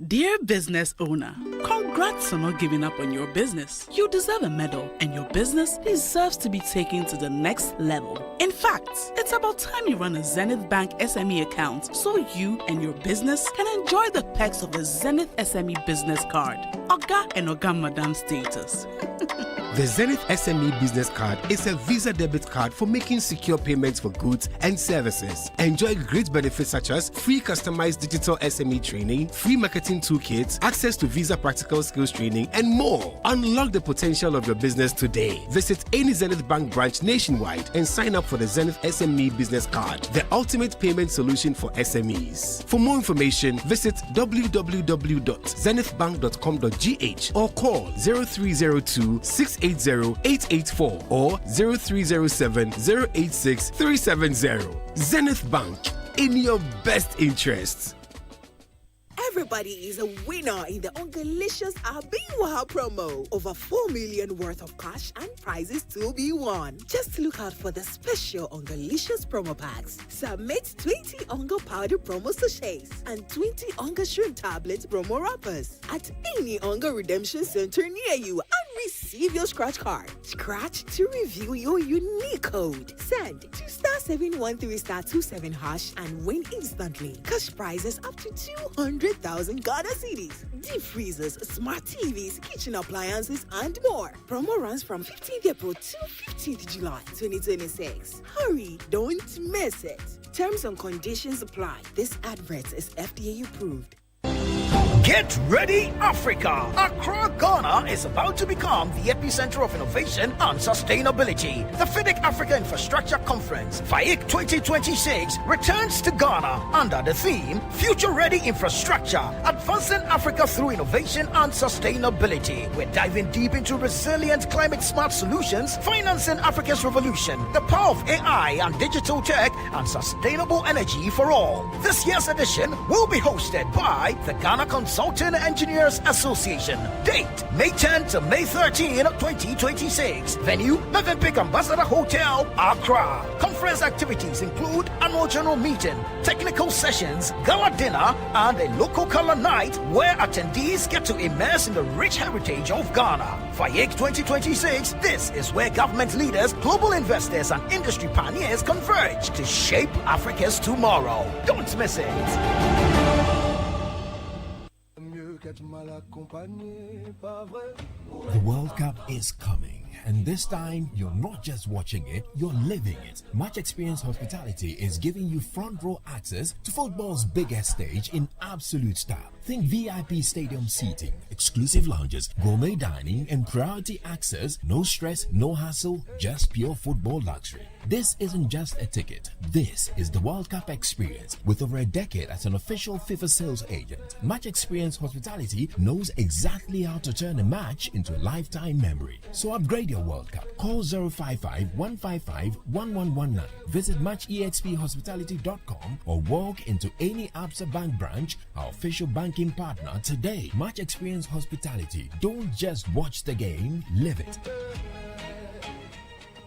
Dear business owner, congrats on not giving up on your business. You deserve a medal, and your business deserves to be taken to the next level. In fact, it's about time you run a Zenith Bank SME account so you and your business can enjoy the perks of the Zenith SME Business Card. Oga and Oga Madam status. The Zenith SME Business Card is a Visa debit card for making secure payments for goods and services. Enjoy great benefits such as free customized digital SME training, free marketing toolkits, access to Visa practical skills training, and more. Unlock the potential of your business today. Visit any Zenith Bank branch nationwide and sign up for the Zenith SME Business Card, the ultimate payment solution for SMEs. For more information, visit www.zenithbank.com.gh or call 0302 680-884 or 0307-086-370. Zenith Bank, in your best interests. Everybody is a winner in the Ungalicious Abiwa promo. Over 4 million worth of cash and prizes to be won. Just look out for the special Ungalicious promo packs. Submit 20 Unga powder promo sachets and 20 Unga shrimp tablets promo wrappers at any Unga redemption center near you and receive receive your scratch card. Scratch to reveal your unique code. Send to *713*27# and win instantly. Cash prizes up to 200,000 Ghana cedis. Deep freezers, smart TVs, kitchen appliances, and more. Promo runs from 15th April to 15th July 2026. Hurry, don't miss it. Terms and conditions apply. This advert is FDA approved. Get ready, Africa! Accra, Ghana is about to become the epicenter of innovation and sustainability. The FIDIC Africa Infrastructure Conference, FAIC 2026, returns to Ghana under the theme Future Ready Infrastructure, Advancing Africa Through Innovation and Sustainability. We're diving deep into resilient climate-smart solutions, financing Africa's revolution, the power of AI and digital tech, and sustainable energy for all. This year's edition will be hosted by the Ghana Consulting Engineers Association. Date, May 10 to May 13, 2026. Venue, Movenpick Ambassador Hotel, Accra. Conference activities include annual general meeting, technical sessions, gala dinner, and a local color night where attendees get to immerse in the rich heritage of Ghana. FAIC 2026, this is where government leaders, global investors, and industry pioneers converge to shape Africa's tomorrow. Don't miss it. The World Cup is coming, and this time you're not just watching it, you're living it. Match Experience Hospitality is giving you front row access to football's biggest stage in absolute style. Think VIP stadium seating, exclusive lounges, gourmet dining, and priority access. No stress, no hassle, just pure football luxury. This isn't just a ticket. This is the World Cup experience. With over a decade as an official FIFA sales agent, Match Experience Hospitality knows exactly how to turn a match into a lifetime memory. So upgrade your World Cup. Call 055-155-1119. Visit matchexphospitality.com or walk into any Absa Bank branch, our official banking partner today. Match Experience Hospitality. Don't just watch the game, live it.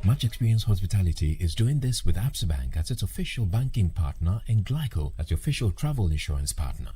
Match Experience Hospitality is doing this with Absa Bank as its official banking partner and Glyco as your official travel insurance partner.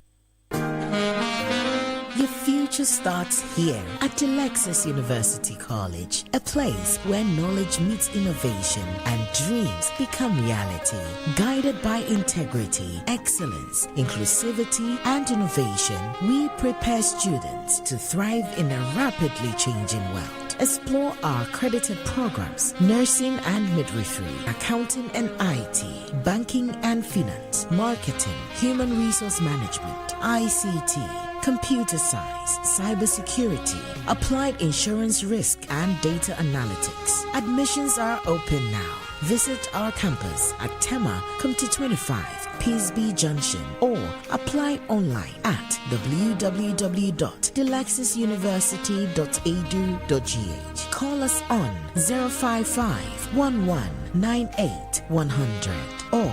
Your future starts here at Lexus University College, a place where knowledge meets innovation and dreams become reality. Guided by integrity, excellence, inclusivity, and innovation, we prepare students to thrive in a rapidly changing world. Explore our accredited programs: nursing and midwifery, accounting and IT, banking and finance, marketing, human resource management, ICT, computer science, cybersecurity, applied insurance risk, and data analytics. Admissions are open now. Visit our campus at Tema Comte 25, Peasby Junction, or apply online at www.delexusuniversity.edu.gh. Call us on 055 1198 100 or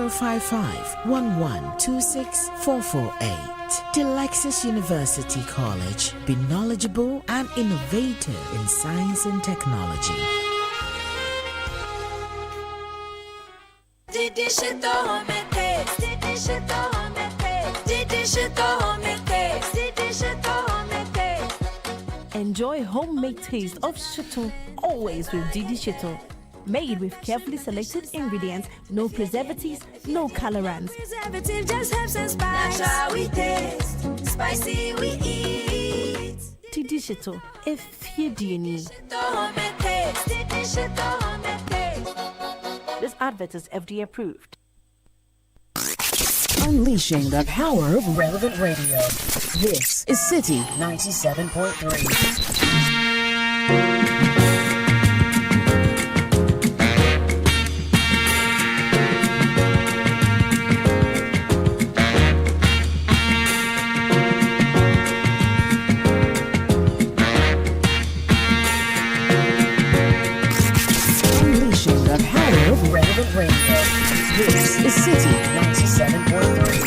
055 1126 448. Delexus University College. Be knowledgeable and innovative in science and technology. Enjoy homemade taste of Shoto always with Didi Shoto. Made with carefully selected ingredients, no preservatives, no colorants. Preservative just helps us spice. That's how we taste. Spicy we eat. Didi Shoto, if you do need. This advert is FDA approved. Unleashing the power of relevant radio. This is Citi 97.3. Radio. This is Citi 97.3.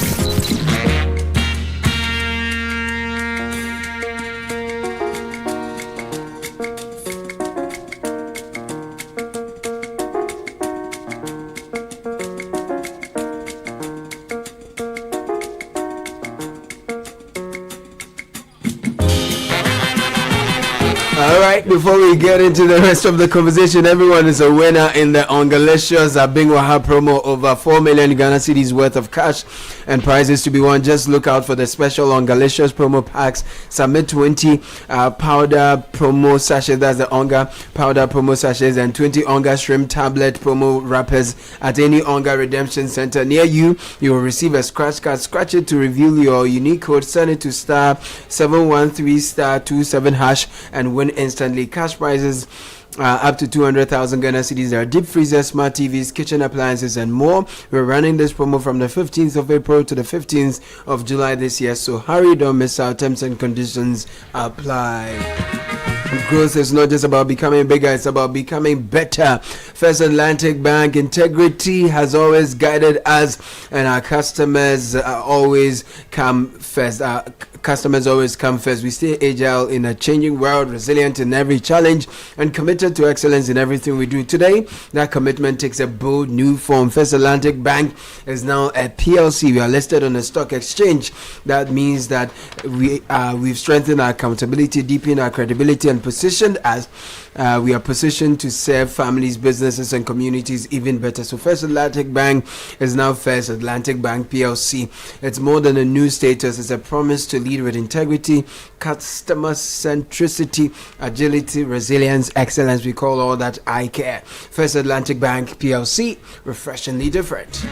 right, before we get into the rest of the conversation, everyone is a winner in the Ongalicious Abingwaha promo. Over 4 million Ghana cedis worth of cash and prizes to be won. Just look out for the special Ongalicious promo packs. Submit 20 powder promo sachets, that's the Onga powder promo sachets, and 20 Onga shrimp tablet promo wrappers at any Onga redemption center near you. You will receive a scratch card. Scratch it to reveal your unique code. Send it to star 713 star 27 hash and win instantly. Cash prizes up to 200,000 Ghana cedis. There are deep freezers, smart TVs, kitchen appliances, and more. We're running this promo from the 15th of April to the 15th of July this year. So hurry, don't miss out. Terms and conditions apply. Growth is not just about becoming bigger, it's about becoming better. First Atlantic Bank integrity has always guided us, and our customers always come first. Customers always come first. We stay agile in a changing world, resilient in every challenge, and committed to excellence in everything we do. Today, that commitment takes a bold new form. First Atlantic Bank is now a PLC. We are listed on a stock exchange. That means that we've strengthened our accountability, deepened our credibility, and positioned as we are positioned to serve families, businesses, and communities even better. So First Atlantic Bank is now First Atlantic Bank PLC. It's more than a new status. It's a promise to lead with integrity, customer centricity, agility, resilience, excellence. We call all that I Care. First Atlantic Bank PLC, refreshingly different.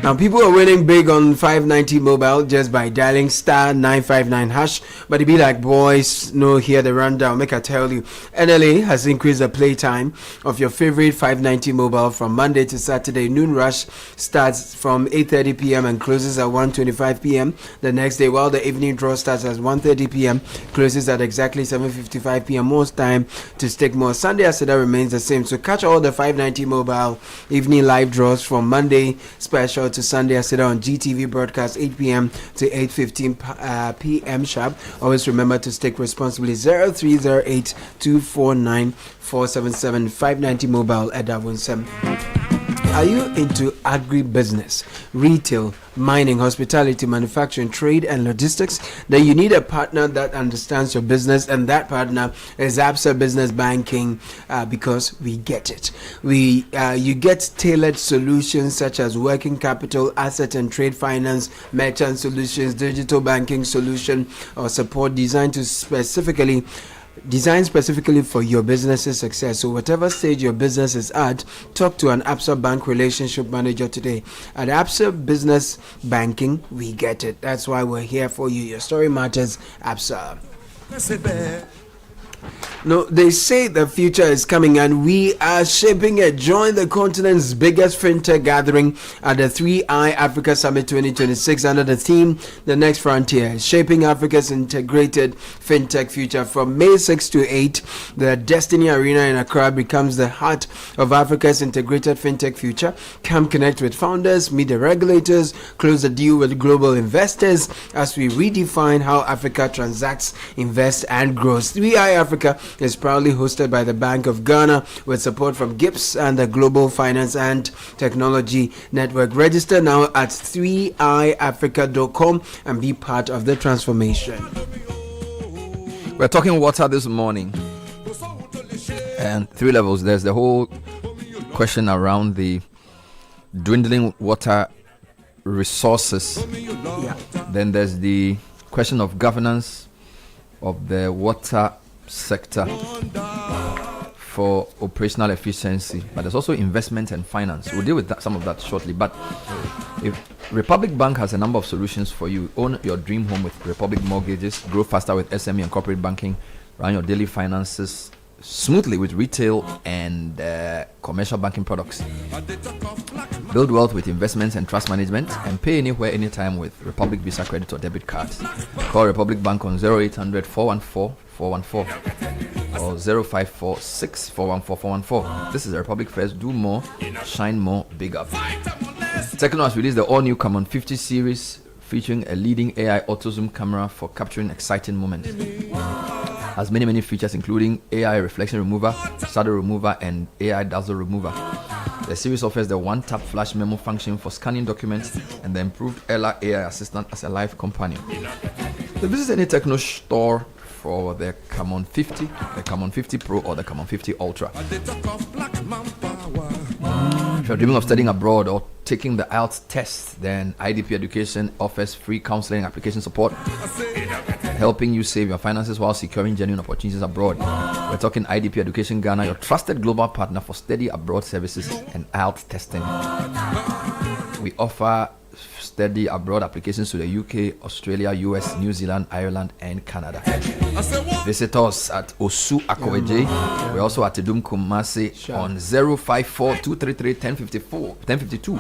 Now, people are winning big on 590 mobile just by dialing star 959 hash. But it be like, boys, no, hear the rundown. Make I tell you, NLA has increased the playtime of your favorite 590 mobile from Monday to Saturday. Noon rush starts from 8:30 p.m. and closes at 1:25 p.m. the next day, while the evening draw starts at 1:30 p.m., closes at exactly 7:55 p.m. Most time to stick more. Sunday Asada remains the same. So catch all the 590 mobile evening live draws from Monday special to Sunday Asada on GTV broadcast 8 p.m. to 8:15 p.m. sharp. Always remember to stick responsibly. 0308 249 477 590 mobile at Davonsem. Are you into agribusiness, retail, mining, hospitality, manufacturing, trade, and logistics? Then you need a partner that understands your business, and that partner is Absa Business Banking, because we get it. You get tailored solutions such as working capital, asset and trade finance, merchant solutions, digital banking solution, or support designed specifically for your business's success. So whatever stage your business is at, talk to an Absa Bank relationship manager today. At Absa Business Banking, we get it. That's why we're here for you. Your story matters, Absa. No, they say the future is coming and we are shaping it. Join the continent's biggest fintech gathering at the 3i Africa Summit 2026 under the theme The Next Frontier, Shaping Africa's Integrated Fintech Future. From May 6 to 8, the Destiny Arena in Accra becomes the heart of Africa's integrated fintech future. Come connect with founders, meet the regulators, close the deal with global investors as we redefine how Africa transacts, invests, and grows. 3i Africa is proudly hosted by the Bank of Ghana with support from GIPS and the Global Finance and Technology Network. Register now at 3iafrica.com and be part of the transformation. We're talking water this morning, and 3 levels. There's the whole question around the dwindling water resources. Then there's the question of governance of the water sector for operational efficiency, but there's also investment and finance. We'll deal with some of that shortly. But if Republic Bank has a number of solutions for you, own your dream home with Republic Mortgages, grow faster with SME and corporate banking, run your daily finances smoothly with retail and commercial banking products, build wealth with investments and trust management, and pay anywhere, anytime with Republic Visa credit or debit cards. Call Republic Bank on 0800 414 414 or 0546 414 414. This is the Republic First. Do more, shine more, big up. Techno has released the all-new Common 50 series featuring a leading AI auto zoom camera for capturing exciting moments. Has many features including AI reflection remover, shadow remover, and AI dazzle remover. The series offers the one-tap flash memo function for scanning documents and the improved Ella AI assistant as a live companion. So visit any Techno store for the Camon 50, the Camon 50 Pro, or the Camon 50 Ultra. If you're dreaming of studying abroad or taking the IELTS test, then IDP Education offers free counseling and application support, helping you save your finances while securing genuine opportunities abroad. We're talking IDP Education Ghana, your trusted global partner for study abroad services and IELTS testing. We offer study abroad applications to the UK, Australia, US, New Zealand, Ireland, and Canada. Visit us at Osu Akoveje. We're also at Edum Kumasi on 054-233-1052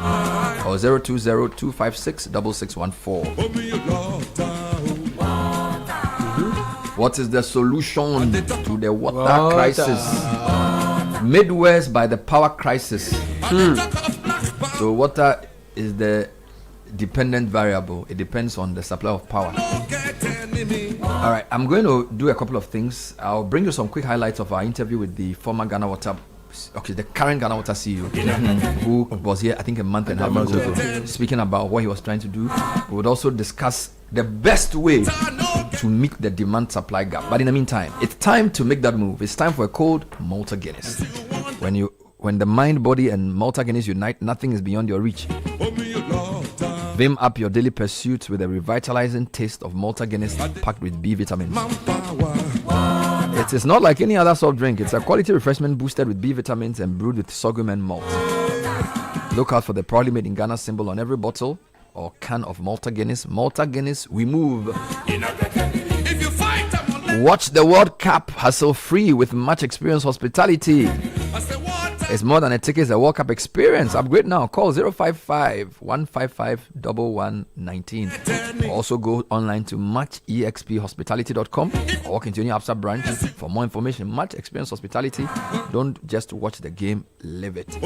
or 020-256-6614. What is the solution to the water crisis? Midwest by the power crisis. So water is the dependent variable. It depends on the supply of power. All right, I'm going to do a couple of things. I'll bring you some quick highlights of our interview with the former Ghana Water, the current Ghana Water CEO, who was here, I think, a month and a half ago, speaking about what he was trying to do. We would also discuss the best way to meet the demand-supply gap. But in the meantime, it's time to make that move. It's time for a cold Malta Guinness. When the mind, body, and Malta Guinness unite, nothing is beyond your reach. Vim up your daily pursuits with a revitalizing taste of Malta Guinness packed with B vitamins. It is not like any other soft drink. It's a quality refreshment boosted with B vitamins and brewed with sorghum and malt. Look out for the proudly made in Ghana symbol on every bottle or can of Malta Guinness. Malta Guinness, we move. Watch the World Cup hassle-free with much experience hospitality. It's more than a ticket, it's a World Cup experience. Upgrade now. Call 055-155-1119. Also go online to matchexphospitality.com or walk into any Absa branch for more information. Match Experience Hospitality. Don't just watch the game, live it.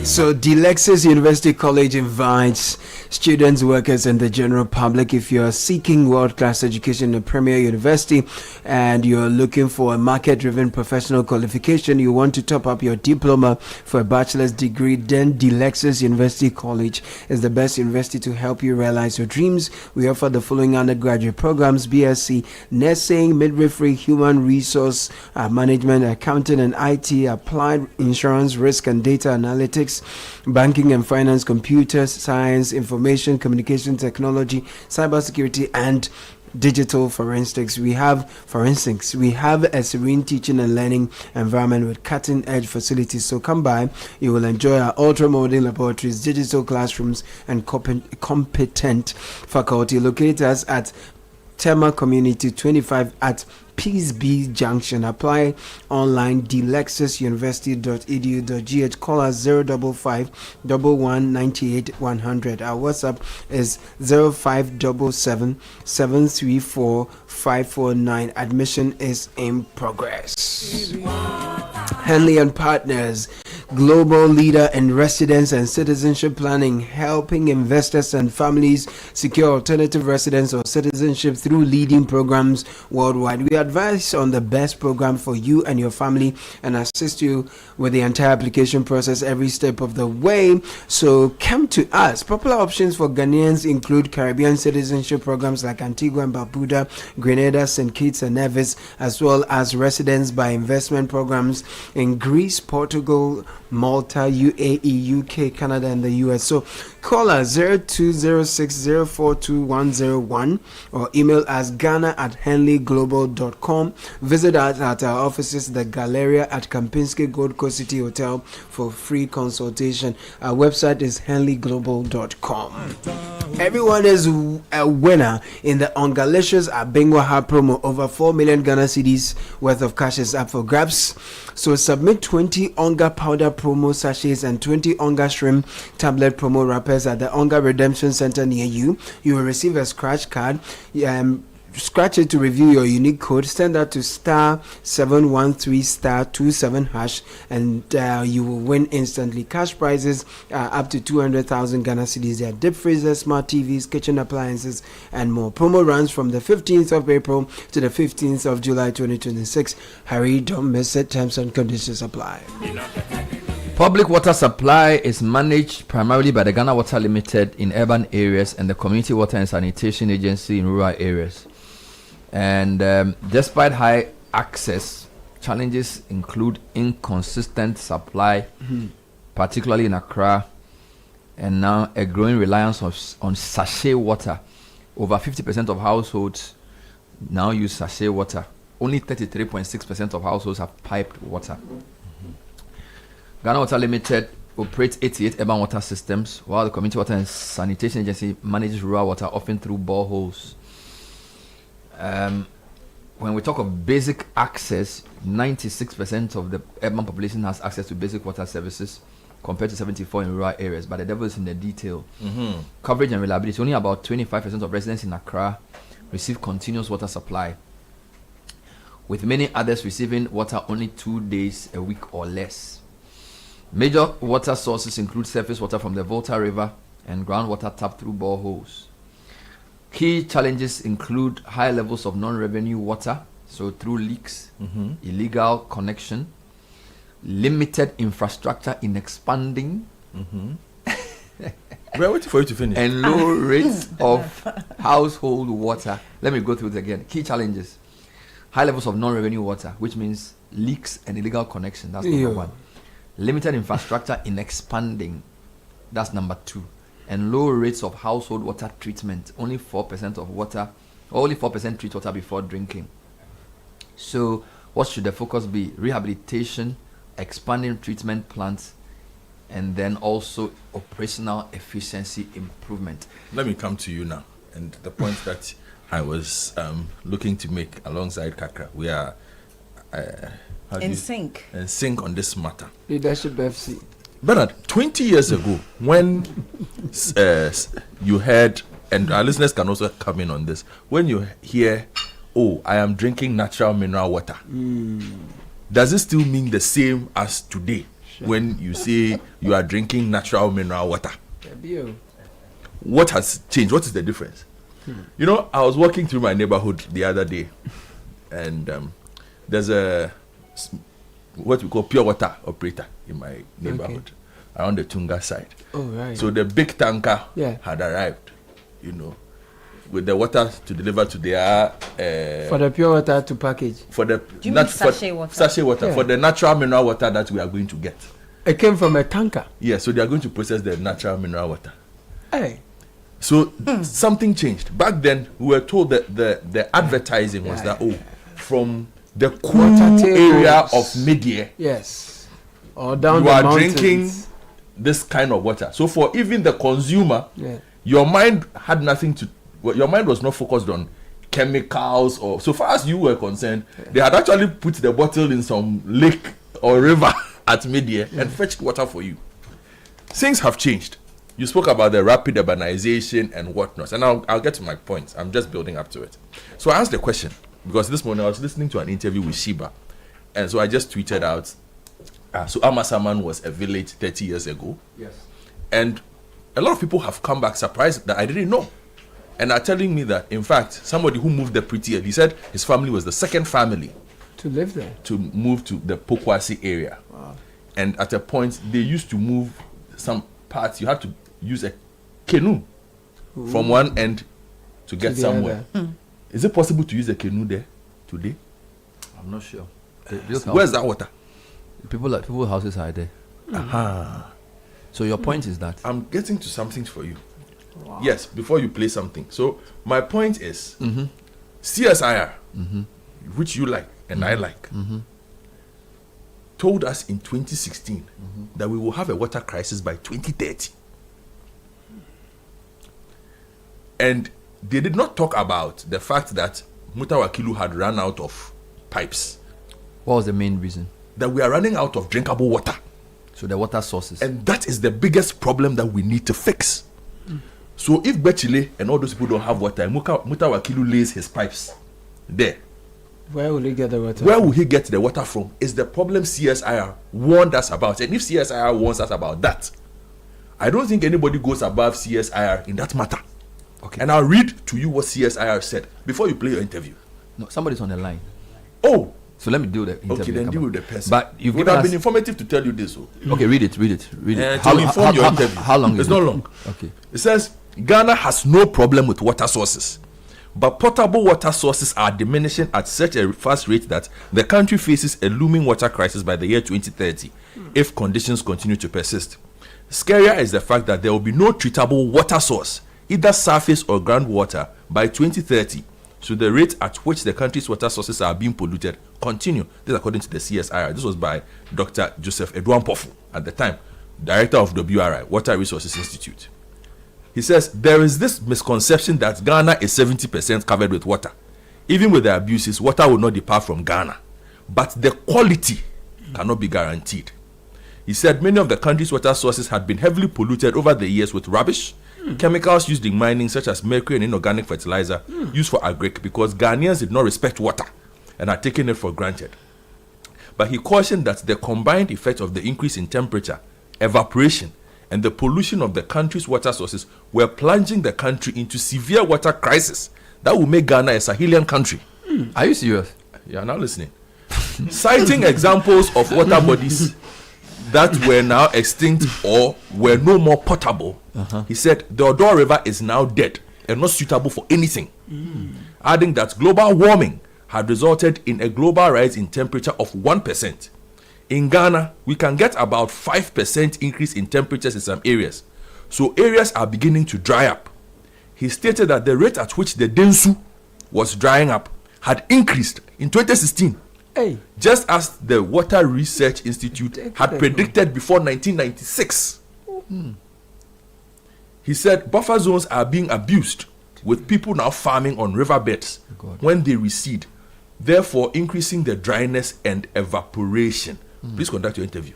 So, Lexus University College invites students, workers, and the general public. If you're seeking world-class education in a premier university and you're looking for a market-driven professional qualification, you want to top up your diploma for a bachelor's degree, then Lexus University College is the best university to help you realize your dreams. We offer the following undergraduate programs: BSc Nursing, Midwifery, Human Resource Management, Accounting and IT, Applied Insurance, Risk and Data Analytics, Banking and Finance, Computer Science, Information Communication Technology, Cybersecurity, and Digital Forensics. We have a serene teaching and learning environment with cutting-edge facilities. So come by. You will enjoy our ultra-modern laboratories, digital classrooms, and competent faculty. Locate us at Tema Community 25 at Peace B Junction. Apply online dlexusuniversity.edu.gh. Call us 055 1198 100. Our WhatsApp is 0577 734 549. Admission is in progress. Henley and Partners, global leader in residence and citizenship planning, helping investors and families secure alternative residence or citizenship through leading programs worldwide. We advise on the best program for you and your family and assist you with the entire application process every step of the way. So come to us. Popular options for Ghanaians include Caribbean citizenship programs like Antigua and Barbuda, Grenada, St. Kitts and Nevis, as well as residence by investment programs in Greece, Portugal, Malta, UAE, UK, Canada, and the US. So call us 0206042101 or email us ghana@henleyglobal.com. Visit us at our offices, the Galleria at Kempinski Gold Coast City Hotel, for free consultation. Our website is henleyglobal.com. Everyone is a winner in the Ongalicious Abingwaha promo. Over 4 million Ghana cedis worth of cash is up for grabs. So submit 20 Onga powder promo sachets and 20 Onga shrimp tablet promo wrappers at the Onga Redemption Center near you. You will receive a scratch card. Scratch it to review your unique code. Send that to *713*27# and you will win instantly. Cash prizes up to 200,000 Ghana cedis. There are deep freezers, smart TVs, kitchen appliances, and more. Promo runs from the 15th of April to the 15th of July 2026. Hurry, don't miss it. Terms and conditions apply. Public water supply is managed primarily by the Ghana Water Limited in urban areas and the Community Water and Sanitation Agency in rural areas. And despite high access, challenges include inconsistent supply, particularly in Accra, and now a growing reliance on sachet water. Over 50% of households now use sachet water. Only 33.6% of households have piped water. Ghana Water Limited operates 88 urban water systems, while the Community Water and Sanitation Agency manages rural water, often through boreholes. When we talk of basic access, 96% of the urban population has access to basic water services, compared to 74% in rural areas. But the devil is in the detail. Coverage and reliability. Only about 25% of residents in Accra receive continuous water supply, with many others receiving water only 2 days a week or less. Major water sources include surface water from the Volta River and groundwater tapped through boreholes. Key challenges include high levels of non-revenue water, so through leaks, illegal connection, limited infrastructure in expanding, We're waiting for you to finish. and low rates of household water. Let me go through it again. Key challenges: high levels of non-revenue water, which means leaks and illegal connection. That's number one. Limited infrastructure in expanding. That's number two. And low rates of household water treatment. Only 4% of water, only 4% treat water before drinking. So, what should the focus be? Rehabilitation, expanding treatment plants, and then also operational efficiency improvement. Let me come to you now. And the point that I was looking to make alongside Kakra, we are in sync on this matter. Leadership FC. Bernard, 20 years ago, when you heard, and our listeners can also come in on this, when you hear, oh, I am drinking natural mineral water, does it still mean the same as today when you say you are drinking natural mineral water? What has changed? What is the difference? You know, I was walking through my neighborhood the other day, and there's a what we call pure water operator in my neighborhood, around the Tunga side. Oh, right. So the big tanker Yeah. had arrived, you know, with the water to deliver to their for the pure water to package. for the Do you mean sachet water? sachet water Yeah. for the natural mineral water that we are going to get. It came from a tanker. Yeah, so they are going to process the natural mineral water. Hey. So something changed. Back then, we were told that the advertising was that, oh, from the cool Water area tables. of Media, Yes. Or down you the are mountains. drinking this kind of water. So for even the consumer, Yeah. your mind had nothing to, well, your mind was not focused on chemicals or, so far as you were concerned, they had actually put the bottle in some lake or river at Media and fetched water for you. Things have changed. You spoke about the rapid urbanization and whatnot, and I'll get to my point. I'm just building up to it. So I asked the question, because this morning I was listening to an interview with Sheba, and so I just tweeted out, so Amasaman was a village 30 years ago. Yes. And a lot of people have come back surprised that I didn't know, and are telling me that, in fact, somebody who moved there pretty early, he said his family was the second family To live there. to move to the Pokwasi area. Wow. And at a point, they used to move some parts, you had to use a canoe from one end to get the somewhere. other. Is it possible to use a canoe there today? I'm not sure. Where's that water? People's houses are there. Aha. So your point is that I'm getting to something for you. Yes, before you play something. So my point is, CSIR, which you like and I like, told us in 2016 that we will have a water crisis by 2030. And they did not talk about the fact that Mutawakilu had run out of pipes. What was the main reason? That we are running out of drinkable water. So the water sources. And that is the biggest problem that we need to fix. So if Bechile and all those people don't have water, Mutawakilu lays his pipes there. Where will he get the water? Where will he get the water from? Is the problem CSIR warned us about. And if CSIR warns us about that, I don't think anybody goes above CSIR in that matter. Okay. And I'll read to you what CSIR said before you play your interview. No, somebody's on the line. Oh, So let me do the interview. Okay, then deal with the person. But you've would given have us... been informative to tell you this. Okay, read it. To inform your interview. How long It's is not it? long. Okay. It says Ghana has no problem with water sources, but potable water sources are diminishing at such a fast rate that the country faces a looming water crisis by the year 2030 if conditions continue to persist. Scarier is the fact that there will be no treatable water source, either surface or groundwater, by 2030. So the rate at which the country's water sources are being polluted continue. This according to the CSIR. This was by Dr. Joseph Edouan-Pofu at the time, director of WRI, Water Resources Institute. He says there is this misconception that Ghana is 70% covered with water. Even with the abuses, water will not depart from Ghana, but the quality cannot be guaranteed. He said many of the country's water sources had been heavily polluted over the years with rubbish, chemicals used in mining such as mercury and inorganic fertilizer used for agric, because Ghanaians did not respect water and had taken it for granted. But he cautioned that the combined effect of the increase in temperature, evaporation, and the pollution of the country's water sources were plunging the country into severe water crisis that will make Ghana a Sahelian country. Are you serious? You are now listening. Citing examples of water bodies that were now extinct or were no more potable, he said the Odor River is now dead and not suitable for anything. Adding that global warming had resulted in a global rise in temperature of 1%. In Ghana, we can get about 5% increase in temperatures in some areas. So areas are beginning to dry up. He stated that the rate at which the Densu was drying up had increased in 2016. Just as the Water Research Institute had predicted before 1996. He said buffer zones are being abused, with people now farming on riverbeds when they recede, therefore increasing the dryness and evaporation. Please conduct your interview.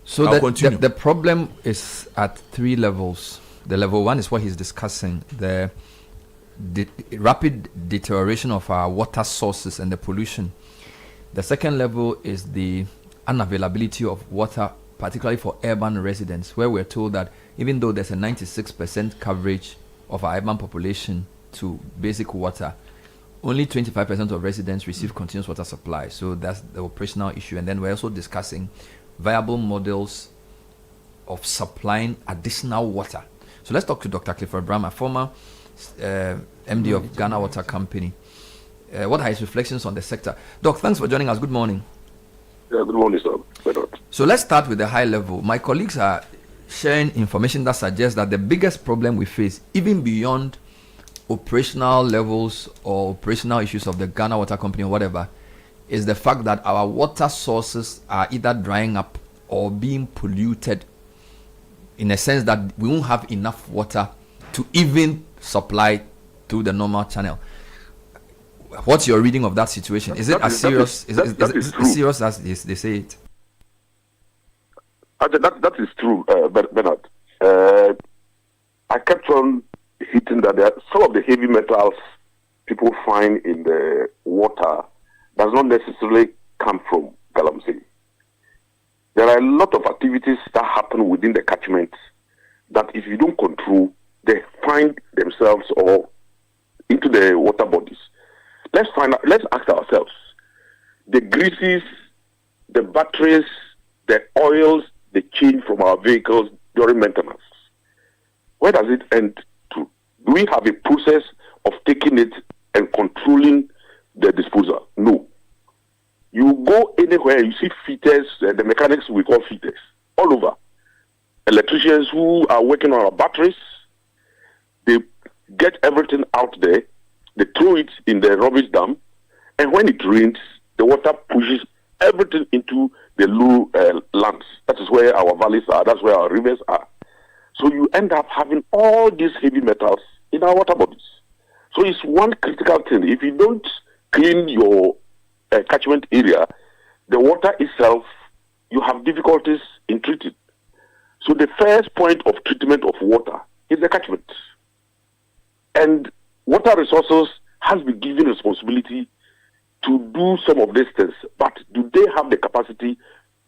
So the problem is at three levels. The level one is what he's discussing, the rapid deterioration of our water sources and the pollution. The second level is the unavailability of water, particularly for urban residents, where we're told that even though there's a 96% coverage of our urban population to basic water, only 25% of residents receive continuous water supply. So that's the operational issue. And then we're also discussing viable models of supplying additional water. So let's talk to Dr. Clifford Brahma, former MD of Ghana Water Company. What are his reflections on the sector? Doc, thanks for joining us. Good morning. Yeah, good morning, sir. So let's start with the high level. My colleagues are sharing information that suggests that the biggest problem we face, even beyond operational levels or operational issues of the Ghana Water Company or whatever, is the fact that our water sources are either drying up or being polluted, in a sense that we won't have enough water to even supply through the normal channel. What's your reading of that situation? Is it as serious? Is it as serious as they say it? That is true, Bernard. I kept on hitting that there some of the heavy metals people find in the water does not necessarily come from Galamsey. There are a lot of activities that happen within the catchment that if you don't control, they find themselves or into the water bodies. Let's ask ourselves, the greases, the batteries, the oils, they change from our vehicles during maintenance. Where does it end to? Do we have a process of taking it and controlling the disposal? No. You go anywhere, you see fitters, the mechanics we call fitters, all over. Electricians who are working on our batteries, they get everything out there, they throw it in the rubbish dump, and when it rains, the water pushes everything into the low lands. That is where our valleys are, that's where our rivers are. So you end up having all these heavy metals in our water bodies. So it's one critical thing. If you don't clean your catchment area, the water itself, you have difficulties in treating. So the first point of treatment of water is the catchment. And water resources has been given responsibility to do some of these things, but do they have the capacity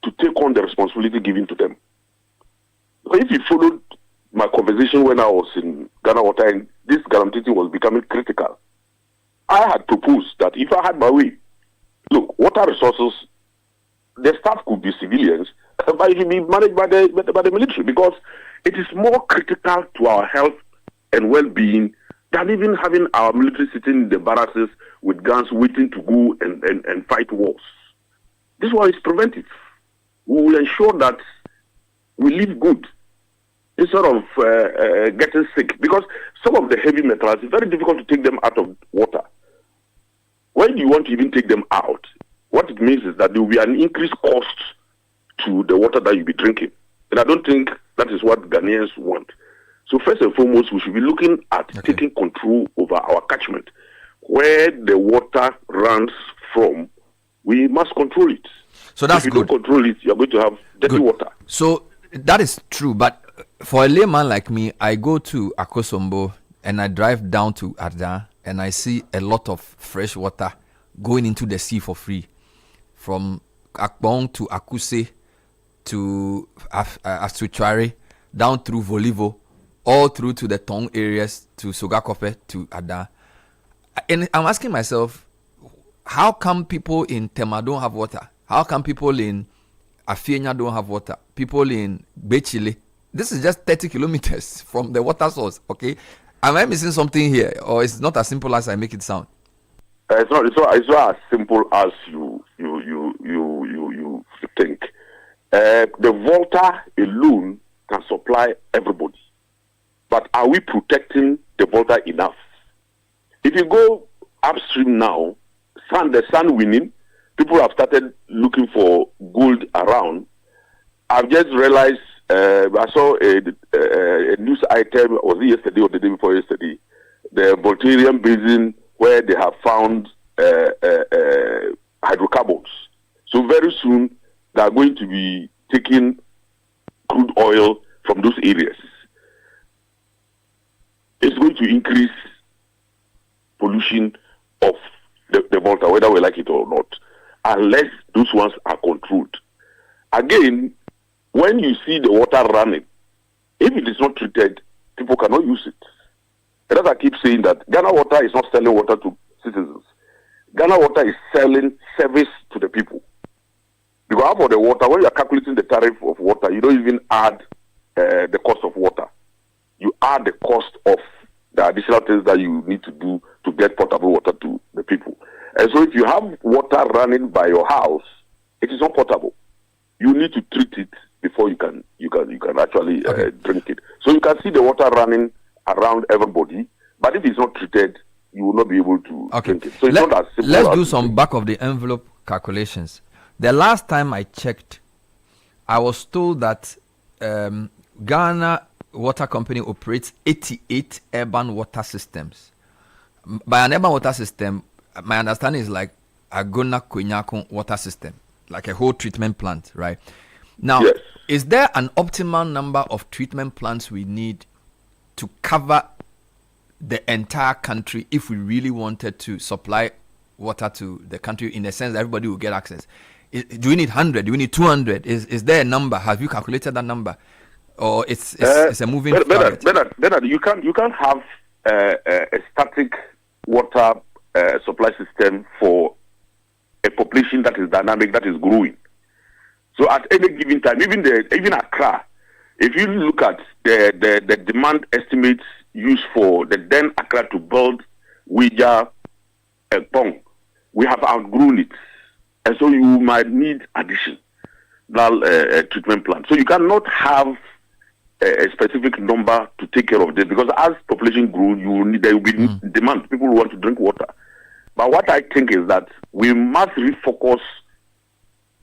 to take on the responsibility given to them? If you followed my conversation when I was in Ghana Water and this guarantee was becoming critical, I had proposed that if I had my way, look, water resources, the staff could be civilians, but it should be managed by the military, because it is more critical to our health and well-being than even having our military sitting in the barracks with guns waiting to go and fight wars. This one is preventive. We will ensure that we live good instead of getting sick, because some of the heavy metals, it's very difficult to take them out of water. When you want to even take them out, what it means is that there will be an increased cost to the water that you'll be drinking. And I don't think that is what Ghanaians want. So first and foremost, we should be looking at taking control over our catchment. Where the water runs from, we must control it. So that's if you don't control it, you're going to have dirty water. So that is true, but for a layman like me, I go to Akosombo and I drive down to Ada and I see a lot of fresh water going into the sea for free. From Akbong to Akuse to Asuchware, down through Volivo, all through to the Tong areas, to Sogakope, to Ada. And I'm asking myself, how come people in Tema don't have water? How come people in Afienya don't have water? People in Bechile, this is just 30 kilometers from the water source, okay? Am I missing something here, or it's not as simple as I make it sound? It's not as simple as you think. The Volta alone can supply everybody, but are we protecting the Volta enough? If you go upstream now, the sun winning, people have started looking for gold around. I've just realized, I saw a news item, was it yesterday or the day before yesterday, the Voltarian Basin, where they have found hydrocarbons. So very soon, they are going to be taking crude oil from those areas. It's going to increase pollution of the Volta, whether we like it or not, unless those ones are controlled. Again, when you see the water running, if it is not treated, people cannot use it. And as I keep saying that Ghana Water is not selling water to citizens. Ghana Water is selling service to the people. Because for the water, when you are calculating the tariff of water, you don't even add the cost of water. You add the cost of the additional things that you need to do to get potable water to the people. And so if you have water running by your house, it is not potable. You need to treat it before you can actually drink it. So you can see the water running around everybody, but if it's not treated, you will not be able to drink it. So it's not as simple. Let's do some back of the envelope calculations. The last time I checked, I was told that Ghana Water Company operates 88 urban water systems. By an urban water system, my understanding is like a Gona Kwenyako water system, like a whole treatment plant, right? Now, is there an optimal number of treatment plants we need to cover the entire country if we really wanted to supply water to the country in the sense that everybody will get access? Do we need 100? Do we need 200? Is there a number? Have you calculated that number? Or it's a moving target? Bernard, you can't have a static water supply system for a population that is dynamic, that is growing. So at any given time, even Accra, if you look at the demand estimates used for the then Accra to build Wija and Pong, we have outgrown it. And so you might need additional treatment plant. So you cannot have a specific number to take care of this, because as population grows, there will be demand. People want to drink water. But what I think is that we must refocus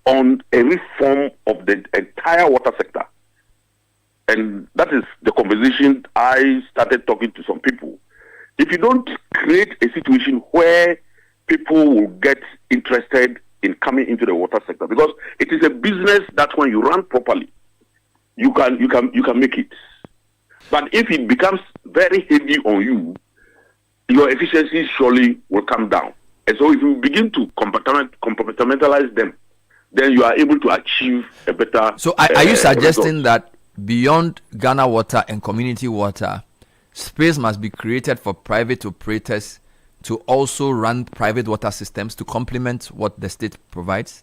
on a reform of the entire water sector. And that is the conversation I started talking to some people. If you don't create a situation where people will get interested in coming into the water sector, because it is a business that when you run properly, you can make it. But if it becomes very heavy on you, your efficiency surely will come down. And so if you begin to compartmentalize them, then you are able to achieve a better... So are you suggesting that beyond Ghana Water and community water, space must be created for private operators to also run private water systems to complement what the state provides?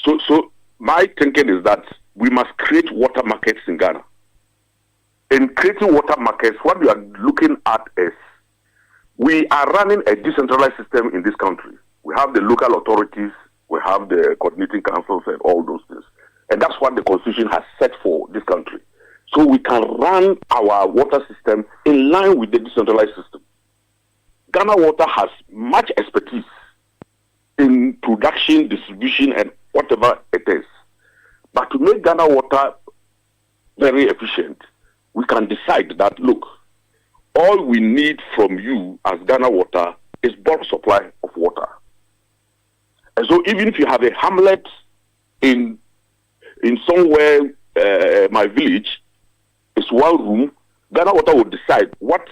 So my thinking is that we must create water markets in Ghana. In creating water markets, what we are looking at is we are running a decentralized system in this country. We have the local authorities, we have the coordinating councils and all those things. And that's what the Constitution has set for this country. So we can run our water system in line with the decentralized system. Ghana Water has much expertise in production, distribution, and whatever it is. But to make Ghana Water very efficient, we can decide that, look, all we need from you as Ghana Water is bulk supply of water. And so even if you have a hamlet in somewhere, my village, it's one room, Ghana Water will decide what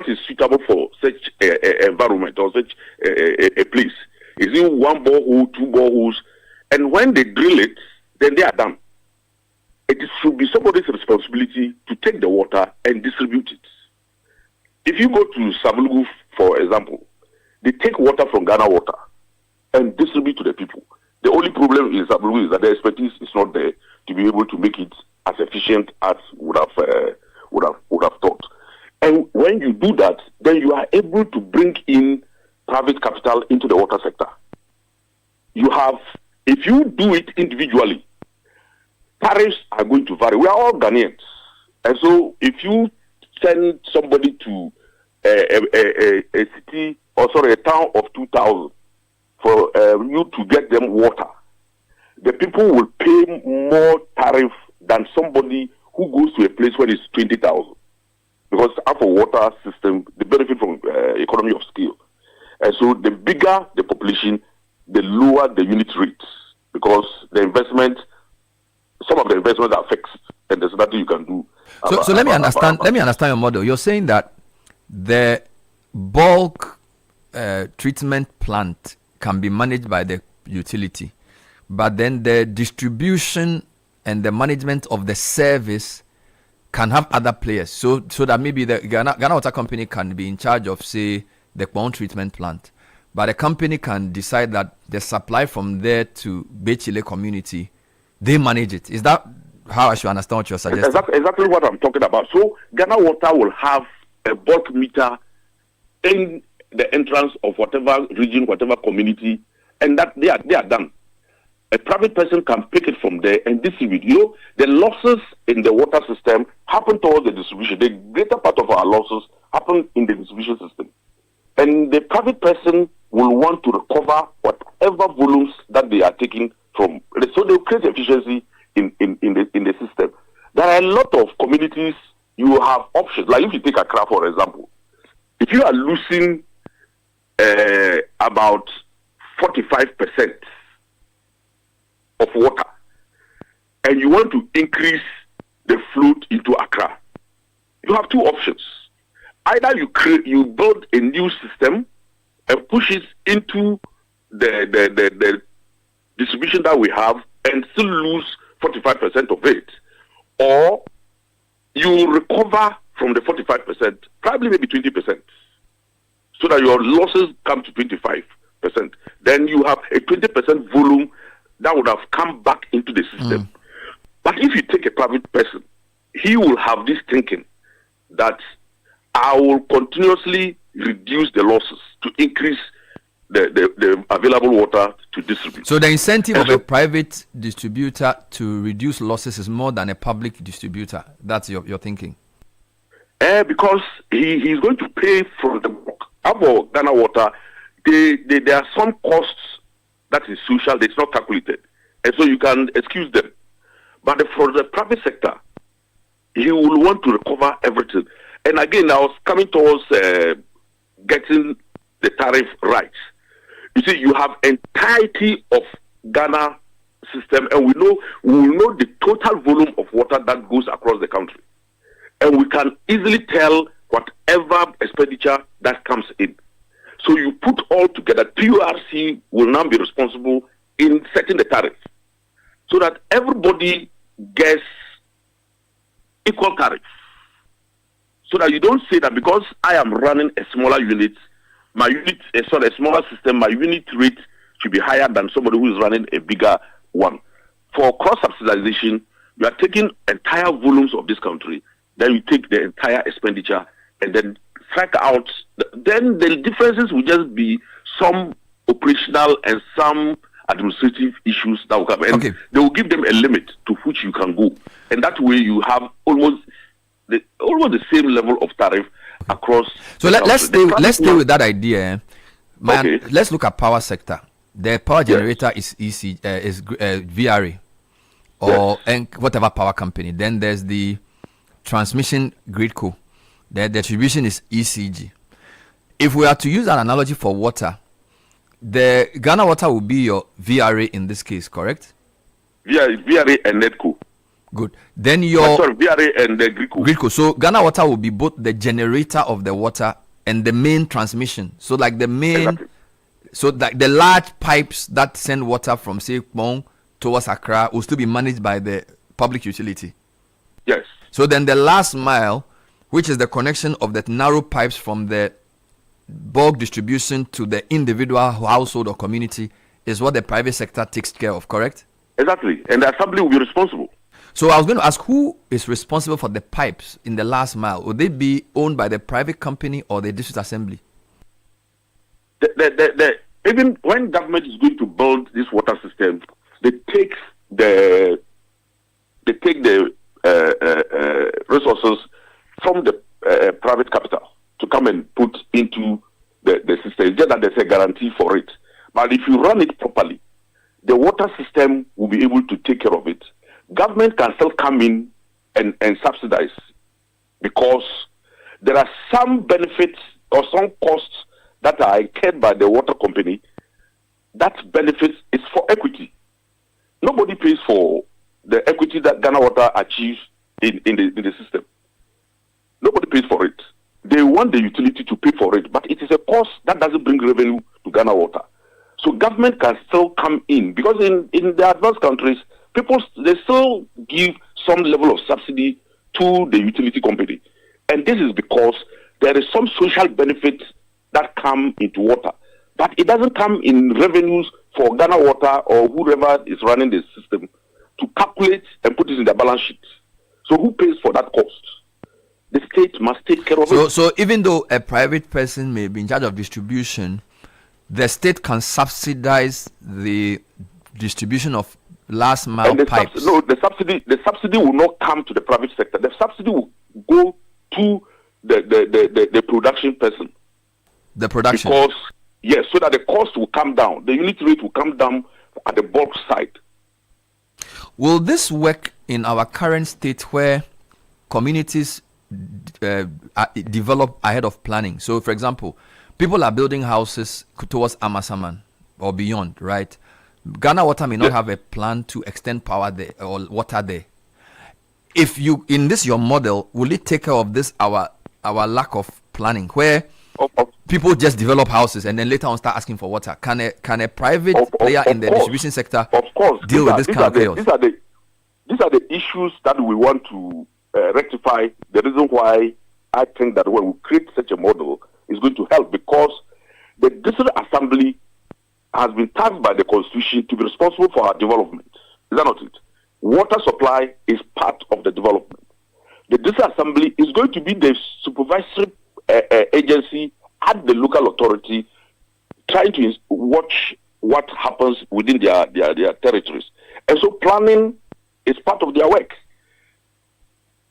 is suitable for such a environment or such a place. Is it one borehole, two boreholes? And when they drill it, then they are done. It should be somebody's responsibility to take the water and distribute it. If you go to Sabulugu, for example, they take water from Ghana Water and distribute to the people. The only problem in Sabulugu is that the expertise is not there to be able to make it as efficient as would have thought. And when you do that, then you are able to bring in private capital into the water sector. If you do it individually, tariffs are going to vary. We are all Ghanaians. And so if you send somebody to a city, a town of 2,000 for you to get them water, the people will pay more tariff than somebody who goes to a place where it's 20,000. Because our water system, they benefit from economy of scale. And so the bigger the population, the lower the unit rates. Because the investment, some of the investments are fixed, and there's nothing you can do. So let me understand your model. You're saying that the bulk treatment plant can be managed by the utility, but then the distribution and the management of the service can have other players. So that maybe the Ghana Water Company can be in charge of, say, the Kpong treatment plant, but the company can decide that the supply from there to Bechile community, they manage it. Is that how I should understand what you're suggesting? Exactly what I'm talking about. So Ghana Water will have a bulk meter in the entrance of whatever region, whatever community, and that they are done. A private person can pick it from there and distribute. You know, the losses in the water system happen towards the distribution. The greater part of our losses happen in the distribution system. And the private person will want to recover whatever volumes that they are taking from. So they'll create efficiency in the system. There are a lot of communities, you have options. Like if you take Accra, for example, if you are losing about 45% of water, and you want to increase the flow into Accra, you have two options. Either you build a new system and push it into the distribution that we have and still lose 45% of it, or you recover from the 45%, probably maybe 20%, so that your losses come to 25%. Then you have a 20% volume that would have come back into the system. But if you take a private person, he will have this thinking that I will continuously reduce the losses to increase the available water to distribute. So the incentive of a private distributor to reduce losses is more than a public distributor. That's your thinking. Because he's going to pay from the book. About Ghana Water, there are some costs that is social, it's not calculated. And so you can excuse them. But for the private sector, he will want to recover everything. And again, I was coming towards getting the tariff right. You see, you have entirety of Ghana system, and we will know the total volume of water that goes across the country. And we can easily tell whatever expenditure that comes in. So you put all together, PURC will now be responsible in setting the tariff so that everybody gets equal tariff. So that you don't say that because I am running a smaller unit, my unit, a smaller system, my unit rate should be higher than somebody who is running a bigger one. For cross-subsidization, you are taking entire volumes of this country, then you take the entire expenditure and then strike out. Then the differences will just be some operational and some administrative issues that will come. And they will give them a limit to which you can go. And that way you have almost the same level of tariff across. So let's stay with that idea. Man, let's look at power sector. The power generator is VRA or and whatever power company. Then there's the transmission grid co. The distribution is ECG. If we are to use an analogy for water, the Ghana Water will be your VRA in this case, correct? VRA and NETCO. Good. Then your VRA and the GridCo. So Ghana Water will be both the generator of the water and the main transmission. So like the main, so like the large pipes that send water from say Kpong towards Accra will still be managed by the public utility. Yes. So then the last mile, which is the connection of the narrow pipes from the bulk distribution to the individual household or community, is what the private sector takes care of, correct? Exactly. And the assembly will be responsible. So I was going to ask, who is responsible for the pipes in the last mile? Would they be owned by the private company or the district assembly? Even when government is going to build this water system, they take the resources from the private capital to come and put into the system. It's just that there's a guarantee for it. But if you run it properly, the water system will be able to take care of it. Government can still come in and subsidize because there are some benefits or some costs that are incurred by the water company. That benefit is for equity. Nobody pays for the equity that Ghana Water achieves in the system. Nobody pays for it. They want the utility to pay for it, but it is a cost that doesn't bring revenue to Ghana Water. So government can still come in because in the advanced countries, they still give some level of subsidy to the utility company. And this is because there is some social benefits that come into water. But it doesn't come in revenues for Ghana Water or whoever is running the system to calculate and put it in the balance sheet. So who pays for that cost? The state must take care of it. So even though a private person may be in charge of distribution, the state can subsidize the distribution of last mile pipes. The subsidy will not come to the private sector. The subsidy will go to the production person. The production. Because yes, so that the cost will come down. The unit rate will come down at the bulk side. Will this work in our current state where communities develop ahead of planning? So, for example, people are building houses towards Amasaman or beyond, right? Ghana Water may not have a plan to extend power there or water there. If you, in this your model, will it take care of this our lack of planning, where people just develop houses and then later on start asking for water? Can a private player in the distribution sector deal with this kind of chaos? These are the issues that we want to rectify. The reason why I think that when we create such a model is going to help, because the district assembly has been tasked by the constitution to be responsible for our development. Is that not it? Water supply is part of the development. The district assembly is going to be the supervisory agency at the local authority, trying to watch what happens within their territories. And so planning is part of their work.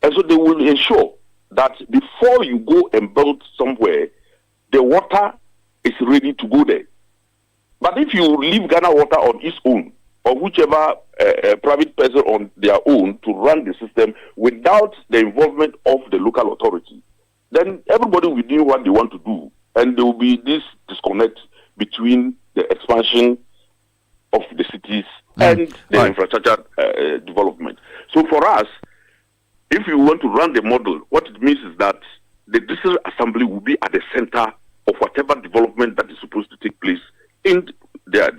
And so they will ensure that before you go and build somewhere, the water is ready to go there. But if you leave Ghana Water on its own, or whichever private person on their own to run the system without the involvement of the local authority, then everybody will do what they want to do. And there will be this disconnect between the expansion of the cities and the infrastructure development. So for us, if you want to run the model, what it means is that the district assembly will be at the center of whatever development that is supposed to take place in their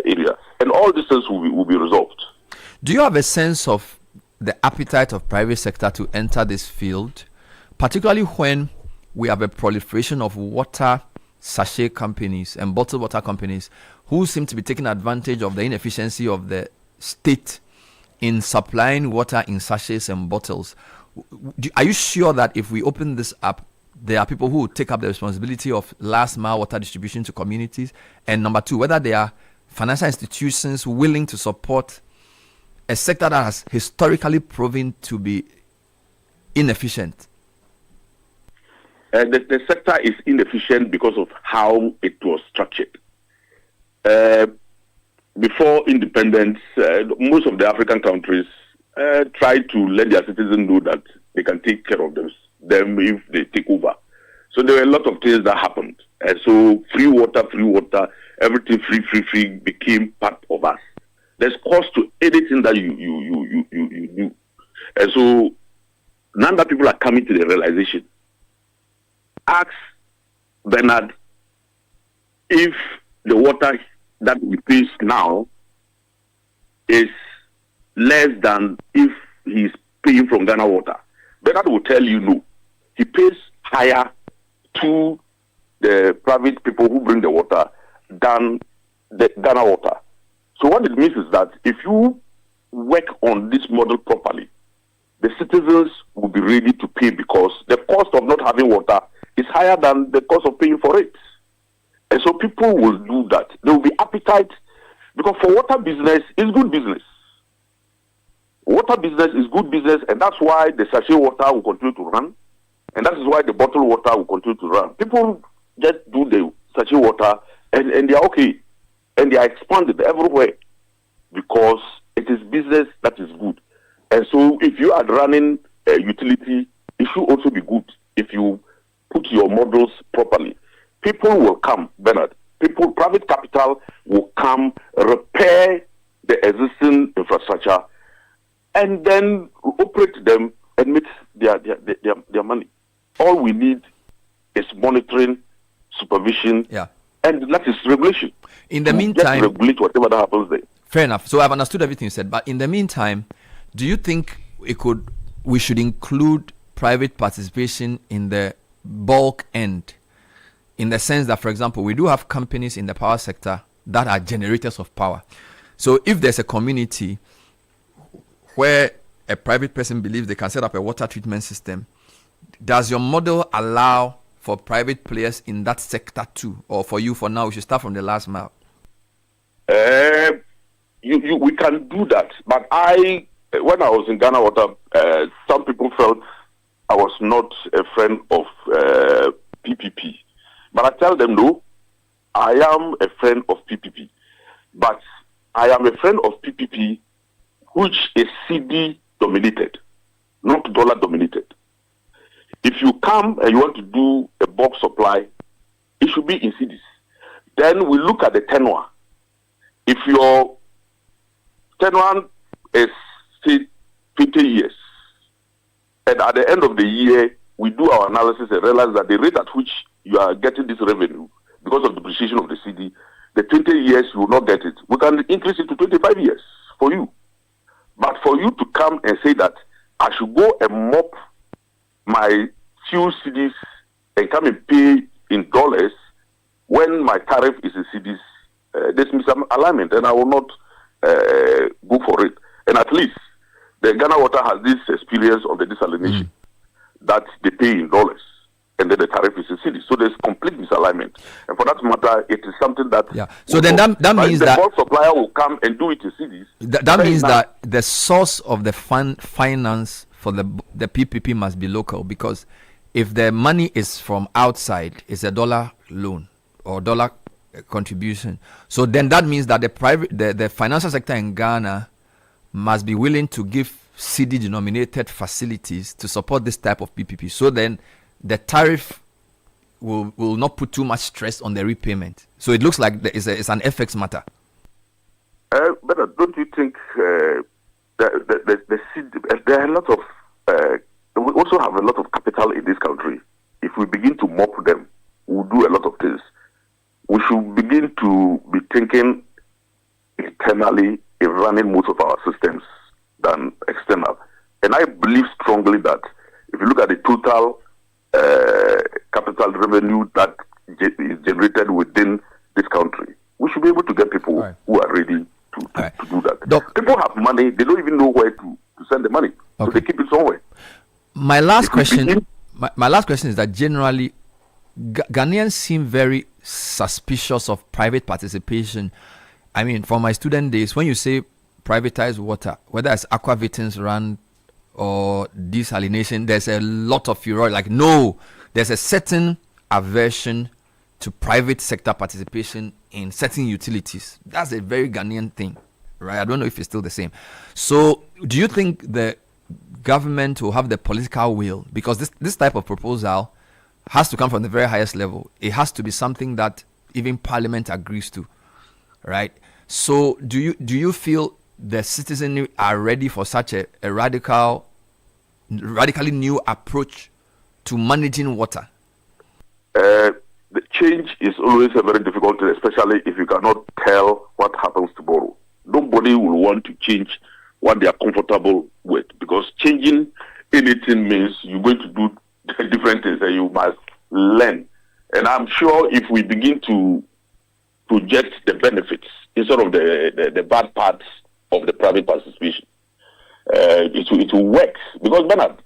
area, and all these things will be resolved. Do you have a sense of the appetite of private sector to enter this field, particularly when we have a proliferation of water sachet companies and bottled water companies who seem to be taking advantage of the inefficiency of the state in supplying water in sachets and bottles. Are you sure that if we open this up, there are people who will take up the responsibility of last mile water distribution to communities? And number two, whether there are financial institutions willing to support a sector that has historically proven to be inefficient? The sector is inefficient because of how it was structured. Before independence, most of the African countries tried to let their citizens know that they can take care of them if they take over. So there were a lot of things that happened. So free water, everything free became part of us. There's cost to anything that you do. And so now that people are coming to the realization, ask Bernard if the water that we pay now is less than if he's paying from Ghana Water. Bernard will tell you no. He pays higher to the private people who bring the water than the Ghana Water. So what it means is that if you work on this model properly, the citizens will be ready to pay because the cost of not having water is higher than the cost of paying for it. And so people will do that. There will be appetite because for water business is good business. Water business is good business, and that's why the sachet water will continue to run, and that is why the bottled water will continue to run. People just do the sachet water, and they are okay, and they are expanded everywhere because it is business that is good. And so if you are running a utility, it should also be good if you put your models properly. People will come, Bernard. Private capital will come, repair the existing infrastructure, and then operate them and make their money. All we need is monitoring, supervision, and that is regulation. In the meantime, just regulate whatever that happens there. Fair enough. So I've understood everything you said. But in the meantime, do you think we should include private participation in the bulk end? In the sense that, for example, we do have companies in the power sector that are generators of power. So if there's a community where a private person believes they can set up a water treatment system, does your model allow for private players in that sector too? Or for you, for now, we should start from the last mile? We can do that. But when I was in Ghana Water, some people felt I was not a friend of PPP. But I tell them, no, I am a friend of PPP. But I am a friend of PPP which is CD dominated, not dollar dominated. If you come and you want to do a bulk supply, it should be in CDs. Then we look at the tenure. If your tenure is, say, 20 years, and at the end of the year, we do our analysis and realize that the rate at which you are getting this revenue, because of depreciation of the CD, the 20 years you will not get it. We can increase it to 25 years for you. But for you to come and say that I should go and mop my few CDs and come and pay in dollars when my tariff is in CDs, there's misalignment, and I will not go for it. And at least the Ghana Water has this experience of the desalination that they pay in dollars, and then the tariff is in CDs. So there's complete misalignment. And for that matter, it is something that... Yeah. So then that means the that... bulk supplier will come and do it in CDs. That means that the source of the finance for the PPP must be local, because if the money is from outside, it's a dollar loan or dollar contribution. So then that means that the financial sector in Ghana must be willing to give CD denominated facilities to support this type of PPP. So then the tariff will not put too much stress on the repayment. So it looks like it's an FX matter. But don't you think there are a lot of we also have a lot of capital in this country. If we begin to mop them, we'll do a lot of things. We should begin to be thinking internally in running most of our systems than external. And I believe strongly that if you look at the total capital revenue that is generated within this country. We should be able to get people who are ready to do that. People have money, they don't even know where to send the money. So they keep it somewhere. My last question is that generally Ghanaians seem very suspicious of private participation. I mean, from my student days, when you say privatize water, whether it's aquavitins run or desalination, there's a lot of furor. Like, no, there's a certain aversion to private sector participation in certain utilities. That's a very Ghanaian thing, right? I don't know if it's still the same. So do you think the government will have the political will? Because this type of proposal has to come from the very highest level. It has to be something that even Parliament agrees to, right? So do you feel the citizenry are ready for such a radically new approach to managing water? The change is always a very difficult thing, especially if you cannot tell what happens tomorrow. Nobody will want to change what they are comfortable with, because changing anything means you're going to do different things and you must learn. And I'm sure if we begin to project the benefits instead of the bad parts of the private participation, it will work. Because, Bernard,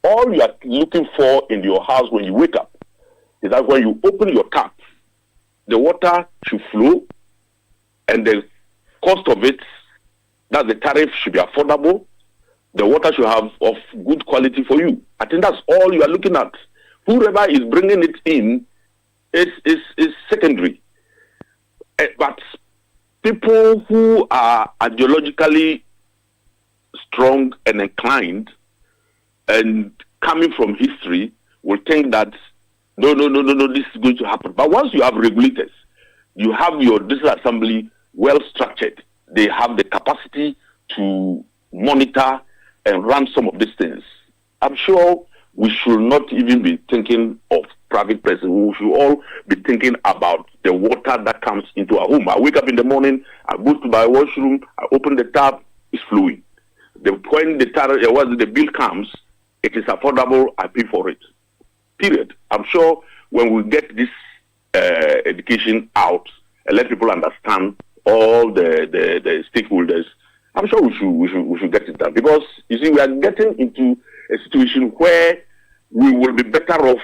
all you are looking for in your house when you wake up is that when you open your tap, the water should flow, and the cost of it, that the tariff should be affordable. The water should have of good quality for you. I think that's all you are looking at. Whoever is bringing it in is secondary. But people who are ideologically strong and inclined and coming from history will think that no, this is going to happen. But once you have regulators, you have your district assembly well structured. They have the capacity to monitor and run some of these things. I'm sure we should not even be thinking of private person. We should all be thinking about the water that comes into our home. I wake up in the morning, I go to my washroom, I open the tap, it's flowing. When the bill comes, it is affordable, I pay for it. Period. I'm sure when we get this education out and let people understand all the stakeholders, I'm sure we should get it done. Because you see, we are getting into a situation where we will be better off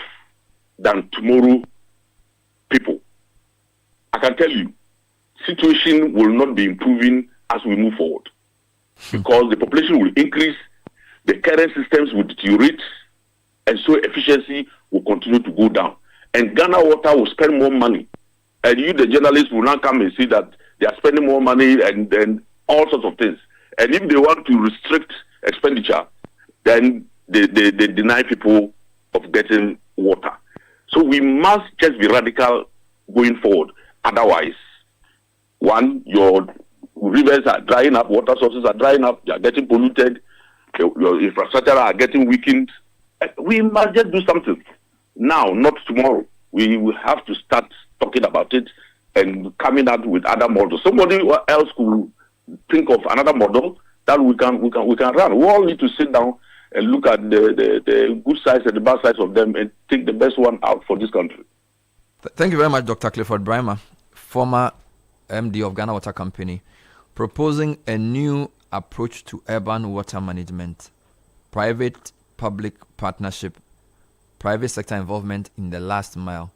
than tomorrow people. I can tell you, situation will not be improving as we move forward, because the population will increase, the current systems will deteriorate, and so efficiency will continue to go down. And Ghana Water will spend more money. And you, the journalists, will now come and see that they are spending more money and all sorts of things. And if they want to restrict expenditure, then they deny people of getting water. So we must just be radical going forward. Otherwise, one, your rivers are drying up, water sources are drying up, they are getting polluted, your infrastructure are getting weakened. We must just do something now, not tomorrow. We will have to start talking about it and coming out with other models. Somebody else could think of another model that we can run. We all need to sit down and look at the good sides and the bad sides of them and take the best one out for this country. Thank you very much, Dr. Clifford Brymer, former MD of Ghana Water Company, proposing a new approach to urban water management, private-public partnership, private sector involvement in the last mile,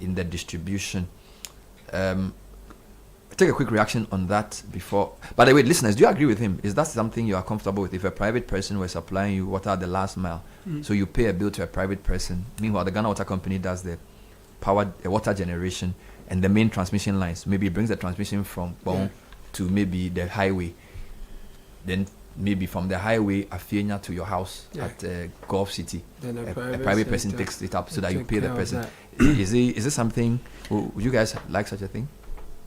in the distribution. Take a quick reaction on that before. By the way, listeners, do you agree with him? Is that something you are comfortable with? If a private person were supplying you water at the last mile, so you pay a bill to a private person. Meanwhile, the Ghana Water Company does the water generation and the main transmission lines. Maybe it brings the transmission from Bon to maybe the highway. Then maybe from the highway, Afienya to your house at Gulf City. Then a private person takes it up so that you pay the person. Is this something? Would you guys like such a thing?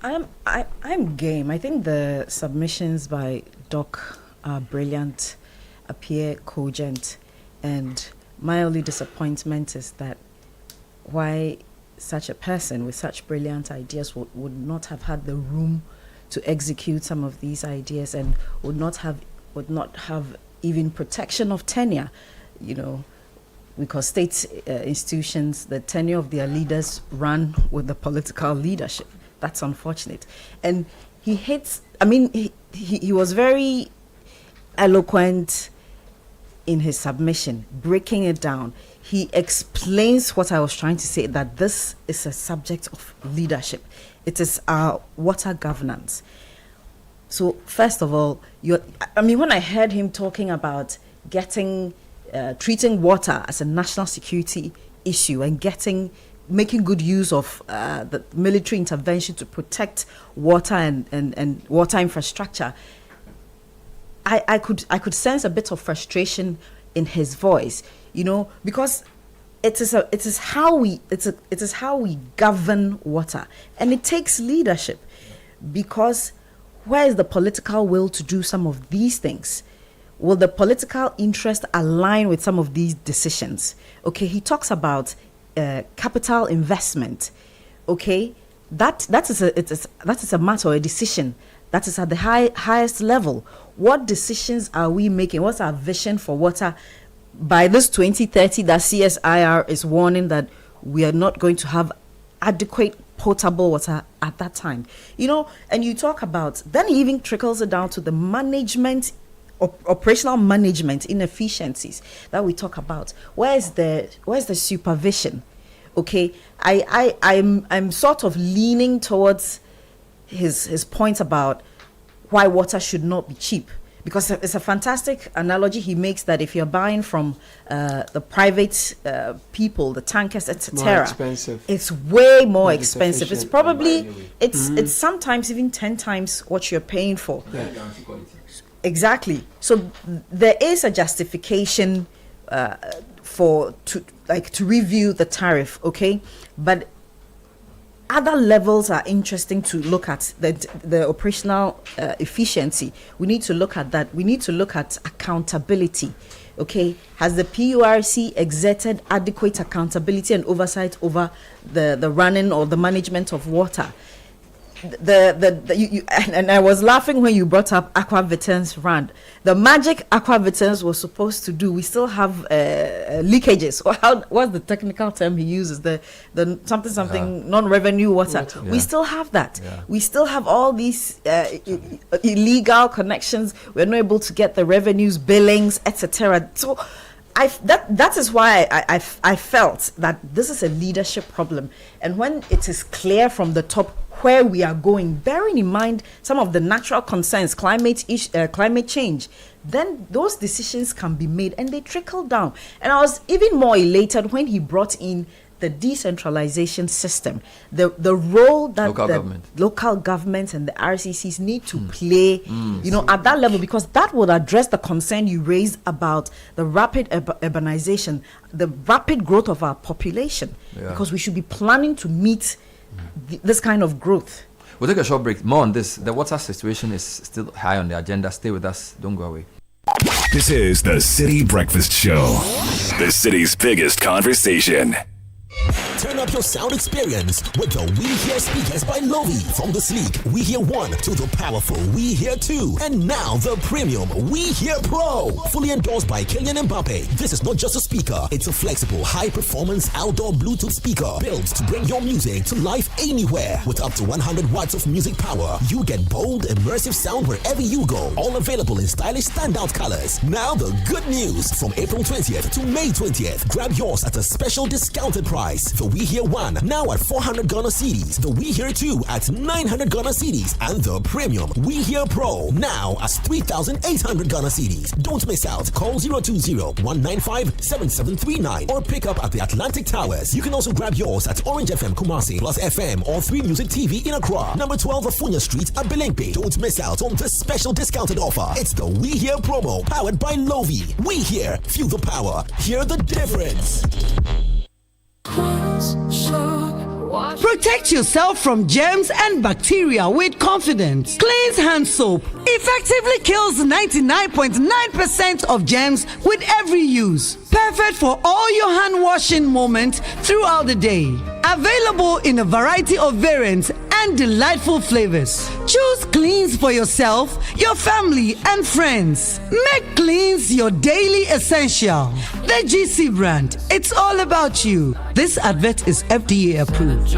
I'm game. I think the submissions by Doc are brilliant, appear cogent, and my only disappointment is that why such a person with such brilliant ideas would not have had the room to execute some of these ideas, and would not have even protection of tenure. because state institutions, the tenure of their leaders run with the political leadership. That's unfortunate. And he hits, I mean, he was very eloquent in his submission, breaking it down. He explains what I was trying to say, that this is a subject of leadership. It is our water governance. So first of all, when I heard him talking about treating water as a national security issue and making good use of the military intervention to protect water and water infrastructure, I could sense a bit of frustration in his voice, because it is how we govern water, and it takes leadership, because where is the political will to do some of these things? Will the political interest align with some of these decisions? Okay, he talks about capital investment. Okay, that is a matter or a decision that is at the highest level. What decisions are we making? What's our vision for water by this 2030 that CSIR is warning that we are not going to have adequate potable water at that time? And you talk about, then he even trickles it down to the management, operational management inefficiencies that we talk about. Where's the supervision? Okay, I'm sort of leaning towards his points about why water should not be cheap, because it's a fantastic analogy he makes, that if you're buying from the private people, the tankers, etc., it's way more expensive. It's probably it's sometimes even 10 times what you're paying for. Exactly. So there is a justification to review the tariff, okay? But other levels are interesting to look at. The operational efficiency, we need to look at that. We need to look at accountability, okay? Has the PURC exerted adequate accountability and oversight over the running or the management of water? And I was laughing when you brought up Aquavitens Rand. The magic Aquavitens was supposed to do, we still have leakages. What's the technical term he uses? The something non-revenue water. Yeah. We still have that. Yeah. We still have all these illegal connections. We're not able to get the revenues, billings, etc. So that is why I felt that this is a leadership problem. And when it is clear from the top where we are going, bearing in mind some of the natural concerns, climate change, then those decisions can be made and they trickle down. And I was even more elated when he brought in the decentralization system, the role that local governments and the RCCs need to play, at that level, because that would address the concern you raised about the rapid urbanization, the rapid growth of our population, because we should be planning to meet this kind of growth. We'll take a short break. More on this. The water situation is still high on the agenda. Stay with us. Don't go away. This is the City Breakfast Show, the city's biggest conversation. Turn up your sound experience with the We Hear speakers by Lovi. From the sleek We Hear 1 to the powerful We Hear 2. And now the premium We Hear Pro. Fully endorsed by Kylian Mbappe. This is not just a speaker. It's a flexible, high-performance outdoor Bluetooth speaker built to bring your music to life anywhere. With up to 100 watts of music power, you get bold, immersive sound wherever you go. All available in stylish standout colors. Now the good news. From April 20th to May 20th, grab yours at a special discounted price. The We Hear 1 now at 400 Ghana cedis, the We Hear 2 at 900 Ghana cedis, and the premium We Hear Pro now as 3,800 Ghana cedis. Don't miss out. Call 020-195-7739 or pick up at the Atlantic Towers. You can also grab yours at Orange FM Kumasi, Plus FM, or 3 Music TV in Accra. Number 12 Afunya Street at Belengpe. Don't miss out on this special discounted offer. It's the We Hear promo powered by Lovi. We Hear, feel the power, hear the difference. Protect yourself from germs and bacteria with confidence. Cleanse hand soap effectively kills 99.9% of germs with every use. Perfect for all your hand washing moments throughout the day. Available in a variety of variants and delightful flavors. Choose Cleans for yourself, your family, and friends. Make Cleans your daily essential. The GC brand. It's all about you. This advert is FDA approved.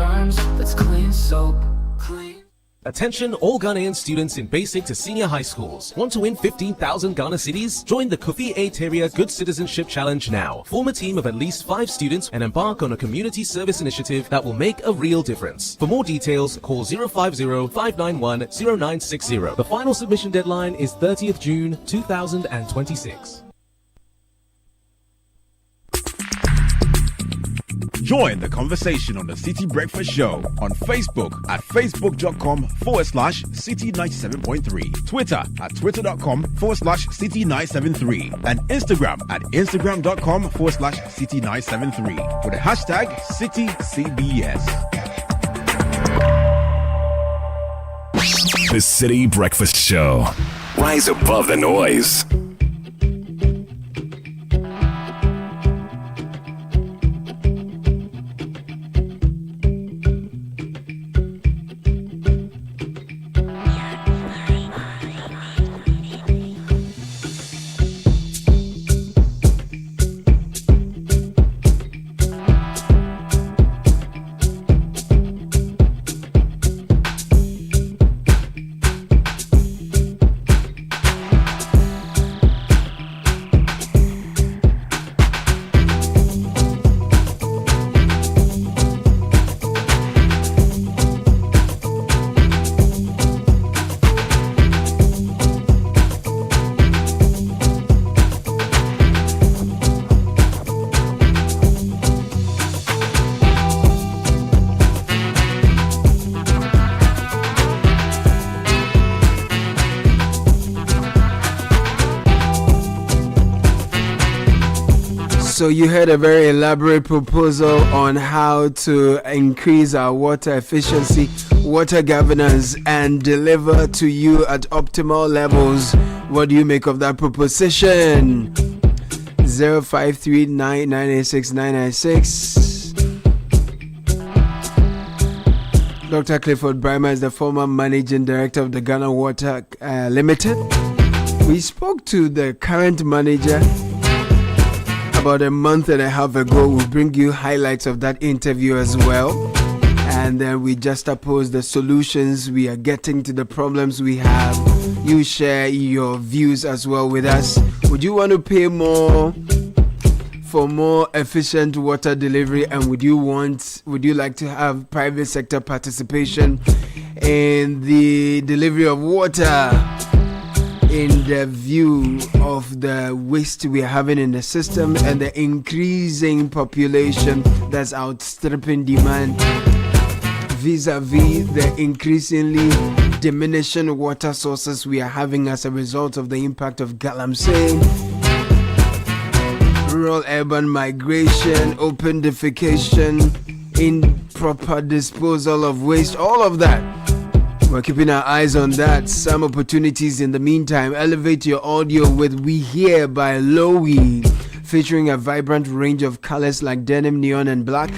Attention all Ghanaian students in basic to senior high schools. Want to win 15,000 Ghana cedis? Join the Kofi A. Terrier Good Citizenship Challenge now. Form a team of at least 5 students and embark on a community service initiative that will make a real difference. For more details, call 050-591-0960. The final submission deadline is 30th June 2026. Join the conversation on the City Breakfast Show on Facebook at facebook.com/City97.3, Twitter at twitter.com/City973, and Instagram at instagram.com/City973 with the hashtag CityCBS. The City Breakfast Show. Rise above the noise. So you heard a very elaborate proposal on how to increase our water efficiency, water governance, and deliver to you at optimal levels. What do you make of that proposition? 0539986996. Dr. Clifford Brymer is the former managing director of the Ghana Water Limited. We spoke to the current manager about a month and a half ago. We'll bring you highlights of that interview as well. And then we just oppose the solutions we are getting to the problems we have. You share your views as well with us. Would you want to pay more for more efficient water delivery, and would you like to have private sector participation in the delivery of water? In the view of the waste we are having in the system and the increasing population that's outstripping demand vis-a-vis the increasingly diminishing water sources we are having as a result of the impact of galamsey, rural-urban migration, open defecation, improper disposal of waste, all of that. We're keeping our eyes on that. Some opportunities in the meantime. Elevate your audio with We Hear by Lowy, featuring a vibrant range of colors like denim, neon, and black.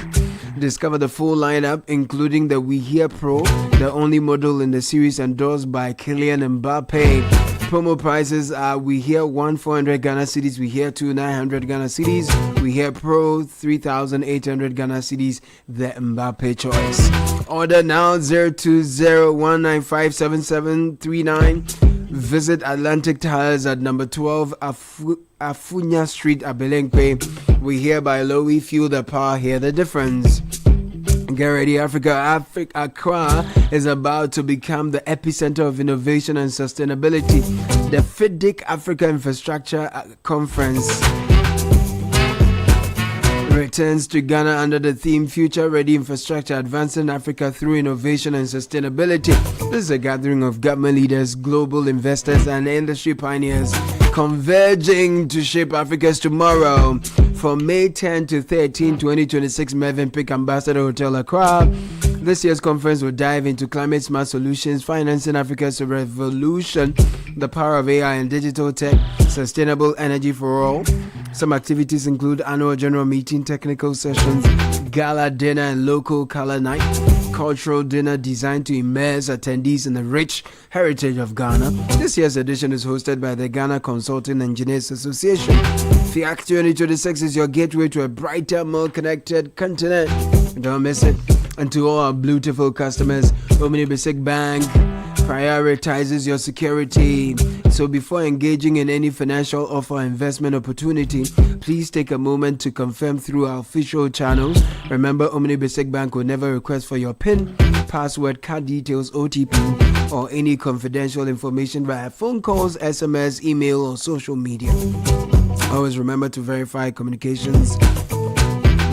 Discover the full lineup, including the We Hear Pro, the only model in the series endorsed by Kylian Mbappe. Promo prices are We Hear 1 400 Ghana cedis, We Hear 2 900 Ghana cedis, We Hear Pro 3,800 Ghana cedis, the Mbappe choice. Order now 020-195-7739. Visit Atlantic Tires at number 12 Afunya Street, Abelenkpe. We Hear by Lowy, feel the power, hear the difference. Get ready, Africa. Accra is about to become the epicenter of innovation and sustainability. The FIDIC Africa Infrastructure Conference returns to Ghana under the theme Future Ready Infrastructure, Advancing Africa Through Innovation and Sustainability. This is a gathering of government leaders, global investors, and industry pioneers converging to shape Africa's tomorrow. From May 10 to 13, 2026, Mervyn Pick Ambassador Hotel Accra. This year's conference will dive into climate smart solutions, financing Africa's revolution, the power of AI and digital tech, sustainable energy for all. Some activities include annual general meeting, technical sessions, gala dinner, and local color night. multicultural dinner designed to immerse attendees in the rich heritage of Ghana. This year's edition is hosted by the Ghana Consulting Engineers Association. FIAC 2026 is your gateway to a brighter, more connected continent. Don't miss it. And to all our beautiful customers, Omni Basic Bank prioritizes your security. So before engaging in any financial offer or investment opportunity, please take a moment to confirm through our official channels. Remember, Omni Basic Bank will never request for your PIN, password, card details, OTP, or any confidential information via phone calls, SMS, email, or social media. Always remember to verify communications.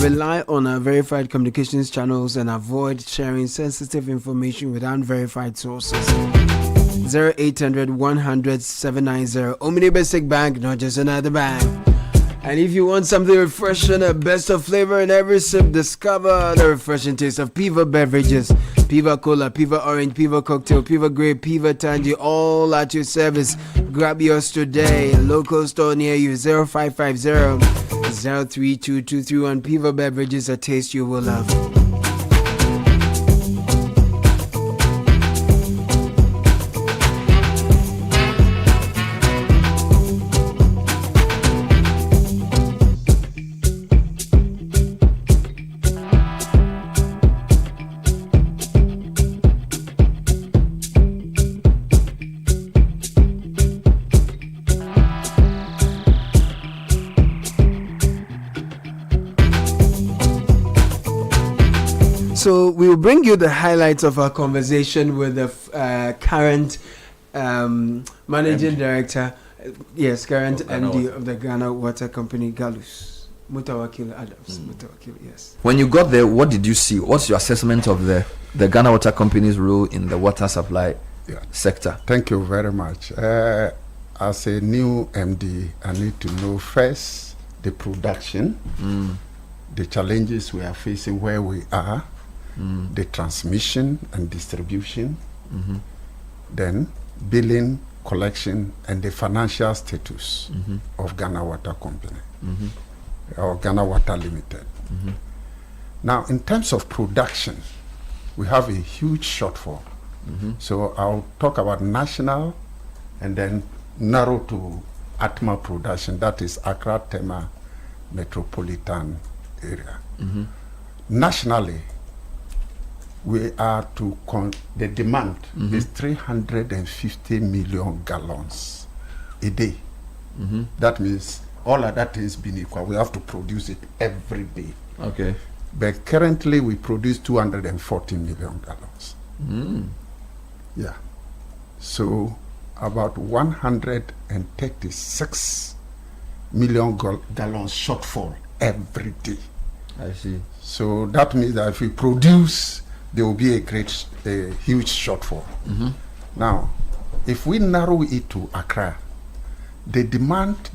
Rely on our verified communications channels and avoid sharing sensitive information with unverified sources. 0800 100 790. Omni Basic Bank, not just another bank. And if you want something refreshing, a best of flavor in every sip, discover the refreshing taste of Piva beverages. Piva Cola, Piva Orange, Piva Cocktail, Piva Grape, Piva Tangy, all at your service. Grab yours today. Local store near you, 0550 032231. Piva beverages, a taste you will love. So we will bring you the highlights of our conversation with the current managing director, current MD of the Ghana Water Company, Galus, Mutawakil Adams. Mutawakil, yes. When you got there, what did you see? What's your assessment of the Ghana Water Company's role in the water supply sector? Thank you very much. As a new MD, I need to know first the production, the challenges we are facing where we are, the transmission and distribution, then billing, collection, and the financial status of Ghana Water Company or Ghana Water Limited. Now, in terms of production, we have a huge shortfall. So I'll talk about national and then narrow to Atma production, that is Accra Tema metropolitan area. Nationally, we are to the demand is 350 million gallons a day. That means all of that is being equal. We have to produce it every day. Okay. But currently we produce 240 million gallons. Yeah. So about 136 million gallons shortfall every day. I see. So that means that if we produce, there will be a huge shortfall. Now, if we narrow it to Accra, the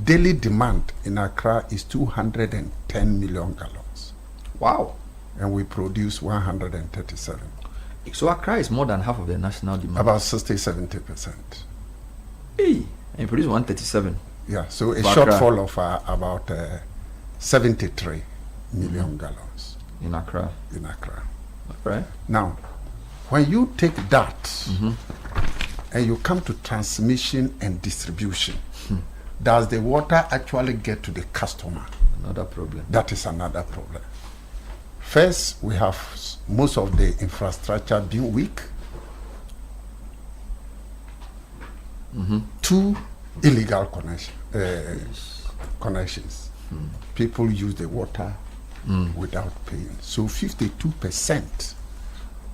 daily demand in Accra is 210 million gallons. Wow. And we produce 137. So Accra is more than half of the national demand. About 60-70%. Hey, and you produce 137. Yeah, so a Accra. shortfall of about 73 million gallons. In Accra. In Accra. Right. Now, when you take that and you come to transmission and distribution, does the water actually get to the customer? Another problem. That is another problem. First, we have most of the infrastructure being weak. Two, illegal connections. People use the water without paying. So 52%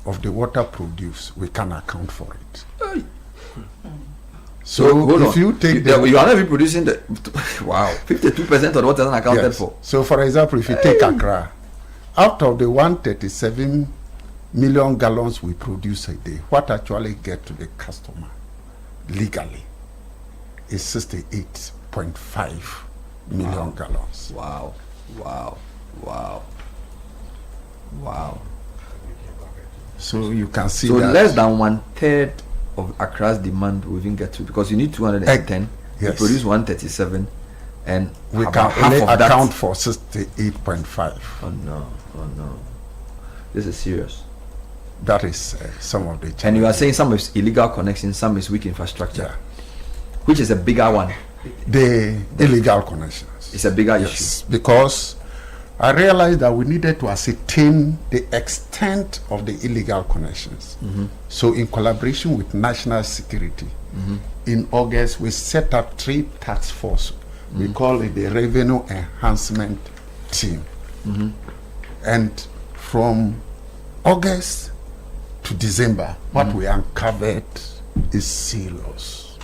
of the water produced, we can account for it. So if you take you are not even producing the 52% of the water is accounted for. So for example, if you take Accra, out of the 137 million gallons we produce a day, what actually get to the customer legally is 68.5 million gallons. Wow. So you can see so that less than 1/3 of Accra's demand we even get to, because you need 210, you produce 137, and we about can only account for 68.5. Oh no, this is serious. that is some of the challenges. And you are saying some is illegal connections, some is weak infrastructure. Yeah. Which is a bigger one? The illegal connections. It's a bigger Yes, issue. because I realized that we needed to ascertain the extent of the illegal connections. So in collaboration with National Security, in August we set up 3 task force. We call it the Revenue Enhancement Team. And from August to December, what we uncovered is serious.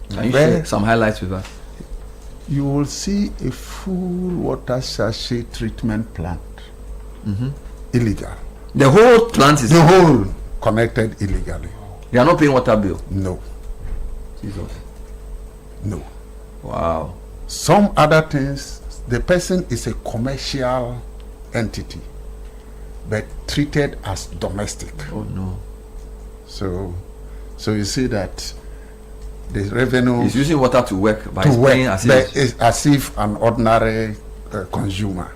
Can you share some highlights with us? You will see a full water sachet treatment plant. Illegal. The whole plant is... The whole connected illegally. They are not paying water bill? No. Jesus. No. Wow. Some other things, the person is a commercial entity, but treated as domestic. Oh no. So you see that the revenue is using water to work by paying as if an ordinary consumer.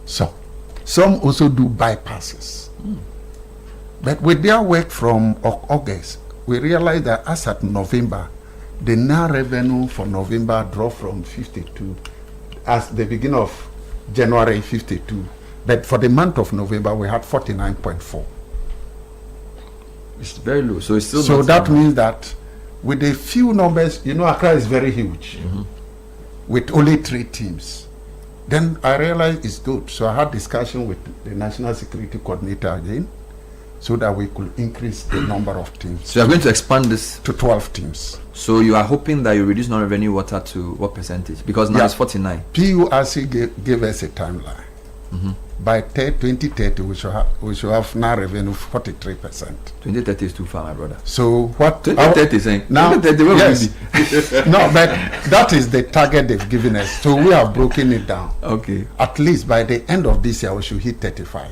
So some also do bypasses. But with their work from August, we realized that as at November, the net revenue for November dropped from 52 as the beginning of January 52. But for the month of November, we had 49.4. It's very low. So it's still so not that means that with a few numbers, Accra is very huge. With only 3 teams. Then I realized it's good. So I had discussion with the National Security Coordinator again, so that we could increase the number of teams. So you are going to expand this to 12 teams. So you are hoping that you reduce non-revenue water to what percentage? Because now it's 49. PURC gave us a timeline. By 2030, we should have non-revenue 43%. 2030 is too far, my brother. So what? 2030 is saying now? 2030 Yes. No, but that is the target they've given us. So we have broken it down. Okay. At least by the end of this year, we should hit 35.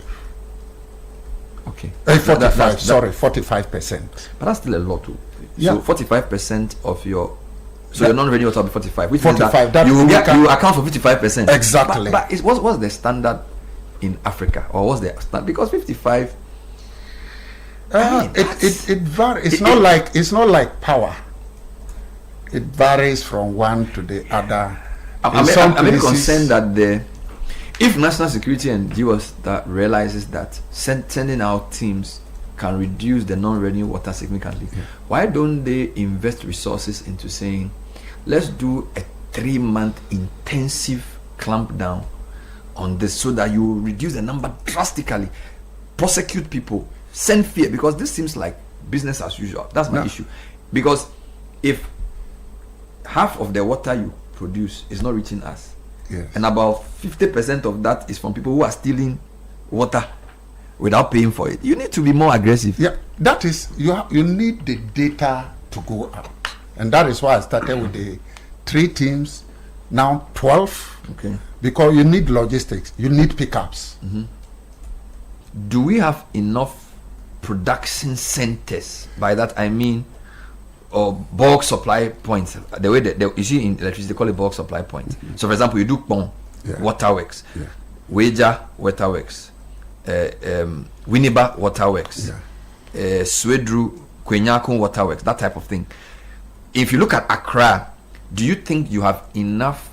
Okay. 45. Sorry, 45%. But that's still a lot too. Yeah. So 45% of your your non-revenue water will be 45. Which 45. means that you will account for 55%. Exactly. But what's the standard in Africa, or what's the standard? Because 55. It varies. It's not like power. It varies from one to the other. I'm very concerned that if national security and US that realizes that sending out teams can reduce the non-revenue water significantly, why don't they invest resources into saying, let's do a 3-month intensive clampdown on this, so that you reduce the number drastically, prosecute people, send fear, because this seems like business as usual. That's my issue. Because if half of the water you produce is not reaching us, and about 50% of that is from people who are stealing water without paying for it, you need to be more aggressive. Yeah, that is, you need the data to go out, and that is why I started with the 3 teams, now 12. Okay. Because you need logistics, you need pickups. Do we have enough production centers? By that I mean, or bulk supply points. The way that you see in electricity, they call it bulk supply points. So, for example, you do Pong Waterworks, Weja Waterworks, Winneba Waterworks, Swedru Kwenyakun Waterworks, that type of thing. If you look at Accra, do you think you have enough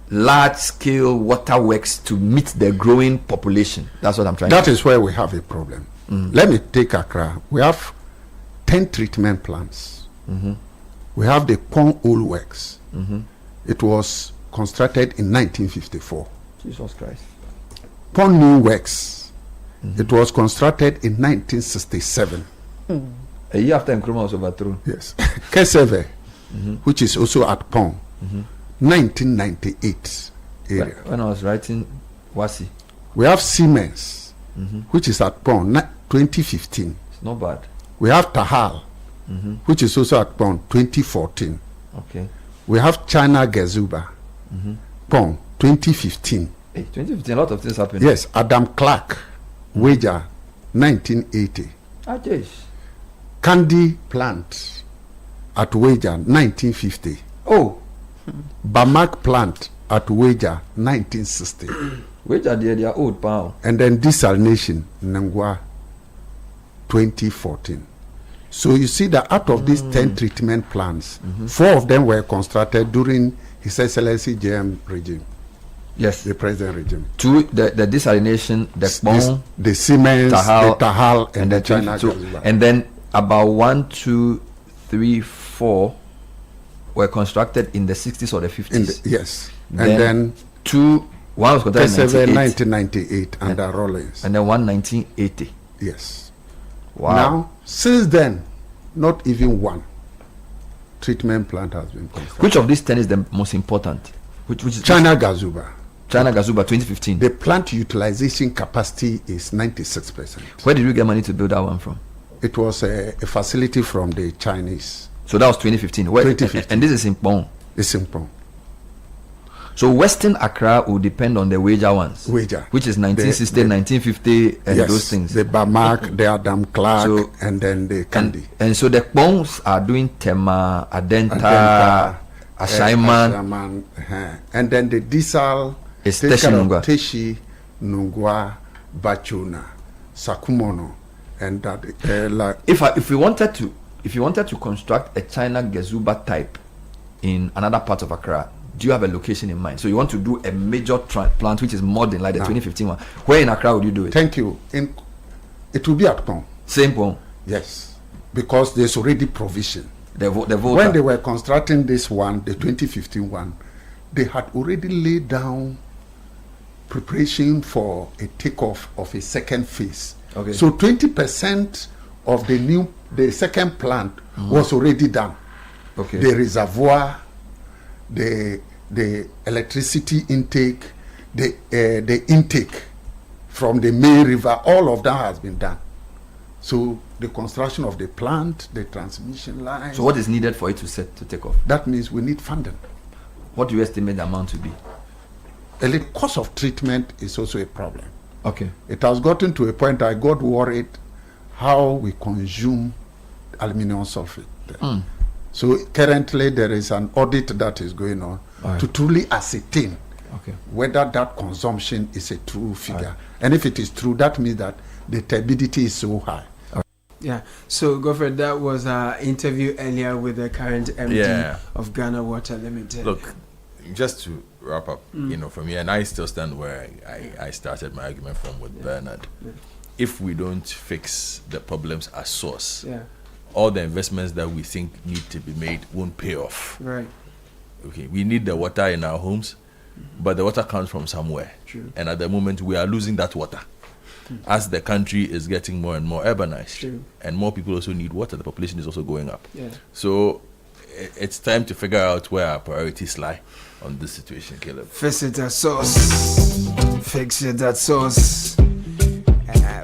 large-scale waterworks to meet the growing population? That's what I'm trying to say. That is where we have a problem. Let me take Accra. We have 10 treatment plants. We have the Pong Oil Works. It was constructed in 1954. Jesus Christ. Pong New Works. It was constructed in 1967. A year after Nkrumah was overthrown. Yes. Keseve, which is also at Pong. 1998 area. When I was writing Wasi. We have Siemens, which is at Pong, 2015. It's not bad. We have Tahal, which is also at Pong, 2014. Okay. We have China Gezuba, Pong, 2015. Hey, 2015, a lot of things happened. Yes, Adam Clark, Weja, 1980. Candy Plant at Weja, 1950. Oh. Bamak Plant, at Wager 1960. Wager they are old pal. And then desalination Nangwa 2014. So you see that out of these 10 treatment plants, 4 of them were constructed during His Excellency JM regime. Yes, the present regime. 2, the desalination, the Siemens, the Tahal, and the China. And then about 1, 2, 3, 4 were constructed in the 60s or the 50s. Yes, and then 1 was constructed in 1998 under Rollins, and then 1980. Yes. Wow. Now, since then, not even one treatment plant has been constructed. Which of these 10 is the most important? Which is China Gazuba. China Gazuba 2015. The plant utilization capacity is 96%. Where did you get money to build that one from? It was a facility from the Chinese. So that was 2015. 2015. And this is in Pong. It's in Pong. So Western Accra will depend on the Wager ones. Wager. Which is 1960, 1950, and yes, those things. The Bamak, the Adam Clark, and then the Kandi. And so the Pongs are doing Tema, Adenta, Ashaiman. And then the Diesel is Teshi Nungwa, Bachuna, Sakumono, and that. If you wanted to construct a China Gazuba type in another part of Accra, do you have a location in mind? So you want to do a major plant which is modern like the 2015 one. Where in Accra would you do it? Thank you. It will be at Pong. Same Pong? Yes. Because there's already provision. The when they were constructing this one, the 2015 one, they had already laid down preparation for a takeoff of a second phase. Okay. So 20% of the second plant was already done. Okay. The reservoir, the electricity intake, the intake from the main river, all of that has been done. So the construction of the plant, the transmission line. So what is needed for it to take off? That means we need funding. What do you estimate the amount to be? The cost of treatment is also a problem. Okay. It has gotten to a point I got worried how we consume aluminum sulfate. So currently there is an audit that is going on to truly ascertain whether that consumption is a true figure. And if it is true, that means that the turbidity is so high. Yeah. So, Godfrey, that was our interview earlier with the current MD of Ghana Water Limited. Look, just to wrap up, from here, and I still stand where I started my argument from with Bernard. Yeah. If we don't fix the problems at source, all the investments that we think need to be made won't pay off. Right. Okay, we need the water in our homes, but the water comes from somewhere. True. And at the moment, we are losing that water. As the country is getting more and more urbanized. True. And more people also need water, the population is also going up. Yeah. So it's time to figure out where our priorities lie on this situation, Caleb. Fix it at source. Fix it at source.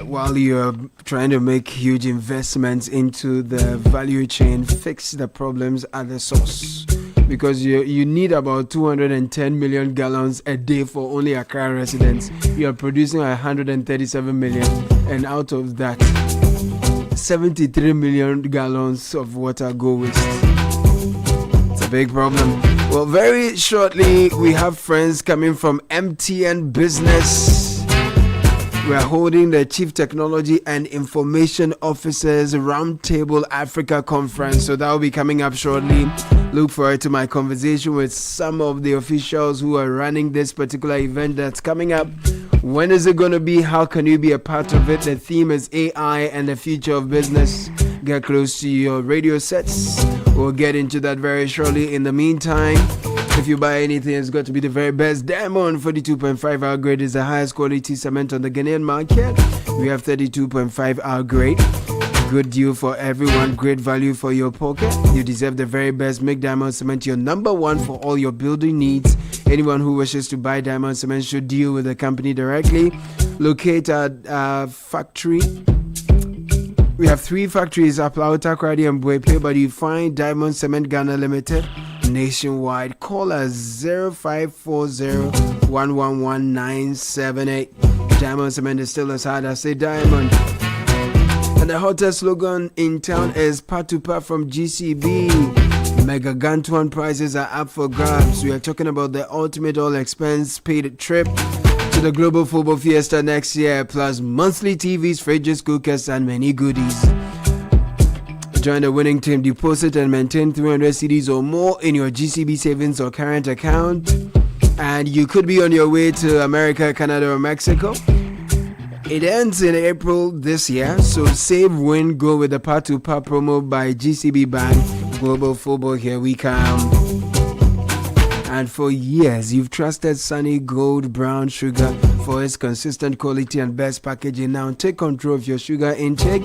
While you're trying to make huge investments into the value chain, fix the problems at the source. Because you need about 210 million gallons a day for only Accra residents. You are producing 137 million, and out of that, 73 million gallons of water go waste. It's a big problem. Well, very shortly, we have friends coming from MTN Business. We are holding the Chief Technology and Information Officers Roundtable Africa Conference, so that will be coming up shortly. Look forward to my conversation with some of the officials who are running this particular event that's coming up. When is it going to be? How can you be a part of it? The theme is AI and the future of business. Get close to your radio sets. We'll get into that very shortly. In the meantime, if you buy anything, it's got to be the very best. Diamond 42.5 hour grade is the highest quality cement on the Ghanaian market. We have 32.5 hour grade. Good deal for everyone, great value for your pocket. You deserve the very best. Make Diamond Cement your number one for all your building needs. Anyone who wishes to buy Diamond Cement should deal with the company directly. Locate our factory. We have 3 factories, Aplauta, Kradi, and Buepe, but you find Diamond Cement Ghana Limited nationwide. Call us 0540-111-978. Diamond Cement is still as hard as a diamond. And the hottest slogan in town is Part to Part from GCB. Mega Gantuan prizes are up for grabs. We are talking about the ultimate all-expense paid trip to the Global Football Fiesta next year, plus monthly TVs, fridges, cookers, and many goodies. Join the winning team, deposit and maintain 300 CDs or more in your GCB savings or current account, and you could be on your way to America, Canada, or Mexico. It ends in April this year, so save, win, go with the Part to Part promo by GCB Bank. Global Football, here we come. And for years, you've trusted Sunny Gold Brown Sugar for its consistent quality and best packaging. Now take control of your sugar intake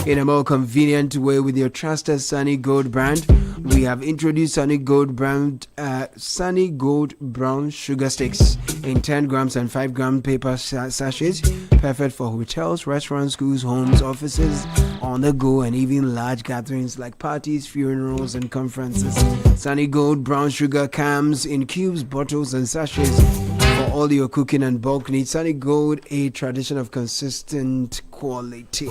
in a more convenient way with your trusted Sunny Gold brand. We have introduced Sunny Gold Brown Sugar Sticks in 10 grams and 5 gram paper sachets, perfect for hotels, restaurants, schools, homes, offices, on the go, and even large gatherings like parties, funerals, and conferences. Sunny Gold Brown Sugar comes in cubes, bottles, and sachets for all your cooking and bulk needs. Sunny Gold, a tradition of consistent quality.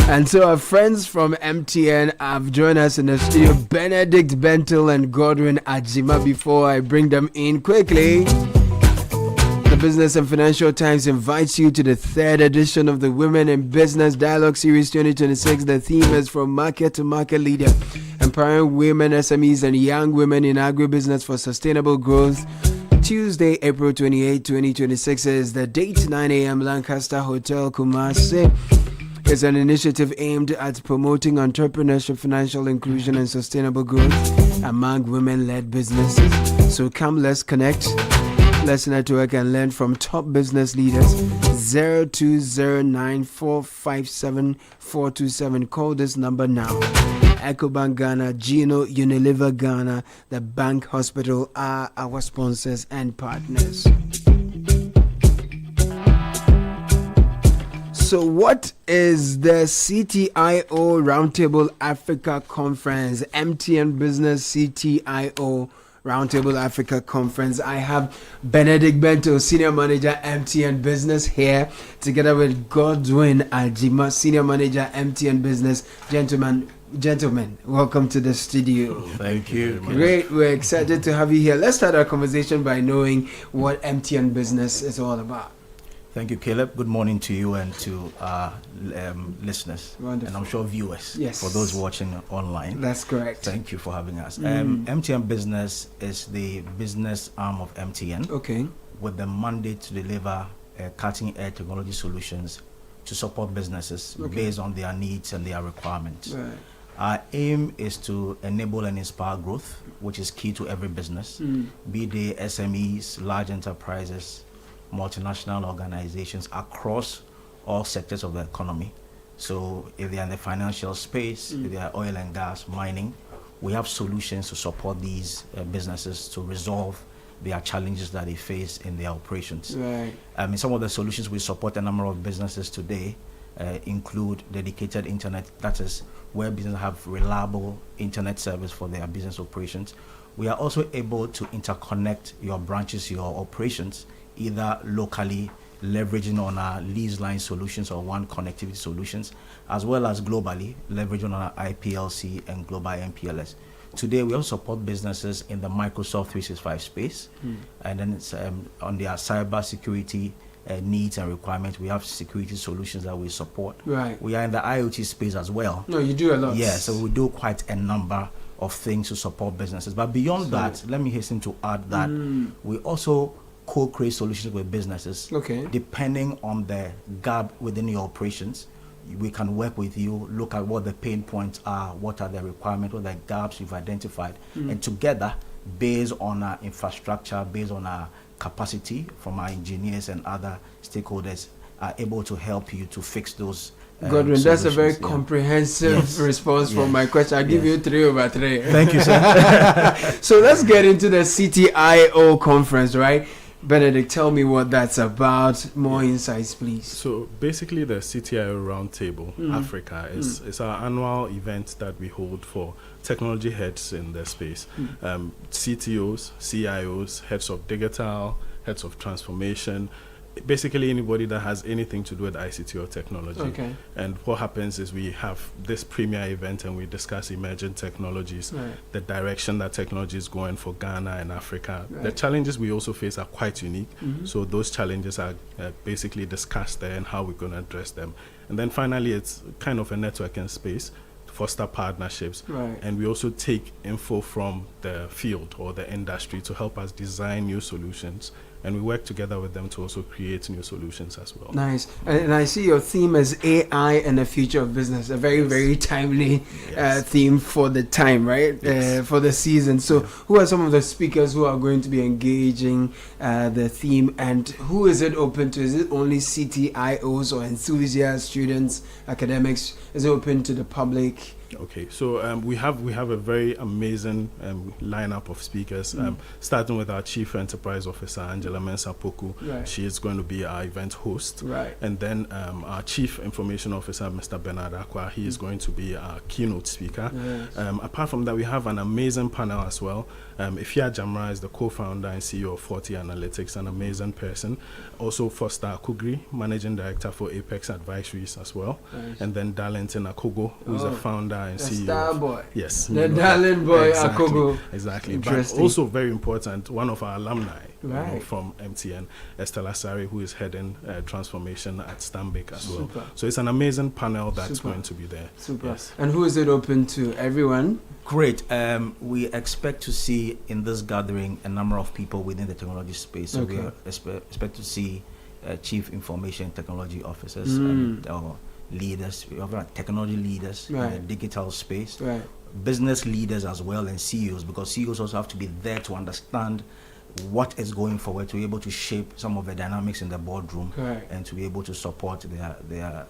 And so our friends from MTN have joined us in the studio, Benedict Bentil and Godwin Ajima. Before I bring them in quickly, the Business and Financial Times invites you to the 3rd edition of the Women in Business Dialogue Series 2026. The theme is From Market to Market Leader, empowering women, SMEs, and young women in agribusiness for sustainable growth. Tuesday, April 28, 2026 is the date, 9 a.m. Lancaster Hotel, Kumasi. It's an initiative aimed at promoting entrepreneurship, financial inclusion, and sustainable growth among women-led businesses. So come, let's connect, let's network and learn from top business leaders. 0209457427. Call this number now. EcoBank Ghana, Gino, Unilever Ghana, the Bank Hospital are our sponsors and partners. So what is the CTIO Roundtable Africa Conference, MTN Business CTIO Roundtable Africa Conference? I have Benedict Bento, Senior Manager, MTN Business here, together with Godwin Ajima, Senior Manager, MTN Business. Gentlemen, welcome to the studio. Thank you. Great, we're excited to have you here. Let's start our conversation by knowing what MTN Business is all about. Thank you, Caleb. Good morning to you and to our listeners. Wonderful. And I'm sure viewers. Yes. For those watching online. That's correct. Thank you for having us. MTN Business is the business arm of MTN. Okay. With the mandate to deliver cutting-edge technology solutions to support businesses based on their needs and their requirements. Right. Our aim is to enable and inspire growth, which is key to every business, be they SMEs, large enterprises, multinational organizations across all sectors of the economy. So if they are in the financial space, if they are oil and gas, mining, we have solutions to support these businesses to resolve their challenges that they face in their operations. Right. Some of the solutions we support a number of businesses today include dedicated internet, that is where businesses have reliable internet service for their business operations. We are also able to interconnect your branches, your operations, either locally, leveraging on our lease line solutions or one connectivity solutions, as well as globally, leveraging on our IPLC and global MPLS. Today, we also support businesses in the Microsoft 365 space, and then it's, on their cyber security needs and requirements. We have security solutions that we support. Right. We are in the IoT space as well. No, you do a lot. Yeah, so we do quite a number of things to support businesses. But beyond that, let me hasten to add that we also co-create solutions with businesses. Okay. Depending on the gap within your operations, we can work with you, look at what the pain points are, what are the requirements, what are the gaps you've identified, and together, based on our infrastructure, based on our capacity from our engineers and other stakeholders, are able to help you to fix those. Godwin, that's a very comprehensive response from my question. I'll give you 3 over 3. Thank you, sir. So let's get into the CTIO conference, right? Benedict, tell me what that's about. More insights, please. So basically, the CTIO Roundtable Africa is our annual event that we hold for technology heads in the space. CTOs, CIOs, heads of digital, heads of transformation, basically anybody that has anything to do with ICT or technology. Okay. And what happens is we have this premier event and we discuss emerging technologies, the direction that technology is going for Ghana and Africa. The challenges we also face are quite unique. So those challenges are basically discussed there and how we're going to address them. And then finally, it's kind of a networking space to foster partnerships. And we also take info from the field or the industry to help us design new solutions. And we work together with them to also create new solutions as well. Nice. And I see your theme as AI and the future of business, a very, very timely theme for the time, right? For the season. So who are some of the speakers who are going to be engaging the theme, and who is it open to? Is it only CTIOs or enthusiasts, students, academics? Is it open to the public? Okay, so we have a very amazing lineup of speakers, starting with our Chief Enterprise Officer, Angela Mensah-Poku. She is going to be our event host. And then our Chief Information Officer, Mr. Bernard Akwa, he is going to be our keynote speaker. Apart from that, we have an amazing panel as well. Ifya Jamra is the co-founder and CEO of 40 Analytics, an amazing person. Also Foster Akugri, Managing Director for Apex Advisories as well. And then Darlington Akogo, who is the founder and CEO. Star boy. Yes. The darling boy, exactly, Akogo. Exactly. But also very important, one of our alumni from MTN, Estella Sari, who is heading transformation at Stanbic as well. So it's an amazing panel that's going to be there. Yes. And who is it open to? Everyone? Great. We expect to see in this gathering a number of people within the technology space. So we expect to see chief information technology officers and leaders, we have technology leaders in the digital space, business leaders as well, and CEOs, because CEOs also have to be there to understand what is going forward, to be able to shape some of the dynamics in the boardroom and to be able to support their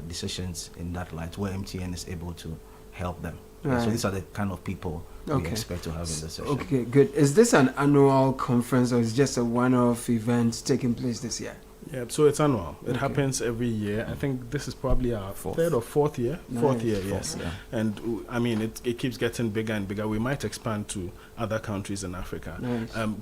decisions in that light, where MTN is able to help them. So these are the kind of people we expect to have in the session. Okay, good. Is this an annual conference or is it just a one-off event taking place this year? Yeah, so it's annual. It happens every year. I think this is probably our third or fourth year. Fourth year, yes. And I mean, it keeps getting bigger and bigger. We might expand to other countries in Africa.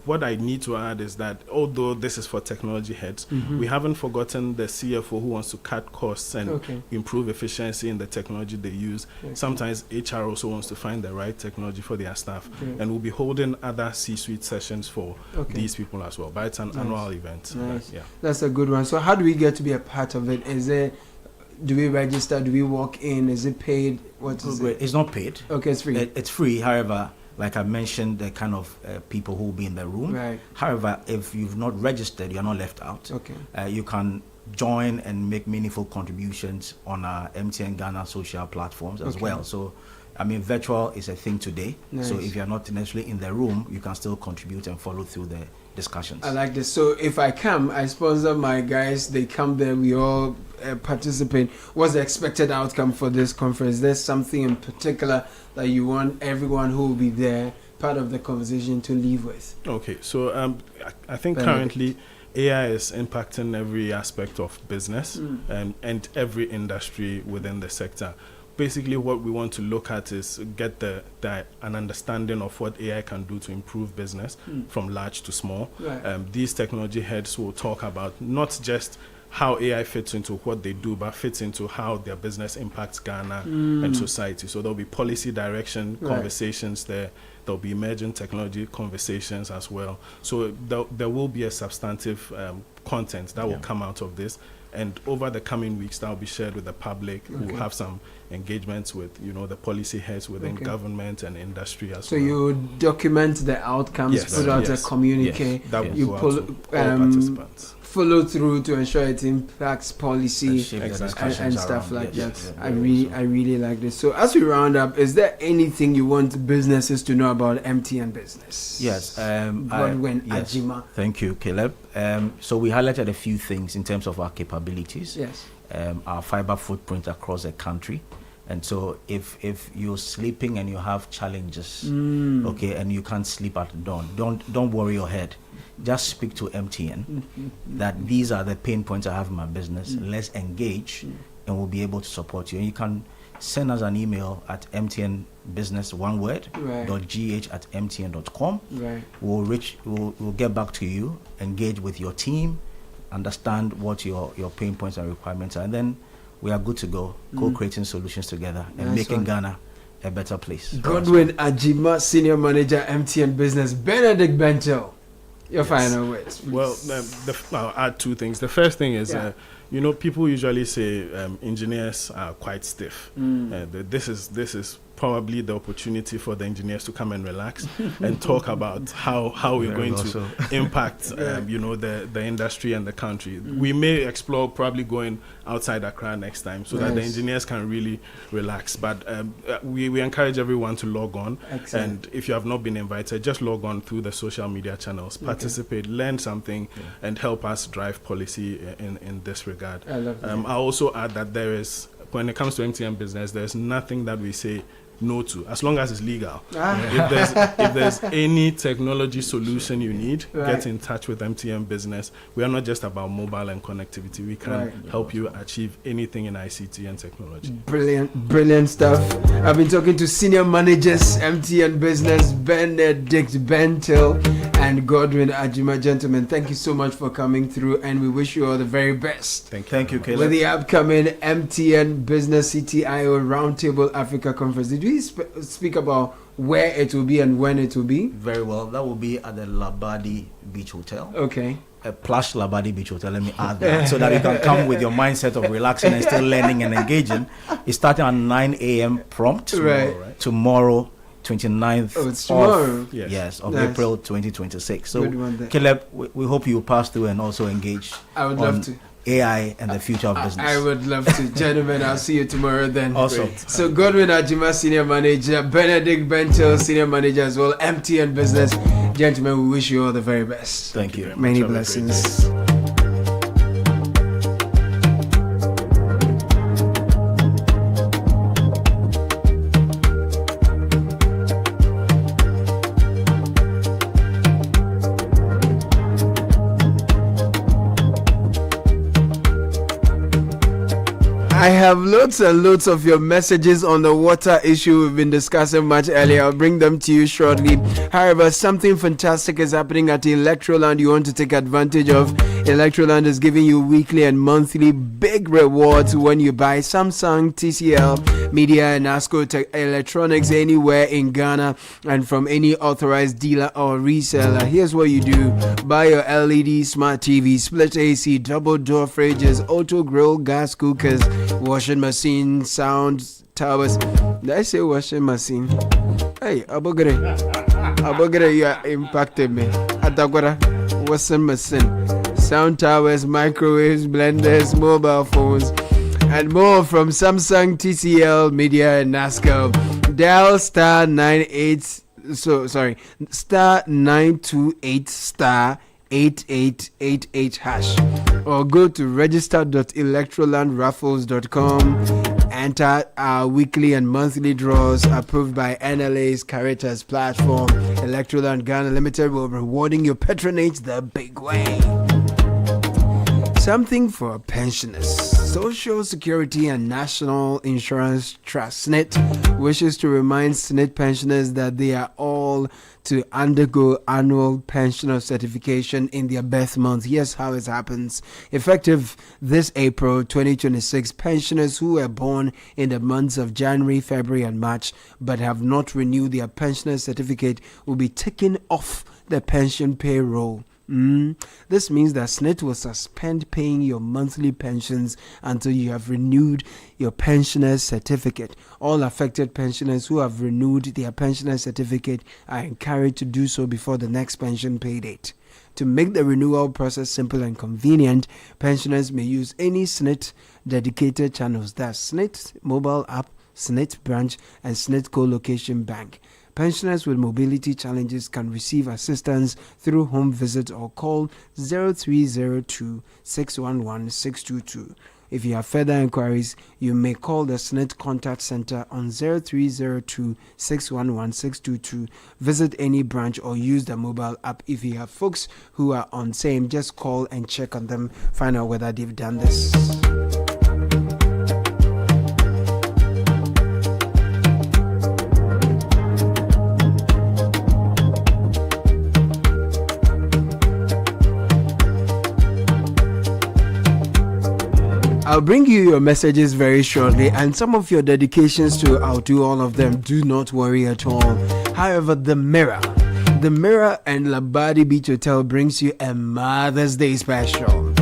What I need to add is that although this is for technology heads, we haven't forgotten the CFO who wants to cut costs and improve efficiency in the technology they use. Sometimes HR also wants to find the right technology for their staff. And we'll be holding other C-suite sessions for these people as well. But it's an annual event. That's a good one. So how do we get to be a part of it? Do we register? Do we walk in? Is it paid? What is it? It's not paid. Okay, it's free. It's free. However, like I mentioned, the kind of people who will be in the room. However, if you've not registered, you're not left out. You can join and make meaningful contributions on our MTN Ghana social platforms as well. So, I mean, virtual is a thing today. So if you're not necessarily in the room, you can still contribute and follow through the discussions. I like this. So if I come, I sponsor my guys, they come there, we all participate. What's the expected outcome for this conference? There's something in particular that you want everyone who will be there, part of the conversation, to leave with? Okay, so I think currently AI is impacting every aspect of business and every industry within the sector. Basically, what we want to look at is get an understanding of what AI can do to improve business from large to small. These technology heads will talk about not just how AI fits into what they do, but fits into how their business impacts Ghana and society. So there'll be policy direction conversations there. There'll be emerging technology conversations as well. So there will be a substantive content that will come out of this. And over the coming weeks, that will be shared with the public. We'll have some engagements with, the policy heads within government and industry as well. So you document the outcomes, put out a communique. That will you go out to all participants. Follow through to ensure it impacts policy and stuff like that. I really like this. So as we round up, is there anything you want businesses to know about MTN Business? Yes. Ajima. Thank you, Caleb. So we highlighted a few things in terms of our capabilities. Our fiber footprint across the country. And so if you're sleeping and you have challenges, and you can't sleep at dawn, don't worry your head. just speak to MTN that these are the pain points I have in my business. Let's engage and we'll be able to support you. And you can send us an email at mtnbusiness.gh@mtn.com. Right. We'll get back to you, engage with your team, understand what your pain points and requirements are, and then we are good to go, co-creating solutions together and making Ghana a better place. Godwin Ajima, Senior Manager, MTN Business. Benedict Bento, your final words. Please. Well, I'll add two things. The first thing is, people usually say engineers are quite stiff. This is probably the opportunity for the engineers to come and relax and talk about how we're going to impact the industry and the country. We may explore probably going outside Accra next time so that the engineers can really relax. But we encourage everyone to log on. Excellent. And if you have not been invited, just log on through the social media channels, participate, learn something, and help us drive policy in this regard. I love that. I'll also add that when it comes to MTN Business, there's nothing that we say no to, as long as it's legal. If there's any technology solution you need, get in touch with MTN Business. We are not just about mobile and connectivity. We can help you achieve anything in ICT and technology. Brilliant stuff. I've been talking to senior managers, MTN Business, Benedict Bentil and Godwin Ajima. Gentlemen, thank you so much for coming through, and we wish you all the very best. Thank you, Caleb. With the upcoming MTN Business CTIO Roundtable Africa Conference, did we speak about where it will be and when it will be? Very well. That will be at the Labadi Beach Hotel. Okay. A plush Labadi Beach Hotel, let me add that, so that you can come with your mindset of relaxing and still learning and engaging. It's starting at 9 a.m. prompt tomorrow 29th of April 2026. So Caleb, we hope you pass through and also engage. I would love to. AI and the future of business. I would love to. Gentlemen, I'll see you tomorrow then. Awesome. Great. So Godwin Ajima, Senior Manager, Benedict Bentil, Senior Manager as well, MTN Business. Gentlemen, we wish you all the very best. Thank you. Many blessings. I have loads and loads of your messages on the water issue we've been discussing much earlier. I'll bring them to you shortly. However, something fantastic is happening at Electroland you want to take advantage of. Electroland is giving you weekly and monthly big rewards when you buy Samsung, TCL, Media and ASCO electronics anywhere in Ghana and from any authorized dealer or reseller. Here's what you do. Buy your LED smart TV, split AC, double door fridges, auto grill, gas cookers, washing machine, sound towers. Did I say washing machine? Hey, Abogre, you are impacted me. Atagora, washing machine, sound towers, microwaves, blenders, mobile phones, and more from Samsung, TCL, Media, and NASCO. Dial star 928 star 8888 hash, or go to register.electrolandraffles.com. Enter our weekly and monthly draws approved by NLA's Caritas platform. Electroland Ghana Limited will be rewarding your patronage the big way. Something for pensioners. Social Security and National Insurance Trust, SNIT, wishes to remind SNIT pensioners that they are all to undergo annual pensioner certification in their birth month. Here's how it happens. Effective this April 2026, pensioners who were born in the months of January, February, and March but have not renewed their pensioner certificate will be taken off the pension payroll. This means that SNIT will suspend paying your monthly pensions until you have renewed your pensioner's certificate. All affected pensioners who have renewed their pensioner's certificate are encouraged to do so before the next pension pay date. To make the renewal process simple and convenient, pensioners may use any SNIT dedicated channels. That's SNIT mobile app, SNIT branch, and SNIT co-location bank. Pensioners with mobility challenges can receive assistance through home visit or call 0302 611 622. If you have further inquiries, you may call the SNIT Contact Center on 0302 611 622. Visit any branch or use the mobile app. If you have folks who are on same, just call and check on them, find out whether they've done this. I'll bring you your messages very shortly, and some of your dedications too. I'll do all of them. Do not worry at all. However, the Mirror and Labadi Beach Hotel brings you a Mother's Day special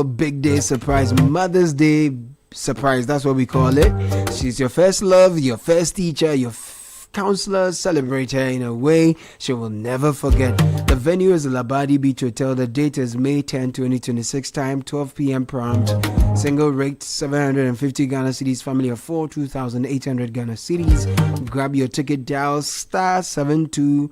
big day surprise, Mother's Day surprise. That's what we call it. She's your first love, your first teacher, your counselor. Celebrate her in a way she will never forget. The venue is Labadi Beach Hotel. The date is May 10, 2026. Time 12 p.m. prompt. Single rate 750 Ghana cedis. Family of 4, 2,800 Ghana cedis. Grab your ticket. Dial *72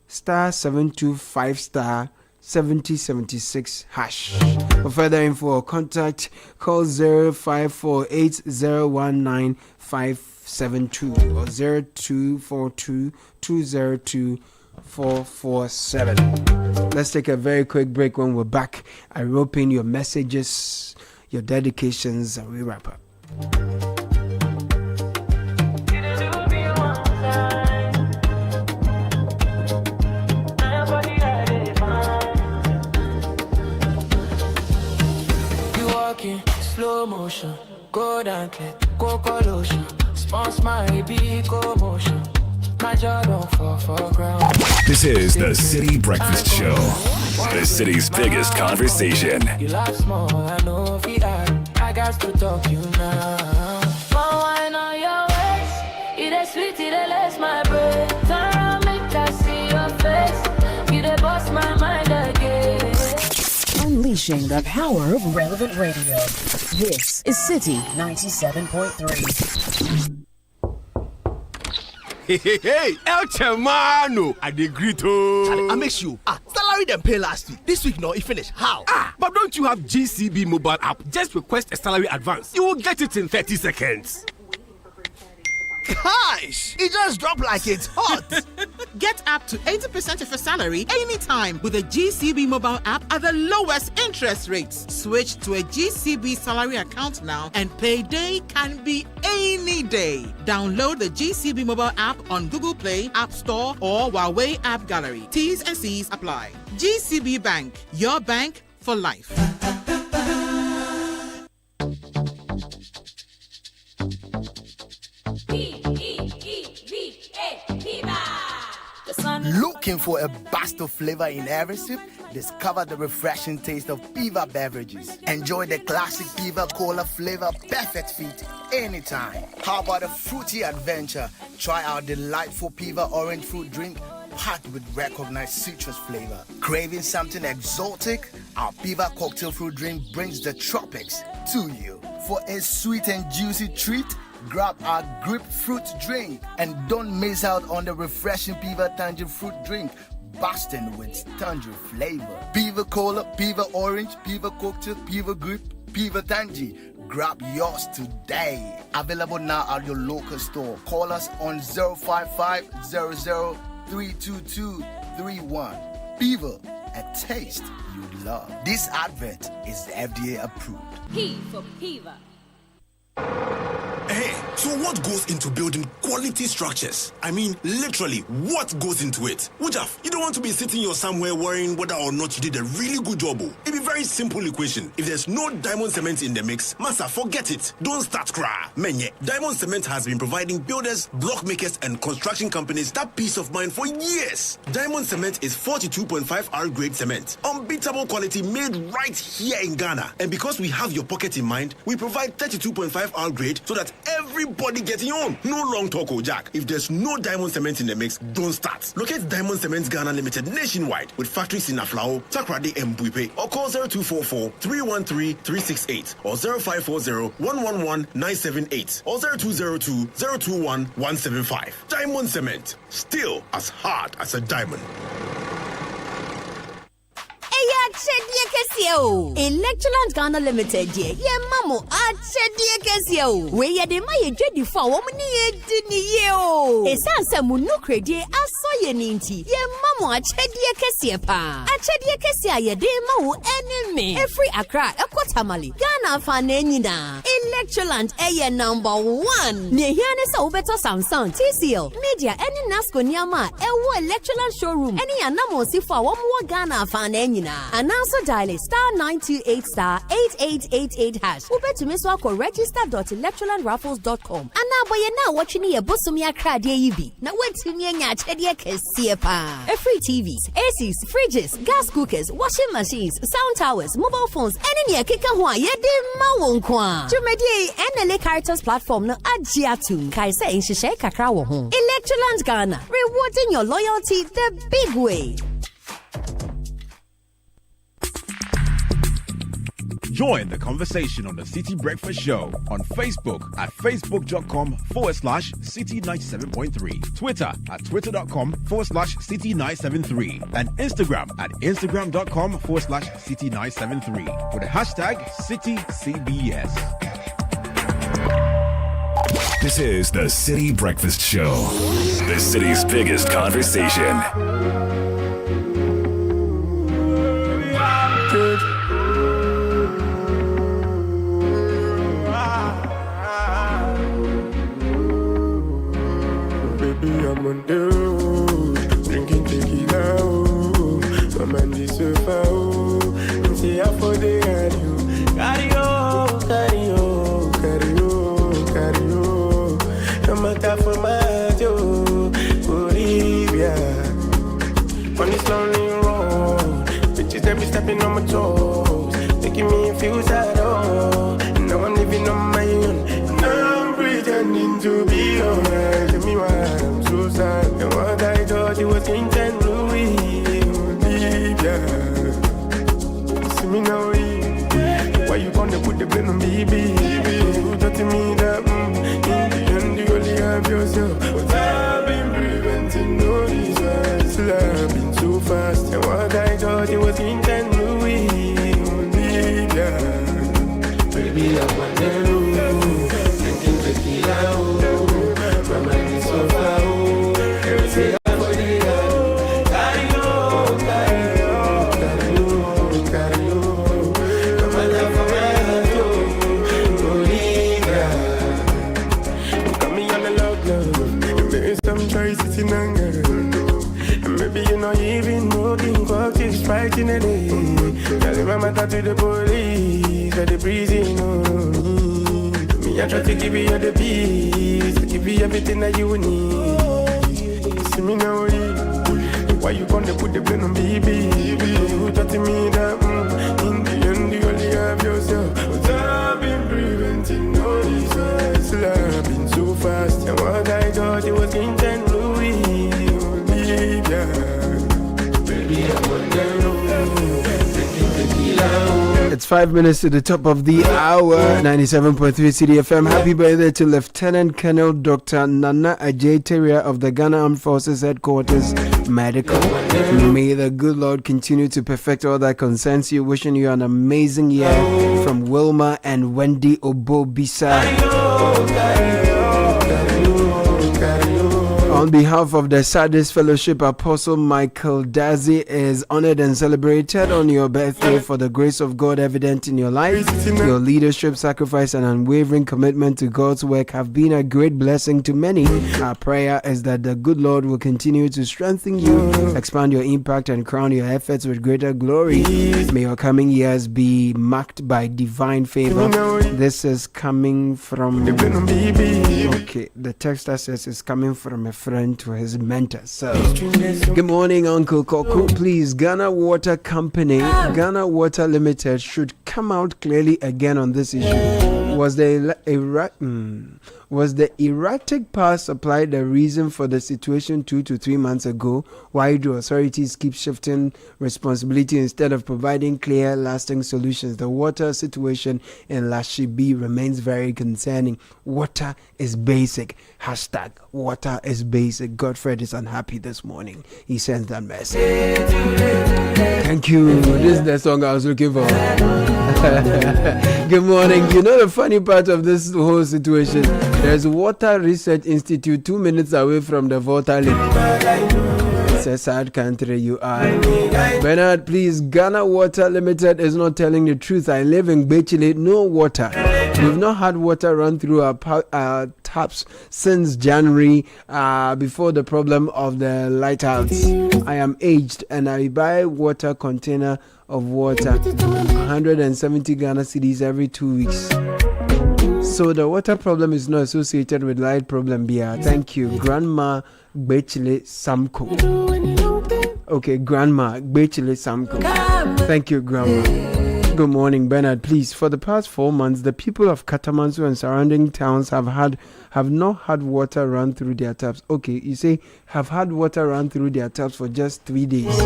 *725 *7076 hash. For further info or contact, call 0548019572 or 0242202447. Let's take a very quick break. When we're back, I rope in your messages, your dedications, and we wrap up. You walk in slow motion, go down clear, go lotion. Sponsor my big motion. My jaw don't fall for ground. This is the City Breakfast Show, the city's biggest conversation. You laugh small, I know if I got to talk you now. One wine on your waist, it is sweet, it lets my brain. Turn around, make I see your face. You dey bust my mind again. Unleashing the power of relevant radio. This is City 97.3. Hey, El Chamano, I agree to. I make you. Salary them pay last week. This week, no, it finished. How? But don't you have GCB mobile app? Just request a salary advance. You will get it in 30 seconds. Gosh, it just dropped like it's hot. Get up to 80% of your salary anytime with a GCB mobile app at the lowest interest rates. Switch to a GCB salary account now and payday can be any day. Download the GCB mobile app on Google Play, App Store, or Huawei App Gallery. T's and C's apply. GCB Bank, your bank for life. Looking for a burst of flavor in every sip? Discover the refreshing taste of Piva beverages. Enjoy the classic Piva Cola flavor, perfect fit anytime. How about a fruity adventure? Try our delightful Piva orange fruit drink packed with recognized citrus flavor. Craving something exotic? Our Piva cocktail fruit drink brings the tropics to you. For a sweet and juicy treat, grab our grapefruit drink and don't miss out on the refreshing Piva tangerine fruit drink, bursting with tangerine flavor. Piva Cola, Piva Orange, Piva Cocktail, Piva Grape, Piva Tangy. Grab yours today. Available now at your local store. Call us on 055-00-322-31. Piva, a taste you love. This advert is FDA approved. P for Piva. Hey, so what goes into building quality structures? I mean, literally, what goes into it? Wujaf, you don't want to be sitting here somewhere worrying whether or not you did a really good job. It's a very simple equation. If there's no diamond cement in the mix, massa, forget it. Don't start cry. Menye, diamond cement has been providing builders, block makers, and construction companies that peace of mind for years. Diamond cement is 42.5 R grade cement. Unbeatable quality made right here in Ghana. And because we have your pocket in mind, we provide 32.5 R grade so that everybody getting on. No long talk, Jack. If there's no diamond cement in the mix, don't start. Locate Diamond Cement Ghana Limited nationwide with factories in Aflao, Takrade, and Buipe, or call 0244-313-368 or 0540-111-978 or 0202-021-175. Diamond Cement, still as hard as a diamond. Kesio. Electroland Ghana Limited, ye mamo, achedie Kesio. We ye de ma ye jedi for woman ye dini ye. Esansa munu credie aso ye ninti. Ye mamo achedie Kesia pa. Achedie Kesia ye de ma wo enemy. Every Accra, Ekwatamali, Ghana fan enyina. Electroland eye number 1. Ne hiane sa ubeto Samsung, TCL, Media, any Nasco Niama, Ewo Electroland showroom, any anamo si for one more Ghana fan enyina. And also dial *928*8888 hash. Ube to miss wako register.electrolandraffles.com. And now boy now watching ye busumia crad ye yibi. Now wait to me nya chedie kesie pa. Free TVs, ACs, fridges, gas cookers, washing machines, sound towers, mobile phones, any near kika hwa ye de ma wonkwa. Jumedi NLA Caritas platform no ajiatu. Kaisa in shishe kakra wo ho. Electroland Ghana, rewarding your loyalty the big way. Join the conversation on the City Breakfast Show on Facebook at facebook.com/City97.3, Twitter at twitter.com/City973, and Instagram at instagram.com/City973 with the hashtag CityCBS. This is the City Breakfast Show, the city's biggest conversation. I'm on the road, drinking tequila, oh, my man is so far, oh, and say I for the radio, carry on, no matter for my Joe, Bolivia, on this lonely road, bitches that be stepping on my toes, making me feel sad, oh, and now I'm living on my own, and now I'm pretending to be alright, tell me why I'm so sad, and what I thought it was intent Louis, Bolivia, see me now, why you gonna put the blame on baby, you touching me that, in the end you only have yourself, but I've been preventing all these words, still I've been so fast, and what I thought it was intent Louis, Bolivia, baby I'm on the road, drinking tequila, my mind is so far, say I'm for the carry on, no matter for my Bolivia, got me on the lockdown, maybe some try sitting anger, and maybe you're not even smoking cocktails right in the day, tell my matter to the police, at the prison, me I try to give you the peace, give you everything that you need, see me now, why you gonna put the blame on baby, you touching me that, in the end you only have yourself, but I've been preventing all these words, still I've been so fast, and what I thought it was intent Louis, Bolivia, baby I'm on the road, drinking tequila. It's 5 minutes to the top of the hour. 97.3 City FM. Happy birthday to Lieutenant Colonel Dr. Nana Ajay Teria of the Ghana Armed Forces Headquarters Medical. May the good Lord continue to perfect all that concerns you. Wishing you an amazing year from Wilma and Wendy Obobisa. On behalf of the Sardis Fellowship, Apostle Michael Dazi is honored and celebrated on your birthday for the grace of God evident in your life. Your leadership, sacrifice, and unwavering commitment to God's work have been a great blessing to many. Our prayer is that the good Lord will continue to strengthen you, expand your impact, and crown your efforts with greater glory. May your coming years be marked by divine favor. This is coming from... Okay, the text that says it's coming from a friend to his mentor. So, good morning, Uncle Koku. Please, Ghana Water Company, Ghana Water Limited should come out clearly again on this issue. Was the erratic power supply the reason for the situation 2 to 3 months ago? Why do authorities keep shifting responsibility instead of providing clear, lasting solutions? The water situation in Lashibi remains very concerning. Water is basic. Hashtag water is basic. Godfred is unhappy this morning. He sends that message. Thank you. This is the song I was looking for. Good morning. You know the funny part of this whole situation? There's Water Research Institute 2 minutes away from the Volta Lake. It's a sad country you are. Bernard, please. Ghana Water Limited is not telling the truth. I live in Bechile. No water. We've not had water run through our taps since January, before the problem of the lighthouse. I am aged and I buy water container of water, 170 Ghana cedis every 2 weeks. So the water problem is not associated with light problem, Bia. Thank you. Grandma Bechile Samko. Okay, Grandma Bechile Samko. Thank you, Grandma. Good morning, Bernard. Please, for the past 4 months, the people of Katamansu and surrounding towns have not had water run through their taps. Okay, you say have had water run through their taps for just 3 days,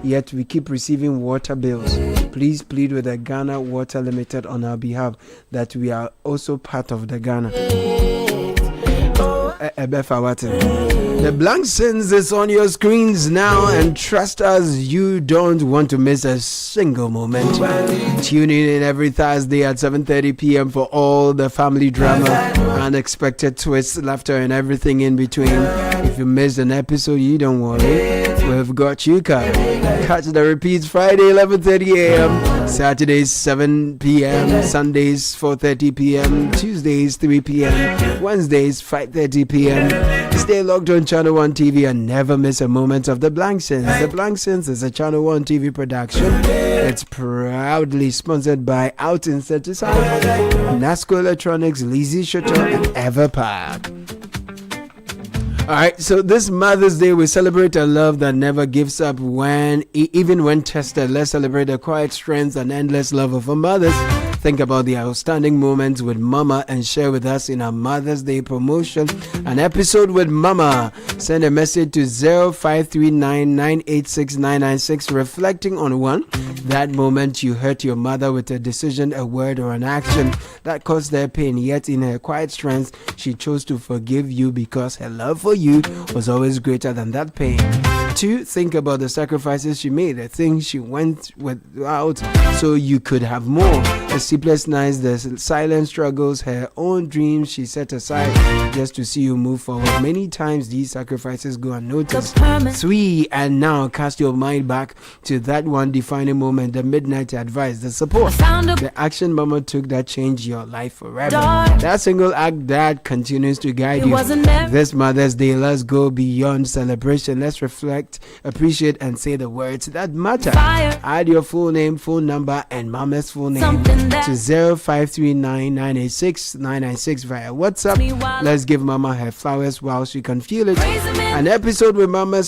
yet we keep receiving water bills. Please plead with the Ghana Water Limited on our behalf that we are also part of the Ghana. The Blank Sins is on your screens now, and trust us, you don't want to miss a single moment. Tune in every Thursday at 7:30 p.m. for all the family drama, unexpected twists, laughter, and everything in between. If you missed an episode, you don't worry. We've got you covered. Catch the repeats Friday 11:30 a.m., Saturdays 7 p.m., Sundays 4:30 p.m., Tuesdays 3 p.m., Wednesdays 5:30 p.m. Stay logged on Channel 1 TV and never miss a moment of The Blank Sins. The Blank Sins is a Channel 1 TV production. It's proudly sponsored by Out Insecticide, Nasco Electronics, Lizzie Shutter, and Everpark. Alright, so this Mother's Day, we celebrate a love that never gives up even when tested. Let's celebrate the quiet strength and endless love of our mothers. Think about the outstanding moments with Mama and share with us in our Mother's Day promotion. An episode with Mama. Send a message to 0539986996 reflecting on one. That moment you hurt your mother with a decision, a word, or an action that caused her pain. Yet in her quiet strength, she chose to forgive you because her love for you was always greater than that pain. 2, think about the sacrifices she made, the things she went without so you could have more. The sleepless nights, the silent struggles, her own dreams she set aside just to see you move forward. Many times these sacrifices go unnoticed. 3, and now cast your mind back to that one defining moment, the midnight advice, the support, the action Mama took that changed your life forever. That single act that continues to guide you. This Mother's Day, let's go beyond celebration. Let's reflect, appreciate, and say the words that matter. Add your full name, phone number, and Mama's full name to 0539986996 via WhatsApp. Let's give Mama her flowers while she can feel it. An episode with Mama.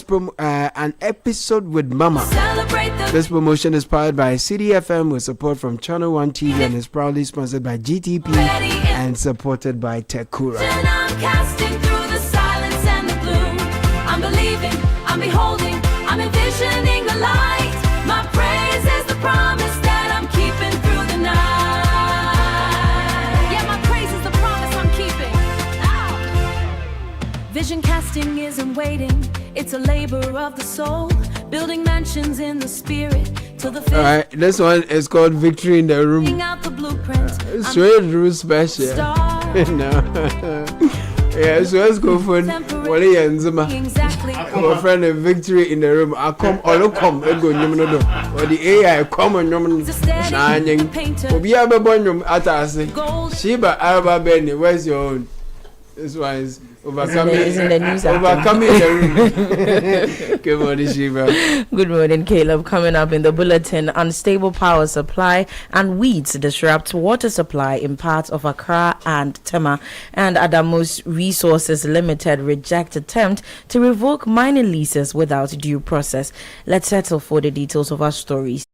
This promotion is powered by Citi FM with support from Channel 1 TV and is proudly sponsored by GTP and supported by Tekura. I'm casting through the silence and the gloom. I'm believing, I'm beholding, I'm envisioning a light. My praise is the promise that I'm keeping through the night. Yeah, my praise is the promise I'm keeping. Oh. Vision casting isn't waiting. It's a labor of the soul. Building mansions in the spirit till the Alright, this one is called Victory in the Room. out the blueprint. Straight room special. No. Yeah, so let's go for Wale Yanzuma. My friend, a Victory in the Room. I come, all come, go Yumuno. Or the AI come on Yumuno. Nanying. Obia Babonum Atase. Shiba Araba Benny, where's your own? This one is overcoming. It's in the news. Overcoming the room. Good morning, Shiva. Good morning, Caleb. Coming up in the bulletin, unstable power supply and weeds disrupt water supply in parts of Accra and Tema. And Adamos Resources Limited reject attempt to revoke mining leases without due process. Let's settle for the details of our stories.